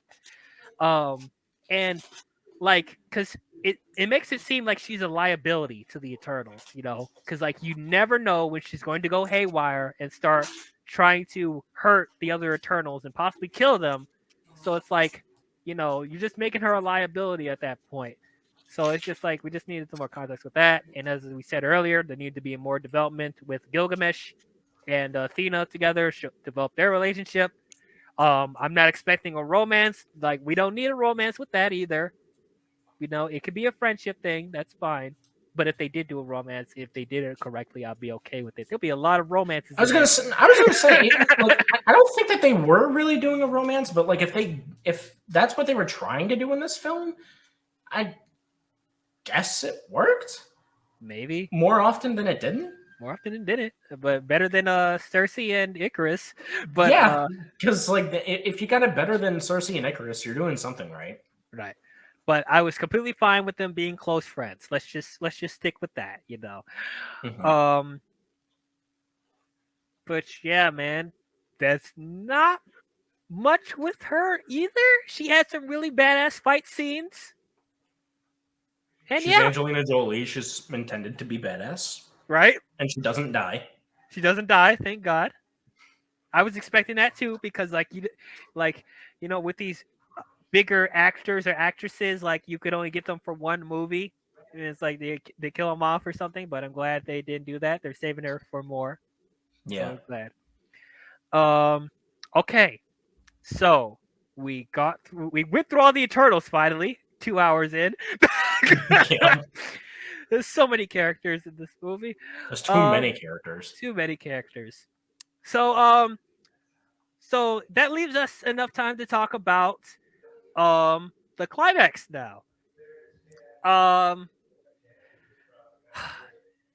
And like, cause it makes it seem like she's a liability to the Eternals, because like you never know when she's going to go haywire and start trying to hurt the other Eternals and possibly kill them. So it's like, you're just making her a liability at that point. So it's just like we just needed some more context with that. And as we said earlier, there needed to be more development with Gilgamesh and Athena together, develop their relationship. I'm not expecting a romance. Like, we don't need a romance with that either. It could be a friendship thing. That's fine. But if they did do a romance, if they did it correctly, I'll be okay with it. There'll be a lot of romances in there. I was gonna say, like, I don't think that they were really doing a romance, but like if that's what they were trying to do in this film, I guess it worked. Maybe more often than it didn't. more often than didn't, but better than Cersei and Icarus. But yeah, because like if you got it better than Cersei and Icarus, you're doing something right. Right. But I was completely fine with them being close friends. Let's just stick with that, Mm-hmm. But yeah, man, that's not much with her either. She had some really badass fight scenes. And she's Angelina Jolie. She's intended to be badass. Right? And she doesn't die. She doesn't die, thank God. I was expecting that too, because with these bigger actors or actresses, like you could only get them for one movie, and it's like they kill them off or something. But I'm glad they didn't do that. They're saving her for more. Yeah. So I'm glad. Okay. So we went through all the Eternals finally. 2 hours in. Yeah. There's so many characters in this movie. There's too many characters. Too many characters. So that leaves us enough time to talk about the climax now.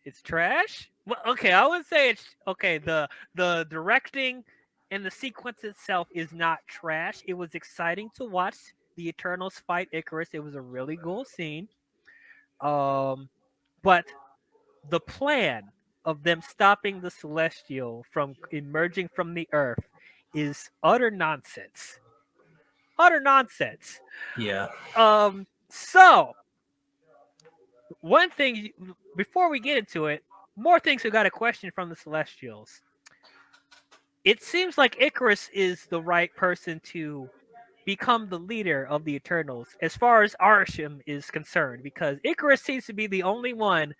It's trash. Well, okay, I would say it's okay. The directing and the sequence itself is not trash. It was exciting to watch the Eternals fight Icarus. It was a really cool scene. But the plan of them stopping the Celestial from emerging from the Earth is utter nonsense. Utter nonsense. Yeah. So one thing before we get into it, more things we got a question from the Celestials. It seems like Icarus is the right person to become the leader of the Eternals as far as Arishem is concerned, because Icarus seems to be the only one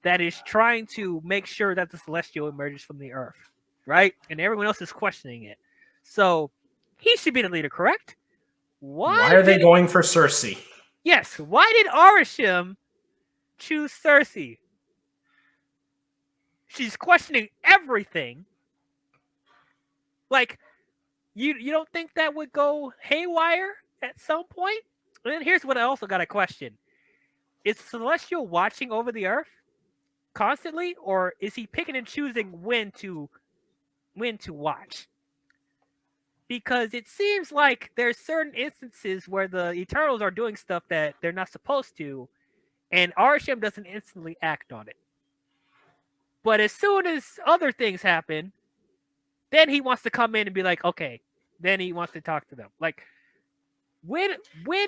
that is trying to make sure that the Celestial emerges from the Earth, right? And everyone else is questioning it. So he should be the leader, correct? Why are they going for Cersei? Yes. Why did Arishem choose Cersei? She's questioning everything. Like, you don't think that would go haywire at some point? And then here's what I also got a question. Is Celestial watching over the Earth constantly, or is he picking and choosing when to watch? Because it seems like there's certain instances where the Eternals are doing stuff that they're not supposed to, and Arishem doesn't instantly act on it. But as soon as other things happen, then he wants to come in and be like, okay. Then he wants to talk to them. Like, when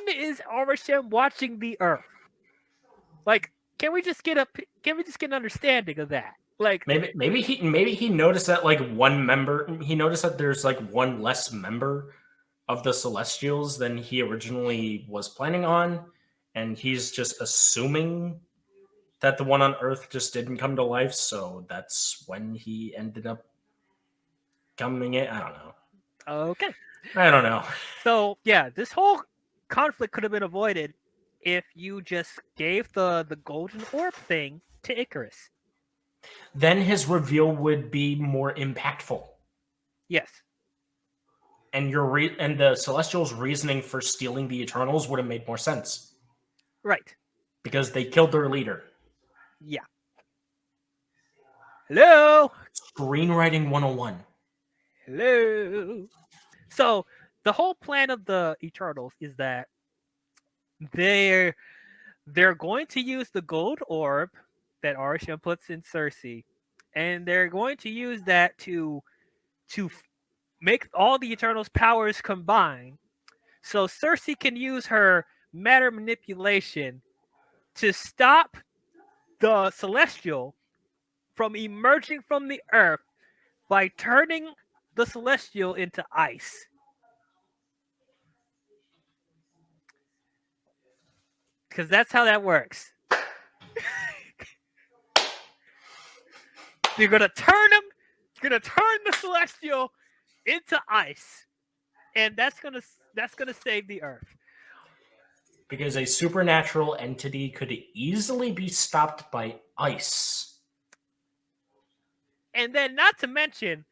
is Arishem watching the Earth? Like, can we just get an understanding of that? Like, maybe he noticed that like one member. He noticed that there's like one less member of the Celestials than he originally was planning on, and he's just assuming that the one on Earth just didn't come to life. So that's when he ended up coming in. I don't know. Okay. I don't know. So yeah, this whole conflict could have been avoided if you just gave the golden orb thing to Icarus. Then his reveal would be more impactful. Yes. And and the Celestials' reasoning for stealing the Eternals would have made more sense. Right. Because they killed their leader. Yeah. Hello. Screenwriting 101. Hello. So the whole plan of the Eternals is that they're going to use the gold orb that Arishem puts in Cersei, and they're going to use that to make all the Eternals' powers combine, so Cersei can use her matter manipulation to stop the Celestial from emerging from the Earth by turning the Celestial into ice. Because that's how that works. You're gonna turn the Celestial into ice, and that's gonna save the Earth. Because a supernatural entity could easily be stopped by ice. And then, not to mention,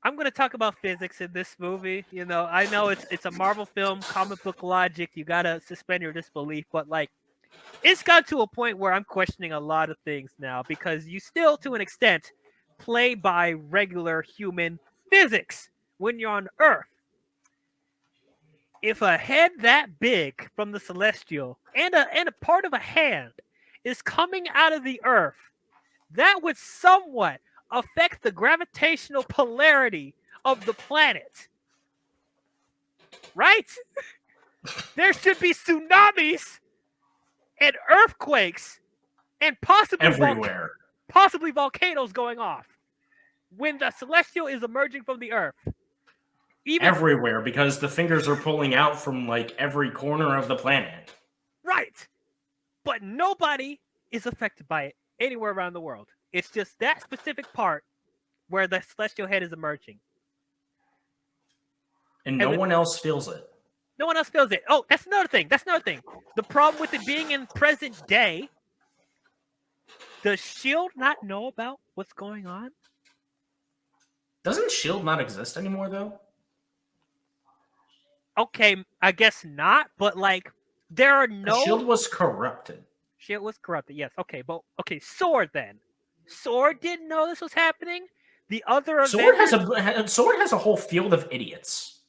I'm going to talk about physics in this movie. You know, I know it's a Marvel film, comic book logic. You got to suspend your disbelief. But, like, it's got to a point where I'm questioning a lot of things now because you still, to an extent, play by regular human physics when you're on Earth. If a head that big from the Celestial and a part of a hand is coming out of the Earth, that would somewhat affect the gravitational polarity of the planet. Right? There should be tsunamis and earthquakes and possibly everywhere. Possibly volcanoes going off when the Celestial is emerging from the Earth. Everywhere, because the fingers are pulling out from like every corner of the planet. Right. But nobody is affected by it anywhere around the world. It's just that specific part where the Celestial head is emerging. And no one else feels it. No one else feels it. Oh, that's another thing. The problem with it being in present day, does S.H.I.E.L.D. not know about what's going on? Doesn't S.H.I.E.L.D. not exist anymore, though? Okay, I guess not, but like, there are no... S.H.I.E.L.D. was corrupted. S.H.I.E.L.D. was corrupted, yes. Okay, but okay, S.W.O.R.D. then. S.W.O.R.D. didn't know this was happening? The other S.W.O.R.D. has a whole field of idiots.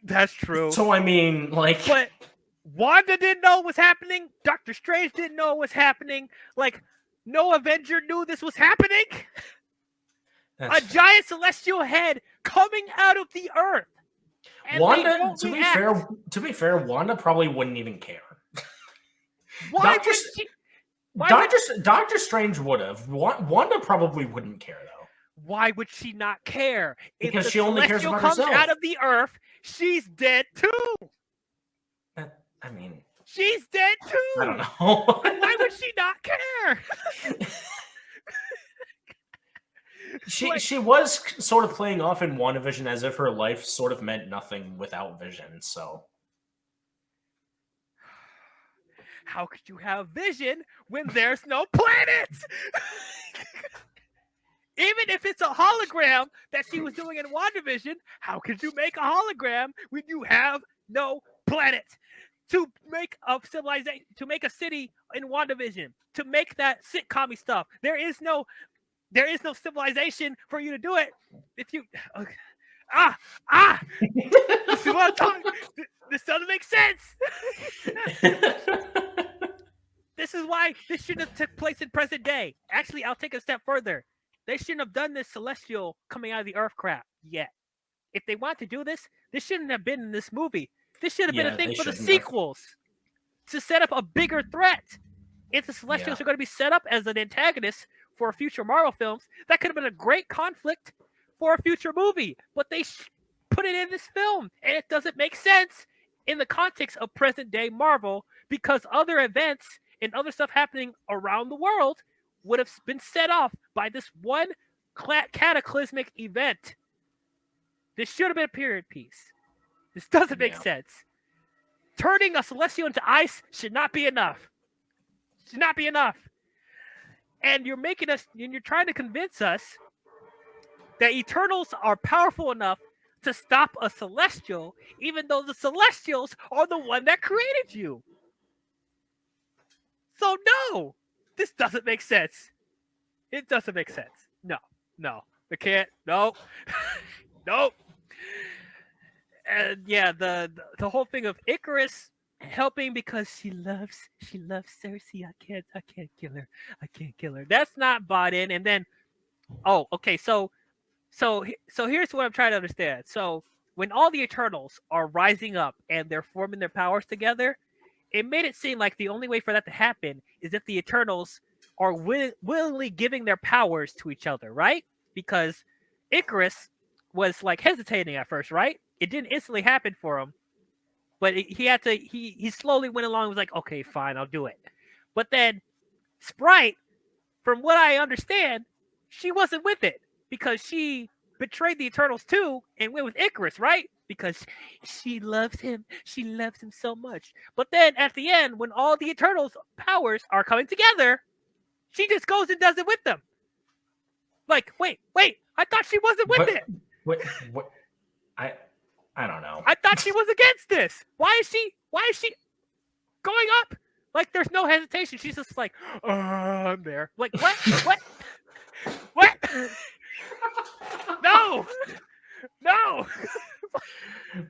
That's true. So, I mean, like... But Wanda didn't know what was happening. Doctor Strange didn't know what was happening. Like, no Avenger knew this was happening. Giant celestial head coming out of the Earth. Wanda, to be fair, Wanda probably wouldn't even care. Why would she? Doctor Strange would have. Wanda probably wouldn't care, though. Why would she not care? Because she only cares about herself. If the Celestial comes out of the Earth, she's dead too. I mean, she's dead too. I don't know. Why would she not care? She was sort of playing off in WandaVision as if her life sort of meant nothing without Vision, so... How could you have Vision when there's no planets? Even if it's a hologram that she was doing in WandaVision, how could you make a hologram when you have no planet? To make a civilization, to make a city in WandaVision, to make that sitcom-y stuff, there is no civilization for you to do it. If you you see what I'm talking? This doesn't make sense. This is why this shouldn't have took place in present day. Actually, I'll take it a step further. They shouldn't have done this Celestial coming out of the Earth crap yet. If they want to do this, this shouldn't have been in this movie. This should have been a thing for the sequels to set up a bigger threat. If the Celestials are going to be set up as an antagonist for future Marvel films, that could have been a great conflict for a future movie. But they put it in this film, and it doesn't make sense in the context of present-day Marvel because other events and other stuff happening around the world would have been set off by this one cataclysmic event. This should have been a period piece. This doesn't make sense. Turning a Celestial into ice should not be enough. Should not be enough. And you're trying to convince us that Eternals are powerful enough to stop a Celestial, even though the Celestials are the one that created you. So no, this doesn't make sense. It doesn't make sense. No, it can't. No, nope. And yeah, the whole thing of Icarus helping because she loves Cersei. I can't kill her. I can't kill her. That's not bought in. And then okay, so here's what I'm trying to understand. So when all the Eternals are rising up and they're forming their powers together, it made it seem like the only way for that to happen is if the Eternals are willingly giving their powers to each other, right? Because Icarus was like hesitating at first, right? It didn't instantly happen for him, but he had to. He slowly went along. And was like, okay, fine, I'll do it. But then Sprite, from what I understand, she wasn't with it because she betrayed the Eternals too and went with Icarus, right? Because she loves him. She loves him so much. But then at the end, when all the Eternals' powers are coming together, she just goes and does it with them. Like, wait, I thought she wasn't with it. What? I don't know. I thought she was against this. Why is she going up? Like, there's no hesitation. She's just like, oh, I'm there. Like, what? What? No.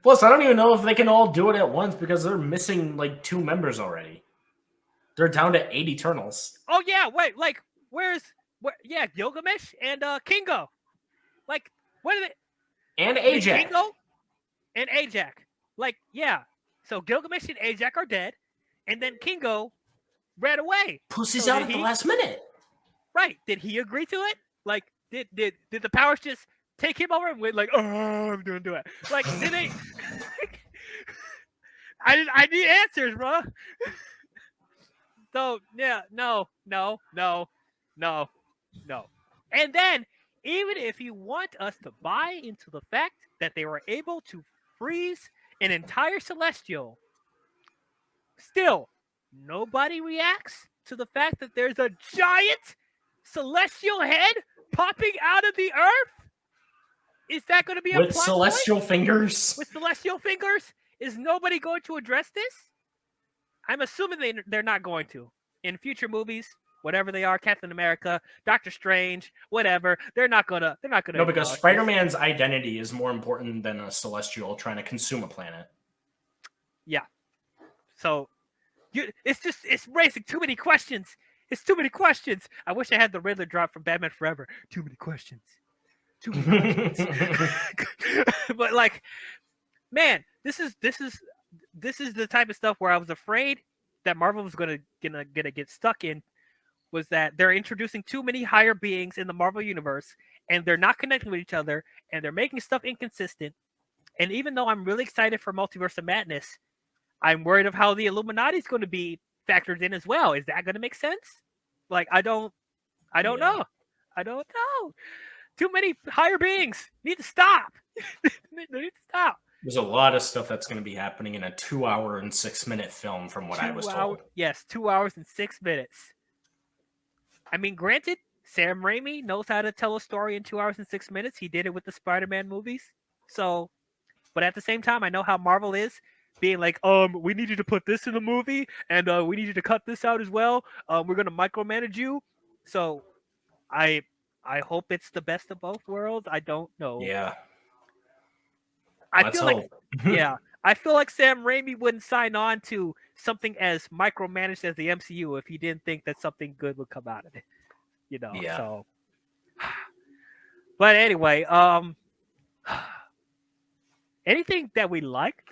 Plus, I don't even know if they can all do it at once because they're missing like 2 members already. They're down to 8 Eternals. Oh yeah, wait, like yeah, Gilgamesh and Kingo. Like, what are they? And Ajax. Kingo and Ajax. Like, yeah. So Gilgamesh and Ajax are dead, and then Kingo ran away. Pussy's out at the last minute. Right. Did he agree to it? Like, did the powers just take him over and went like, oh, I'm gonna do it? Like, did they? I need answers, bro. So yeah, no. And then, even if you want us to buy into the fact that they were able to freeze an entire Celestial, still nobody reacts to the fact that there's a giant Celestial head popping out of the earth. Is that going to be a with plot celestial point? fingers? With celestial fingers? Is nobody going to address this? I'm assuming they're not going to. In future movies, whatever they are, Captain America, Doctor Strange, whatever, they're not gonna. No, because Spider-Man's identity is more important than a celestial trying to consume a planet. Yeah. So, it's raising too many questions. It's too many questions. I wish I had the Riddler drop from Batman Forever. Too many questions. But like, man, this is the type of stuff where I was afraid that Marvel was gonna get stuck in, was that they're introducing too many higher beings in the Marvel universe and they're not connecting with each other and they're making stuff inconsistent. And even though I'm really excited for Multiverse of Madness, I'm worried of how the Illuminati is going to be factored in as well. Is that going to make sense? Like, I don't know. I don't know. Too many higher beings need to stop. They need to stop. There's a lot of stuff that's going to be happening in a 2 hour and 6 minute film, from what I was told. Yes, 2 hours and 6 minutes. I mean, granted, Sam Raimi knows how to tell a story in 2 hours and 6 minutes. He did it with the Spider-Man movies. So, but at the same time, I know how Marvel is, being like, we need you to put this in the movie, and we need you to cut this out as well. We're gonna micromanage you. So, I hope it's the best of both worlds. I don't know. Yeah. I feel like Sam Raimi wouldn't sign on to something as micromanaged as the MCU if he didn't think that something good would come out of it. You know. Yeah. So, but anyway, anything that we liked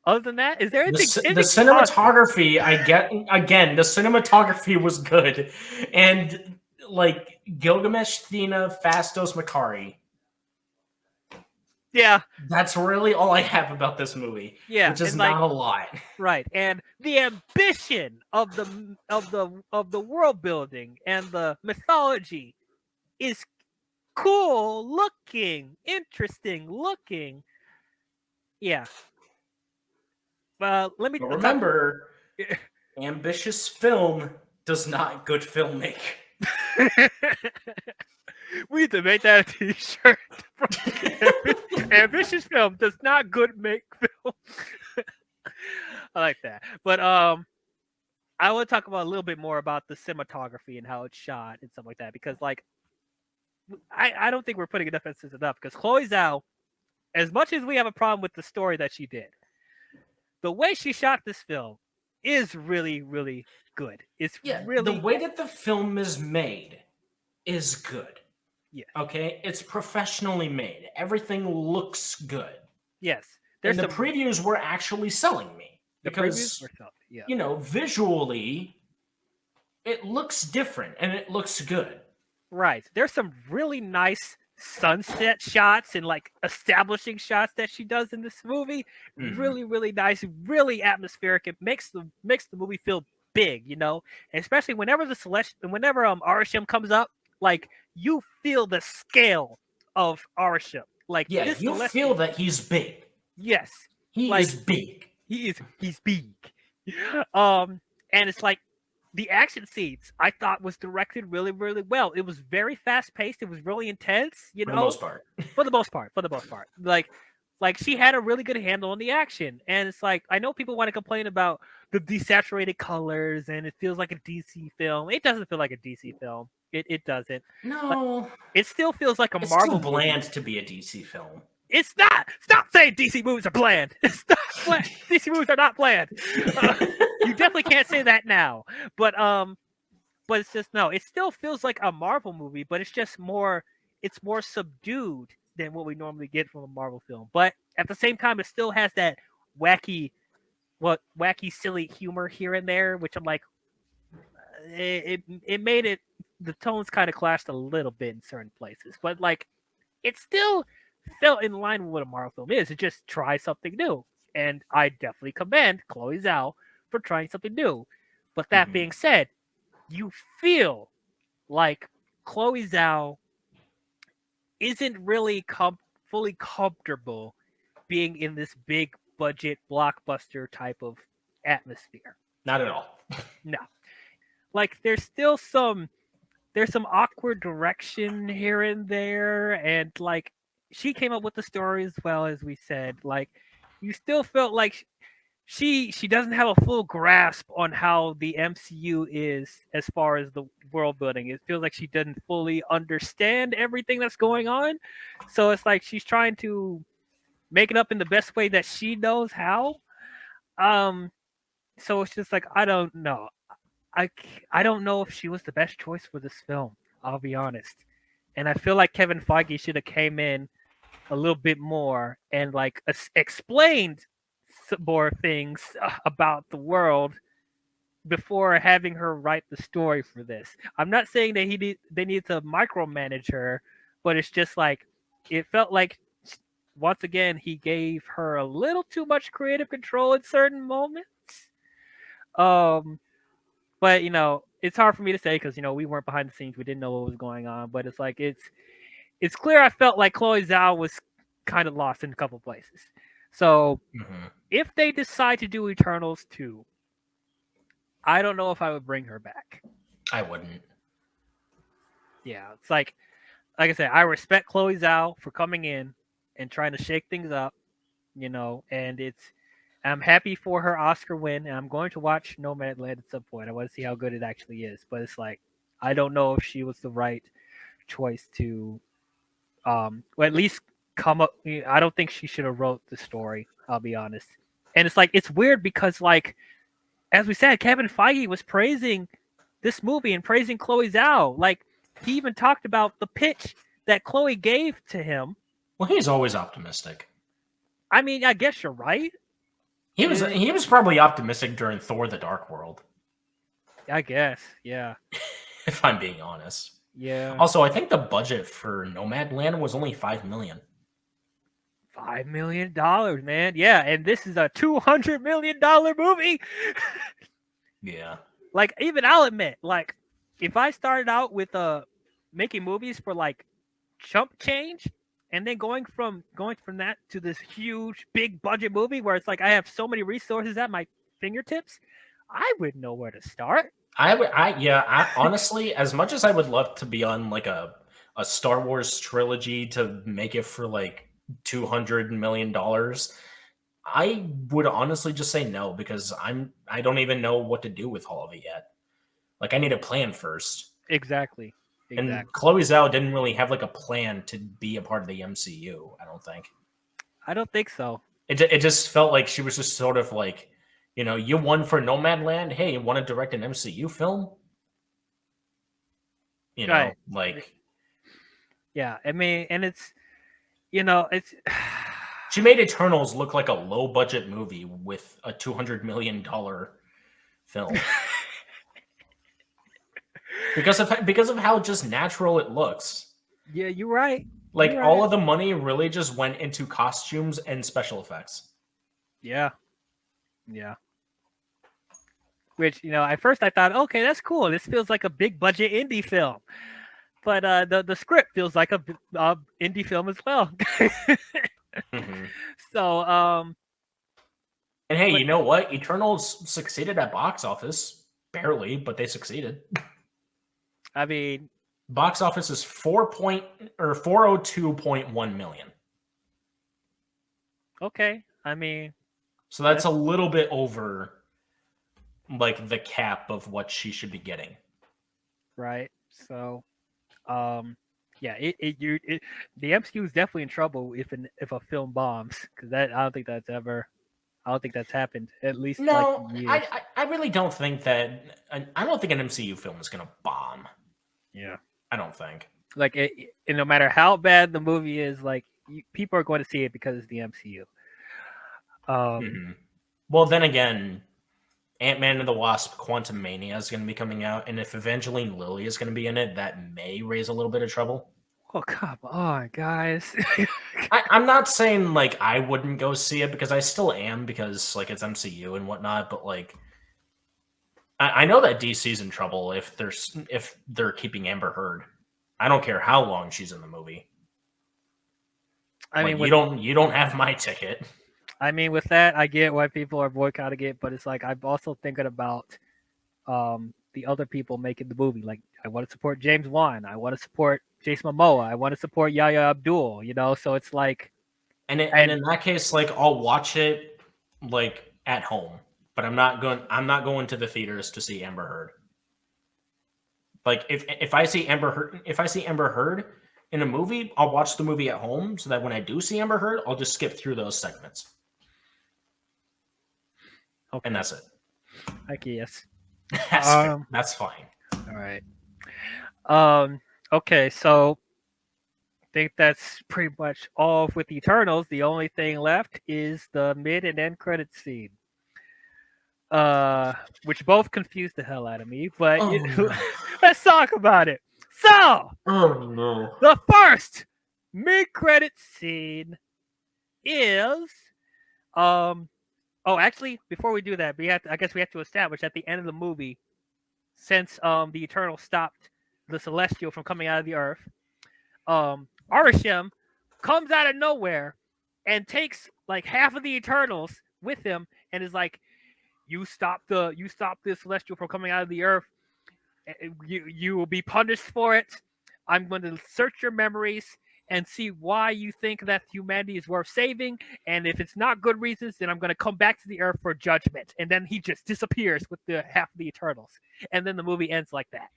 other than that? Is there anything? The cinematography, I get, again, the cinematography was good, and like Gilgamesh, Thena, Phastos, Makari. Yeah, that's really all I have about this movie. Yeah, which is not a lot. Right, and the ambition of the world building and the mythology is cool looking, interesting looking. Yeah. Let me remember. Ambitious film does not good film make. We need to make that a t-shirt. Ambitious film does not good make film. I like that. But I want to talk about a little bit more about the cinematography and how it's shot and stuff like that, because like I don't think we're putting enough emphasis enough, because Chloe Zhao, as much as we have a problem with the story that she did, the way she shot this film is really, really good. It's Yeah, the really, way that the film is made is good. yes, Okay? It's professionally made. Everything looks good. yes. There's And the some previews were actually selling me the previews because, were something. Yeah. visually, it looks different and it looks good. Right. There's some really nice sunset shots and like establishing shots that she does in this movie. Mhm. Really, really nice, really atmospheric. It makes the movie feel big, And especially whenever whenever Arisham comes up, like you feel the scale of Arisham. Like Yeah, this you feel celestial, that he's big. yes, He is like big. he's big. Um, and it's like the action scenes I thought was directed really, really well. It was very fast paced. It was really intense, For the most part. for the most part. For the most part, like she had a really good handle on the action. And it's like I know people want to complain about the desaturated colors and it feels like a DC film. It doesn't feel like a DC film. It doesn't. Like No, it still feels like a it's too Marvel movie. bland to be a DC film. It's not. Stop saying DC movies are bland. It's not bland. DC movies are not bland. Uh, you definitely can't say that now. But it's just no. It still feels like a Marvel movie, but it's just more. It's more subdued than what we normally get from a Marvel film. But at the same time, it still has that wacky, wacky, silly humor here and there, which I'm like, it made it. The tones kind of clashed a little bit in certain places, but like it still felt in line with what a Marvel film is. It just try something new. And I definitely commend Chloe Zhao for trying something new. But that Mhm. being said, you feel like Chloe Zhao isn't really fully comfortable being in this big budget blockbuster type of atmosphere. Not at all. No. Like there's some awkward direction here and there, and like she came up with the story as well, as we said. Like you still felt like she doesn't have a full grasp on how the MCU is as far as the world building. It feels like she doesn't fully understand everything that's going on. So it's like she's trying to make it up in the best way that she knows how. Um so it's just like I don't know. I don't know if she was the best choice for this film. I'll be honest, and I feel like Kevin Feige should have came in a little bit more and like explained some more things about the world before having her write the story for this. I'm not saying that they need to micromanage her, but it's just like it felt like once again he gave her a little too much creative control in certain moments. Um, but it's hard for me to say because we weren't behind the scenes, we didn't know what was going on. But it's like it's clear I felt like Chloe Zhao was kind of lost in a couple places. So Mhm. if they decide to do Eternals 2, I don't know if I would bring her back. I wouldn't. Yeah, it's like I said, I respect Chloe Zhao for coming in and trying to shake things up, and I'm happy for her Oscar win, and I'm going to watch Nomadland at some point. I want to see how good it actually is, but it's like I don't know if she was the right choice to, or at least come up. I don't think she should have wrote the story. I'll be honest, and it's like it's weird because like as we said, Kevin Feige was praising this movie and praising Chloe Zhao. Like he even talked about the pitch that Chloe gave to him. Well, he's always optimistic. I mean, I guess you're right. He was Eh, he was probably optimistic during Thor: The Dark World, I guess, yeah, if I'm being honest. yeah. Also, I think the budget for Nomadland was only 5 million. $5 million, man. Yeah, and this is a $200 million movie. Yeah. Like, even I'll admit, like, if I started out with making movies for like chump change, and then going from that to this huge big budget movie where it's like I have so many resources at my fingertips, I wouldn't know where to start. Honestly, as much as I would love to be on like a Star Wars trilogy to make it for like $200 million, I would honestly just say no because I don't even know what to do with all of it yet. Like I need a plan first. Exactly. And Exactly. Chloe Zhao didn't really have like a plan to be a part of the MCU, I don't think. I don't think so. It just felt like she was just sort of like, you won for Nomadland. Hey, you want to direct an MCU film? Right. Like Yeah. I mean, and it's she made Eternals look like a low budget movie with a $200 million film because of how just natural it looks. yeah, you're right. Like You're all right. of the money really just went into costumes and special effects. Yeah. Yeah. Which, at first I thought, okay, that's cool. This feels like a big budget indie film. But the script feels like a indie film as well. Mm-hmm. So And hey, but you know what? Eternals succeeded at box office. Barely, but they succeeded. I mean, Box office is 402.1 million. okay. I mean, So that's a little bit over like the cap of what she should be getting. right. So yeah, the MCU is definitely in trouble if a film bombs, because I don't think that's happened at least like No, in years. I really don't think that. I don't think an MCU film is going to bomb. Yeah. I don't think. Like and no matter how bad the movie is, like people are going to see it because it's the MCU. Well, then again, Ant-Man and the Wasp: Quantumania is going to be coming out, and if Evangeline Lilly is going to be in it, that may raise a little bit of trouble. Oh, come on, guys. I'm not saying like I wouldn't go see it, because I still am, because like it's MCU and whatnot, but like I know that DC's in trouble if they're keeping Amber Heard. I don't care how long she's in the movie. I mean, you don't have my ticket. I mean, with that, I get why people are boycotting it, but it's like I'm also thinking about the other people making the movie. Like, I want to support James Wan. I want to support Jason Momoa. I want to support Yahya Abdul. So it's like, And in that case, like I'll watch it like at home, but I'm not going to the theaters to see Amber Heard. Like if I see Amber Heard in a movie, I'll watch the movie at home, so that when I do see Amber Heard, I'll just skip through those segments. okay. And that's it. I guess. That's fine. All right. Okay, so I think that's pretty much all with Eternals. The only thing left is the mid and end credit scene. Which both confused the hell out of me, but no. let's talk about it. So, no. The first mid credit scene is actually, before we do that, I guess we have to establish at the end of the movie, since the Eternal stopped the Celestial from coming out of the Earth, Arishem comes out of nowhere and takes like half of the Eternals with him and is like, you stop the Celestial from coming out of the Earth. You will be punished for it. I'm going to search your memories and see why you think that humanity is worth saving. And if it's not good reasons, then I'm going to come back to the Earth for judgment. And then he just disappears with the half of the Eternals. And then the movie ends like that.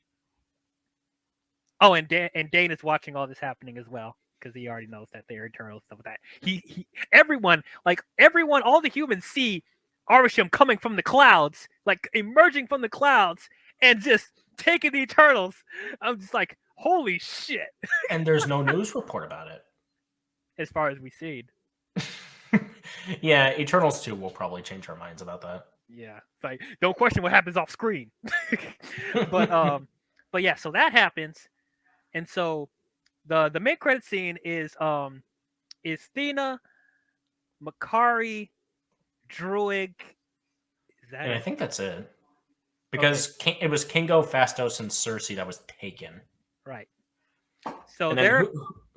Oh, and Dane is watching all this happening as well, because he already knows that they're Eternals, stuff like that. Everyone, all the humans see Arishem coming from the clouds, like emerging from the clouds, and just taking the Eternals. I'm just like, holy shit. And there's no news report about it. As far as we see. Yeah, Eternals 2 will probably change our minds about that. Yeah. It's like, don't question what happens off screen. But yeah, so that happens. And so the mid credit scene is Thena, Makari, Druig. And I think that's it. Because it was Kingo, Phastos, and Cersei that was taken. Right. So and then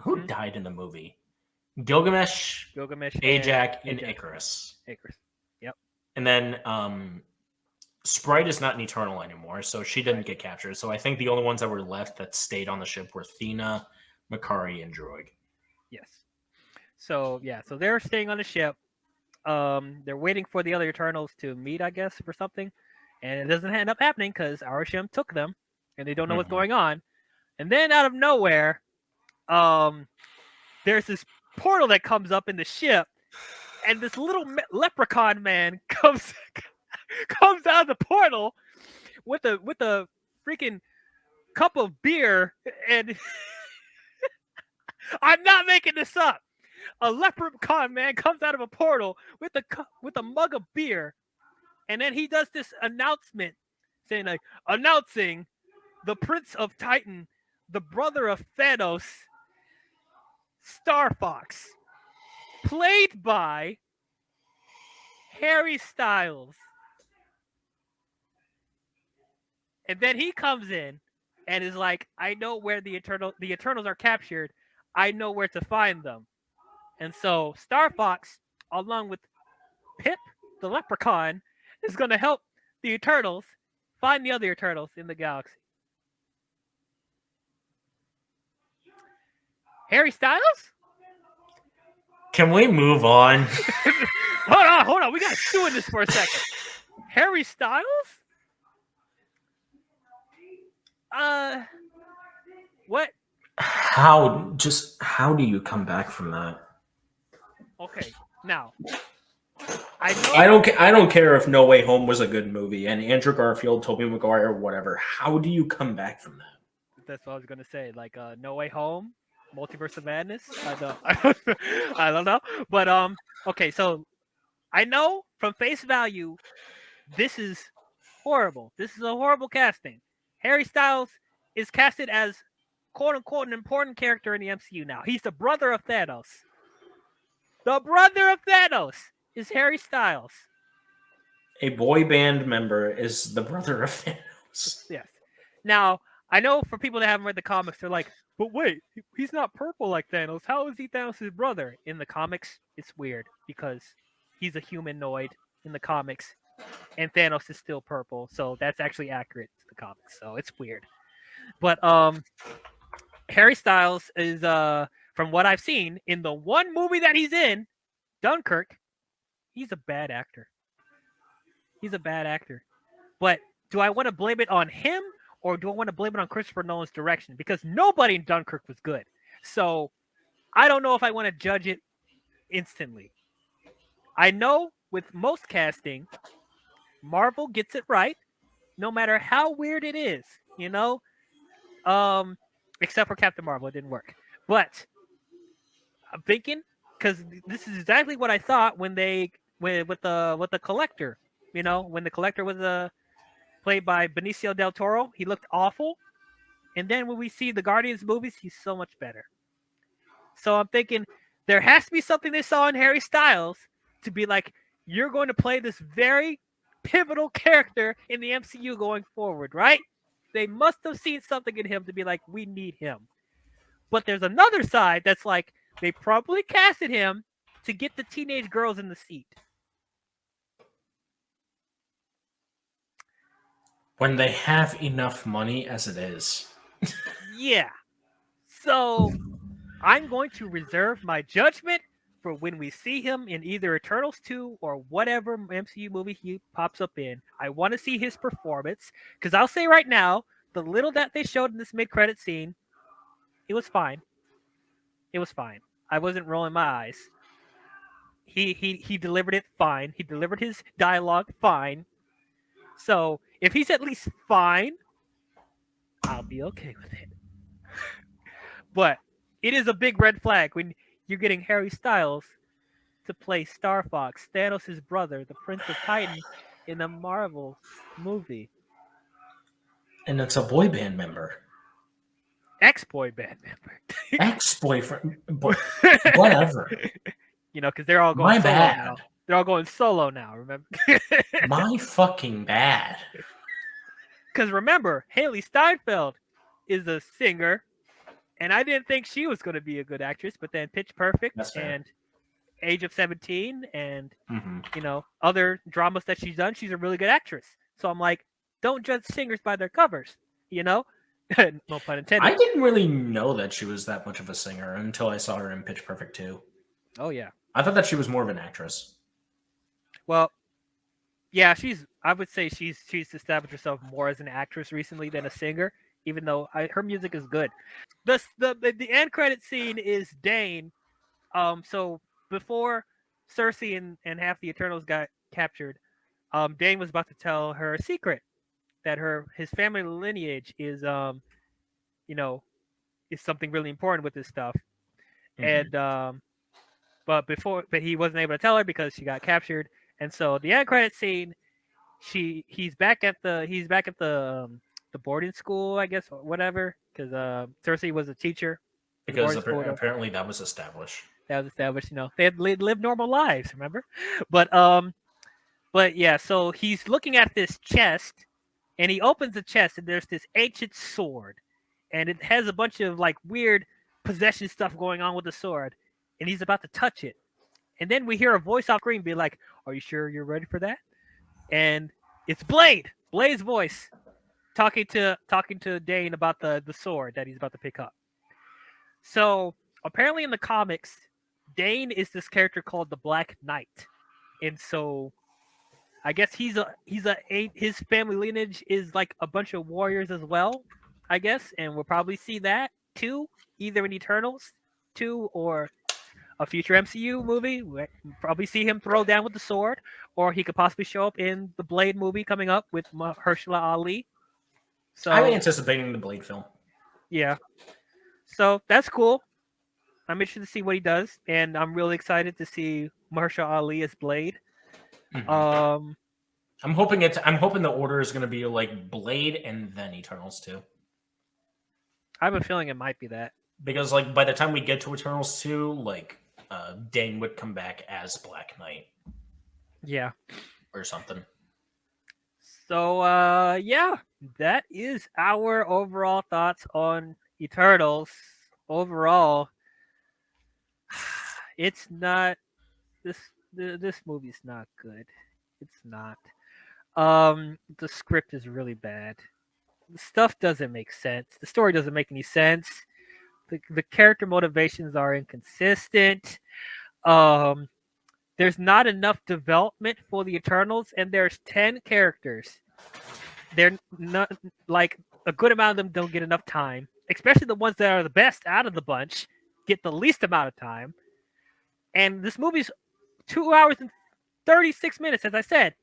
who died in the movie? Gilgamesh, Ajak, and Icarus. Yep. And then Sprite is not an Eternal anymore, so she didn't get captured. So I think the only ones that were left that stayed on the ship were Thena, Makari, and Druig. Yes. So yeah, so they're staying on the ship. They're waiting for the other Eternals to meet, I guess, for something. And it doesn't end up happening because Arishem took them and they don't know what's going on. And then out of nowhere, there's this portal that comes up in the ship, and this little leprechaun man comes out of the portal with a freaking cup of beer, and I'm not making this up. A leprechaun man comes out of a portal with a mug of beer, and then he does this announcement saying like, announcing the Prince of Titan, the brother of Thanos, Star Fox, played by Harry Styles. And then he comes in and is like, I know where the Eternals are captured. I know where to find them. And so Star Fox, along with Pip, the leprechaun, is going to help the Eternals find the other Eternals in the galaxy. Harry Styles? Can we move on? Hold on. We got to stew in this for a second. Harry Styles? What? How do you come back from that? Okay, now I don't care if No Way Home was a good movie and Andrew Garfield, Tobey Maguire, whatever. How do you come back from that? That's what I was gonna say. Like No Way Home, Multiverse of Madness. I don't know. But okay, so I know from face value, this is horrible. This is a horrible casting. Harry Styles is casted as quote unquote an important character in the MCU now. He's the brother of Thanos. The brother of Thanos is Harry Styles. A boy band member is the brother of Thanos. Yes. Now, I know for people that haven't read the comics, they're like, but wait, he's not purple like Thanos. How is he Thanos' brother? In the comics, it's weird because he's a humanoid in the comics, and Thanos is still purple. So that's actually accurate to the comics. So it's weird. But Harry Styles is from what I've seen in the one movie that he's in, Dunkirk, he's a bad actor. He's a bad actor. But do I want to blame it on him or do I want to blame it on Christopher Nolan's direction? Because nobody in Dunkirk was good. So I don't know if I want to judge it instantly. I know with most casting, Marvel gets it right, no matter how weird it is, you know? Except for Captain Marvel, it didn't work. But I'm thinking, because this is exactly what I thought when with the Collector. You know, when the Collector was played by Benicio del Toro, he looked awful. And then when we see the Guardians movies, he's so much better. So I'm thinking there has to be something they saw in Harry Styles to be like, you're going to play this very pivotal character in the MCU going forward, right? They must have seen something in him to be like, we need him. But there's another side that's like, they probably casted him to get the teenage girls in the seat. When they have enough money as it is. Yeah. So I'm going to reserve my judgment for when we see him in either Eternals 2 or whatever MCU movie he pops up in. I want to see his performance because I'll say right now, the little that they showed in this mid-credit scene, it was fine. It was fine. I wasn't rolling my eyes. He delivered it fine. He delivered his dialogue fine. So if he's at least fine, I'll be okay with it. But it is a big red flag when you're getting Harry Styles to play Star Fox, Thanos' brother, the Prince of Titan, in a Marvel movie. And it's a boy band member. Ex-boy band member. Ex-boyfriend. Whatever. You know, because they're all going solo now. They're all going solo now, remember? My fucking bad. Because remember, Haley Steinfeld is a singer, and I didn't think she was going to be a good actress, but then Pitch Perfect and Age of 17 and, you know, other dramas that she's done, she's a really good actress. So I'm like, don't judge singers by their covers, you know? No pun intended. I didn't really know that she was that much of a singer until I saw her in Pitch Perfect 2. Oh, yeah. I thought that she was more of an actress. Well, yeah, I would say she's established herself more as an actress recently than a singer, even though her music is good. The end credit scene is Dane. So before Cersei and half the Eternals got captured, Dane was about to tell her a secret that his family lineage is you know is something really important with this stuff. Hmm. And but he wasn't able to tell her because she got captured. And so the end credit scene, he's back at the boarding school, I guess, or whatever, because Cersei was a teacher at the Because boarding school. apparently that was established. That was established. They had lived normal lives, remember? But but yeah, so he's looking at this chest, and he opens the chest, and there's this ancient sword, and it has a bunch of like weird possession stuff going on with the sword, and he's about to touch it, and then we hear a voice off screen be like, "Are you sure you're ready for that?" And it's Blade's voice talking to Dane about the sword that he's about to pick up. So apparently in the comics, Dane is this character called the Black Knight, and so I guess his family lineage is like a bunch of warriors as well, I guess, and we'll probably see that too, either in Eternals 2 or a future MCU movie. We'll probably see him throw down with the sword, or he could possibly show up in the Blade movie coming up with Mahershala Ali. I'm So anticipating the Blade film. yeah, so that's cool. I'm interested to see what he does, and I'm really excited to see Mahershala Ali as Blade. Hmm. Um, I'm hoping the order is going to be like Blade and then Eternals too. I have a feeling it might be that. Because like by the time we get to Eternals 2, like Dane would come back as Black Knight Yeah. or something. So yeah, that is our overall thoughts on Eternals. Overall, it's not this this movie's not good. It's not. The script is really bad. The stuff doesn't make sense. The story doesn't make any sense. The character motivations are inconsistent. Um there's not enough development for the Eternals, and there's 10 characters. They're not like a good amount of them don't get enough time, especially the ones that are the best out of the bunch get the least amount of time. And this movie's 2 hours and 36 minutes. As I said,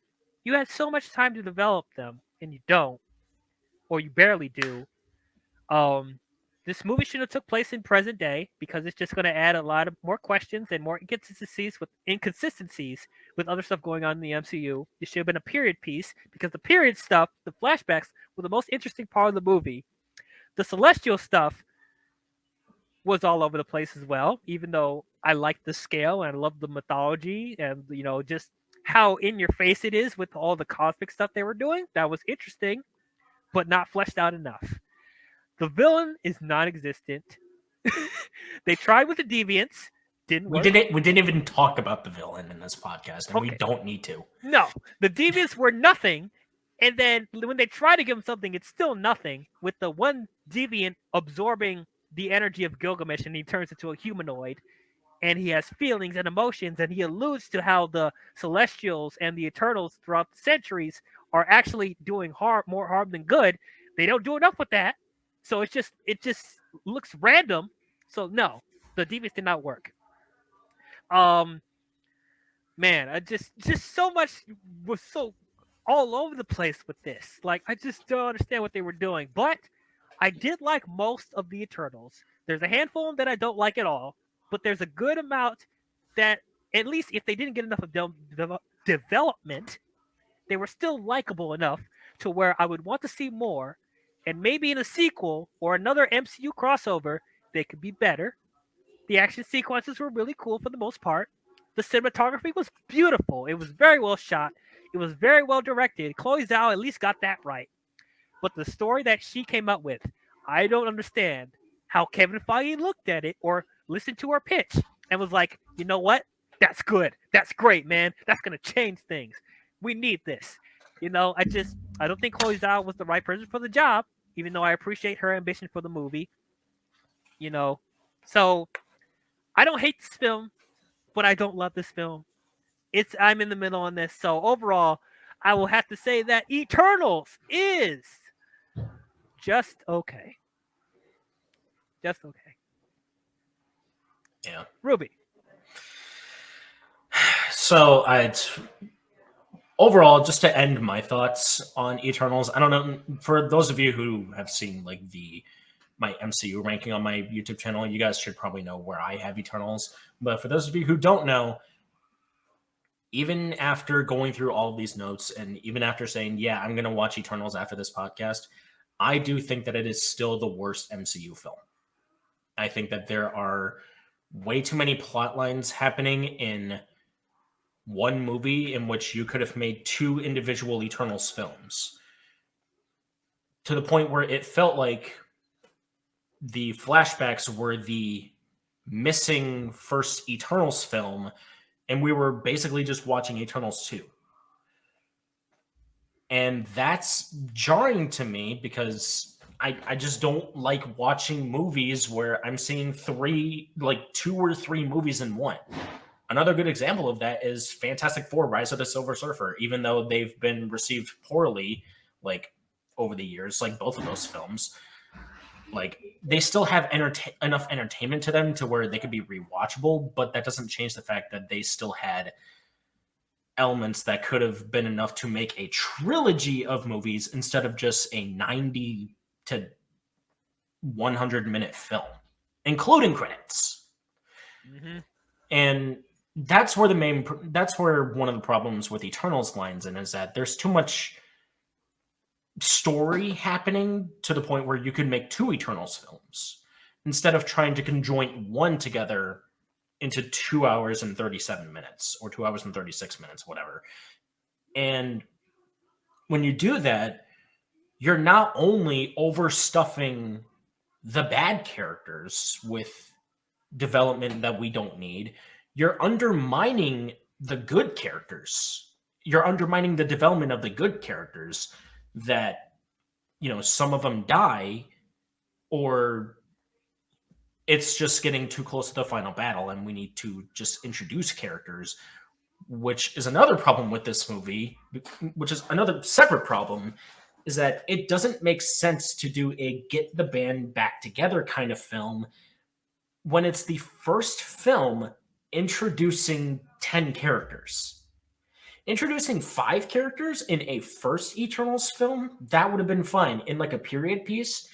you had so much time to develop them, and you don't, or you barely do. Um, this movie should have took place in present day because it's just going to add a lot of more questions and more inconsistencies with other stuff going on in the MCU. It should have been a period piece because the period stuff, the flashbacks, were the most interesting part of the movie. The celestial stuff was all over the place as well, even though I liked the scale and I love the mythology and just how in your face it is with all the cosmic stuff they were doing. That was interesting, but not fleshed out enough. The villain is non-existent. They tried with the deviants, didn't work. We didn't even talk about the villain in this podcast, and we Okay, don't need to. no, the deviants were nothing. And then when they try to give him something, it's still nothing. With the one deviant absorbing the energy of Gilgamesh, and he turns into a humanoid, and he has feelings and emotions, and he alludes to how the Celestials and the Eternals throughout the centuries are actually doing more harm than good. They don't do enough with that, so it just looks random. So no, the deviants did not work. Um, man, I just so much was so all over the place with this. Like I just don't understand what they were doing, but I did like most of the Eternals. There's a handful that I don't like at all, but there's a good amount that at least if they didn't get enough of development, they were still likable enough to where I would want to see more. And maybe in a sequel or another MCU crossover, they could be better. The action sequences were really cool for the most part. The cinematography was beautiful. It was very well shot. It was very well directed. Chloe Zhao at least got that right. But the story that she came up with, I don't understand how Kevin Feige looked at it or listened to her pitch and was like, you know what? That's good. That's great, man. That's going to change things. We need this. I don't think Chloe Zhao was the right person for the job, even though I appreciate her ambition for the movie. You know, so I don't hate this film, but I don't love this film. I'm in the middle on this. So overall, I will have to say that Eternals is just okay. Just okay. Yeah. Ruby. So I overall, just to end my thoughts on Eternals, I don't know, for those of you who have seen like the my MCU ranking on my YouTube channel, you guys should probably know where I have Eternals. But for those of you who don't know, even after going through all of these notes and even after saying, yeah, I'm going to watch Eternals after this podcast, I do think that it is still the worst MCU film. I think that there are way too many plot lines happening in one movie in which you could have made two individual Eternals films, to the point where it felt like the flashbacks were the missing first Eternals film, and we were basically just watching Eternals 2. And that's jarring to me because I just don't like watching movies where I'm seeing two or three movies in one. Another good example of that is Fantastic Four: Rise of the Silver Surfer. Even though they've been received poorly, like over the years, like both of those films, like they still have enough entertainment to them to where they could be rewatchable. But that doesn't change the fact that they still had elements that could have been enough to make a trilogy of movies instead of just a 90 to 100-minute film, including credits. Mm-hmm. And that's where one of the problems with Eternals lines in, is that there's too much story happening to the point where you could make two Eternals films instead of trying to conjoin one together into 2 hours and 37 minutes or 2 hours and 36 minutes, whatever. And when you do that, you're not only overstuffing the bad characters with development that we don't need, you're undermining the good characters. You're undermining the development of the good characters that, some of them die, or it's just getting too close to the final battle and we need to just introduce characters, which is another problem with this movie, which is another separate problem, is that it doesn't make sense to do a get the band back together kind of film when it's the first film introducing 10 characters. Introducing 5 characters in a first Eternals film, that would have been fine in like a period piece,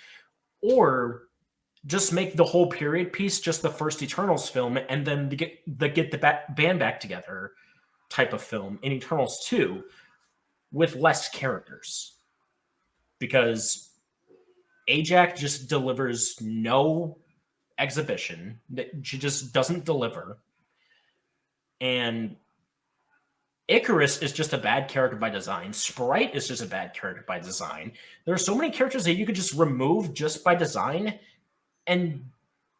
or just make the whole period piece just the first Eternals film, and then get the band back together type of film in Eternals 2 with less characters. Because Ajax just delivers no exhibition, that she just doesn't deliver. And Icarus is just a bad character by design. Sprite is just a bad character by design. There are so many characters that you could just remove just by design, and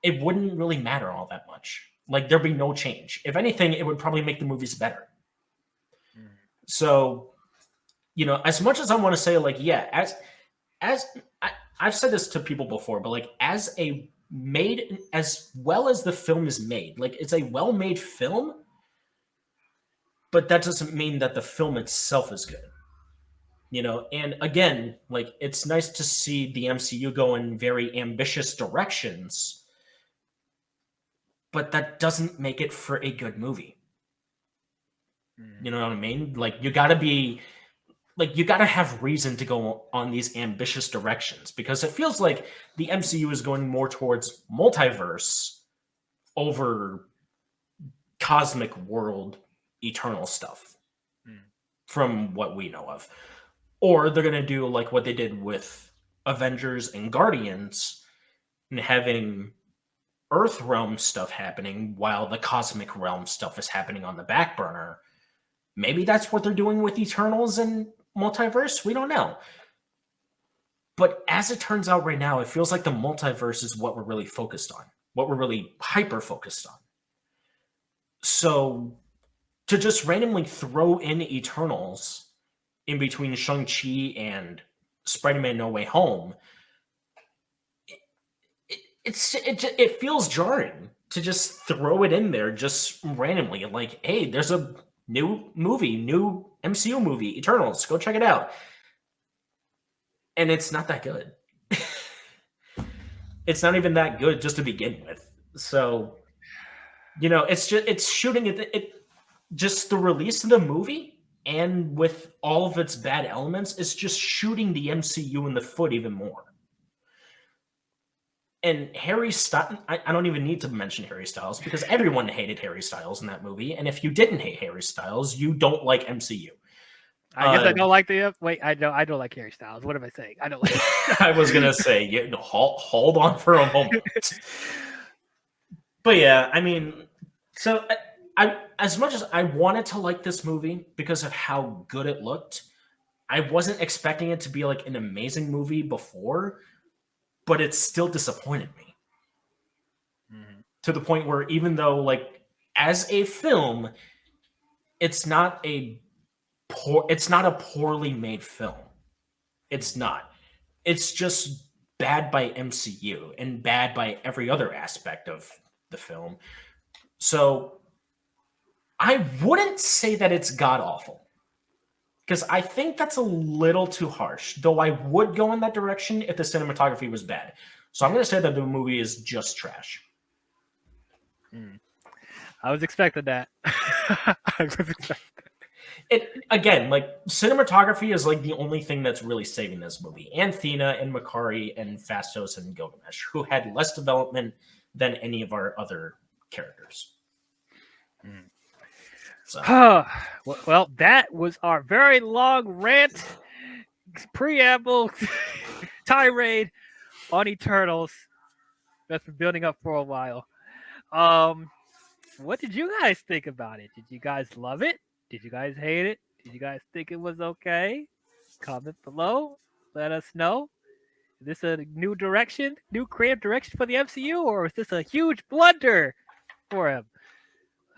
it wouldn't really matter all that much. Like, there'd be no change. If anything, it would probably make the movies better. So, as much as I want to say, like, yeah, I've said this to people before, but like, as well as the film is made, like, it's a well-made film, but that doesn't mean that the film itself is good. And again, like, it's nice to see the MCU go in very ambitious directions, but that doesn't make it for a good movie. You know what I mean? Like, you gotta have reason to go on these ambitious directions, because it feels like the MCU is going more towards multiverse over cosmic world eternal stuff from what we know of. Or they're going to do like what they did with Avengers and Guardians and having Earth realm stuff happening while the cosmic realm stuff is happening on the back burner. Maybe that's what they're doing with Eternals and multiverse. We don't know. But as it turns out right now, it feels like the multiverse is what we're really focused on, what we're really hyper focused on. So to just randomly throw in Eternals in between Shang-Chi and Spider-Man No Way Home, it feels jarring to just throw it in there just randomly. Like, hey, there's a new MCU movie, Eternals, go check it out. And it's not that good. It's not even that good just to begin with. So, it's shooting it. just the release of the movie and with all of its bad elements is just shooting the MCU in the foot even more. And Harry Styles, I don't even need to mention Harry Styles because everyone hated Harry Styles in that movie. And if you didn't hate Harry Styles, you don't like MCU. I guess I don't like the wait. I don't like Harry Styles. What am I saying? I don't like. I was gonna say, hold on for a moment. But yeah, I mean, so I as much as I wanted to like this movie because of how good it looked, I wasn't expecting it to be like an amazing movie before, but it still disappointed me. To the point where even though like as a film, it's not a poorly made film. It's not. It's just bad by MCU and bad by every other aspect of the film. So I wouldn't say that it's god awful. Because I think that's a little too harsh, though I would go in that direction if the cinematography was bad. So I'm going to say that the movie is just trash. I was expecting that. I was expecting It again, like cinematography is like the only thing that's really saving this movie. Anthena and Makari and Fastos and Gilgamesh, who had less development than any of our other characters. So. Well, that was our very long rant, preamble, tirade on Eternals that's been building up for a while. What did you guys think about it? Did you guys love it? Did you guys hate it? Did you guys think it was okay? Comment below. Let us know. Is this a new direction, new creative direction for the MCU, or is this a huge blunder for him?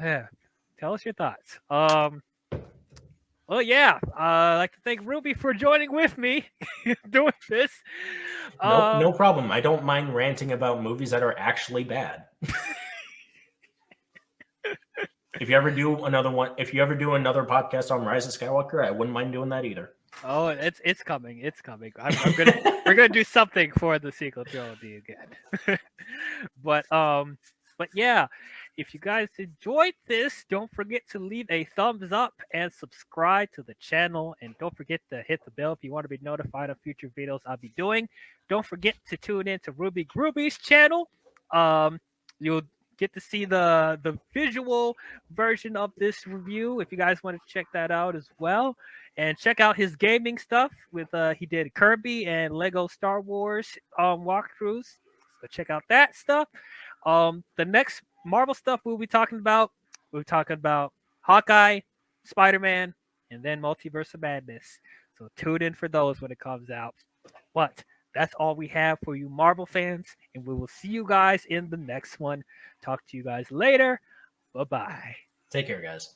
Yeah, tell us your thoughts. Well, yeah, I'd like to thank Ruby for joining with me doing this. No problem. I don't mind ranting about movies that are actually bad. If you ever do another podcast on Rise of Skywalker, I wouldn't mind doing that either. Oh, it's coming. It's coming. We're gonna do something for the sequel trilogy again. but yeah, if you guys enjoyed this, don't forget to leave a thumbs up and subscribe to the channel, and don't forget to hit the bell if you want to be notified of future videos I'll be doing. Don't forget to tune in to Ruby Groovy's channel. You'll get to see the visual version of this review if you guys want to check that out as well. And check out his gaming stuff with he did Kirby and Lego Star Wars walkthroughs. So check out that stuff. The next Marvel stuff we'll be talking about Hawkeye, Spider-Man, and then Multiverse of Madness. So tune in for those when it comes out. But that's all we have for you Marvel fans, and we will see you guys in the next one. Talk to you guys later. Bye-bye. Take care, guys.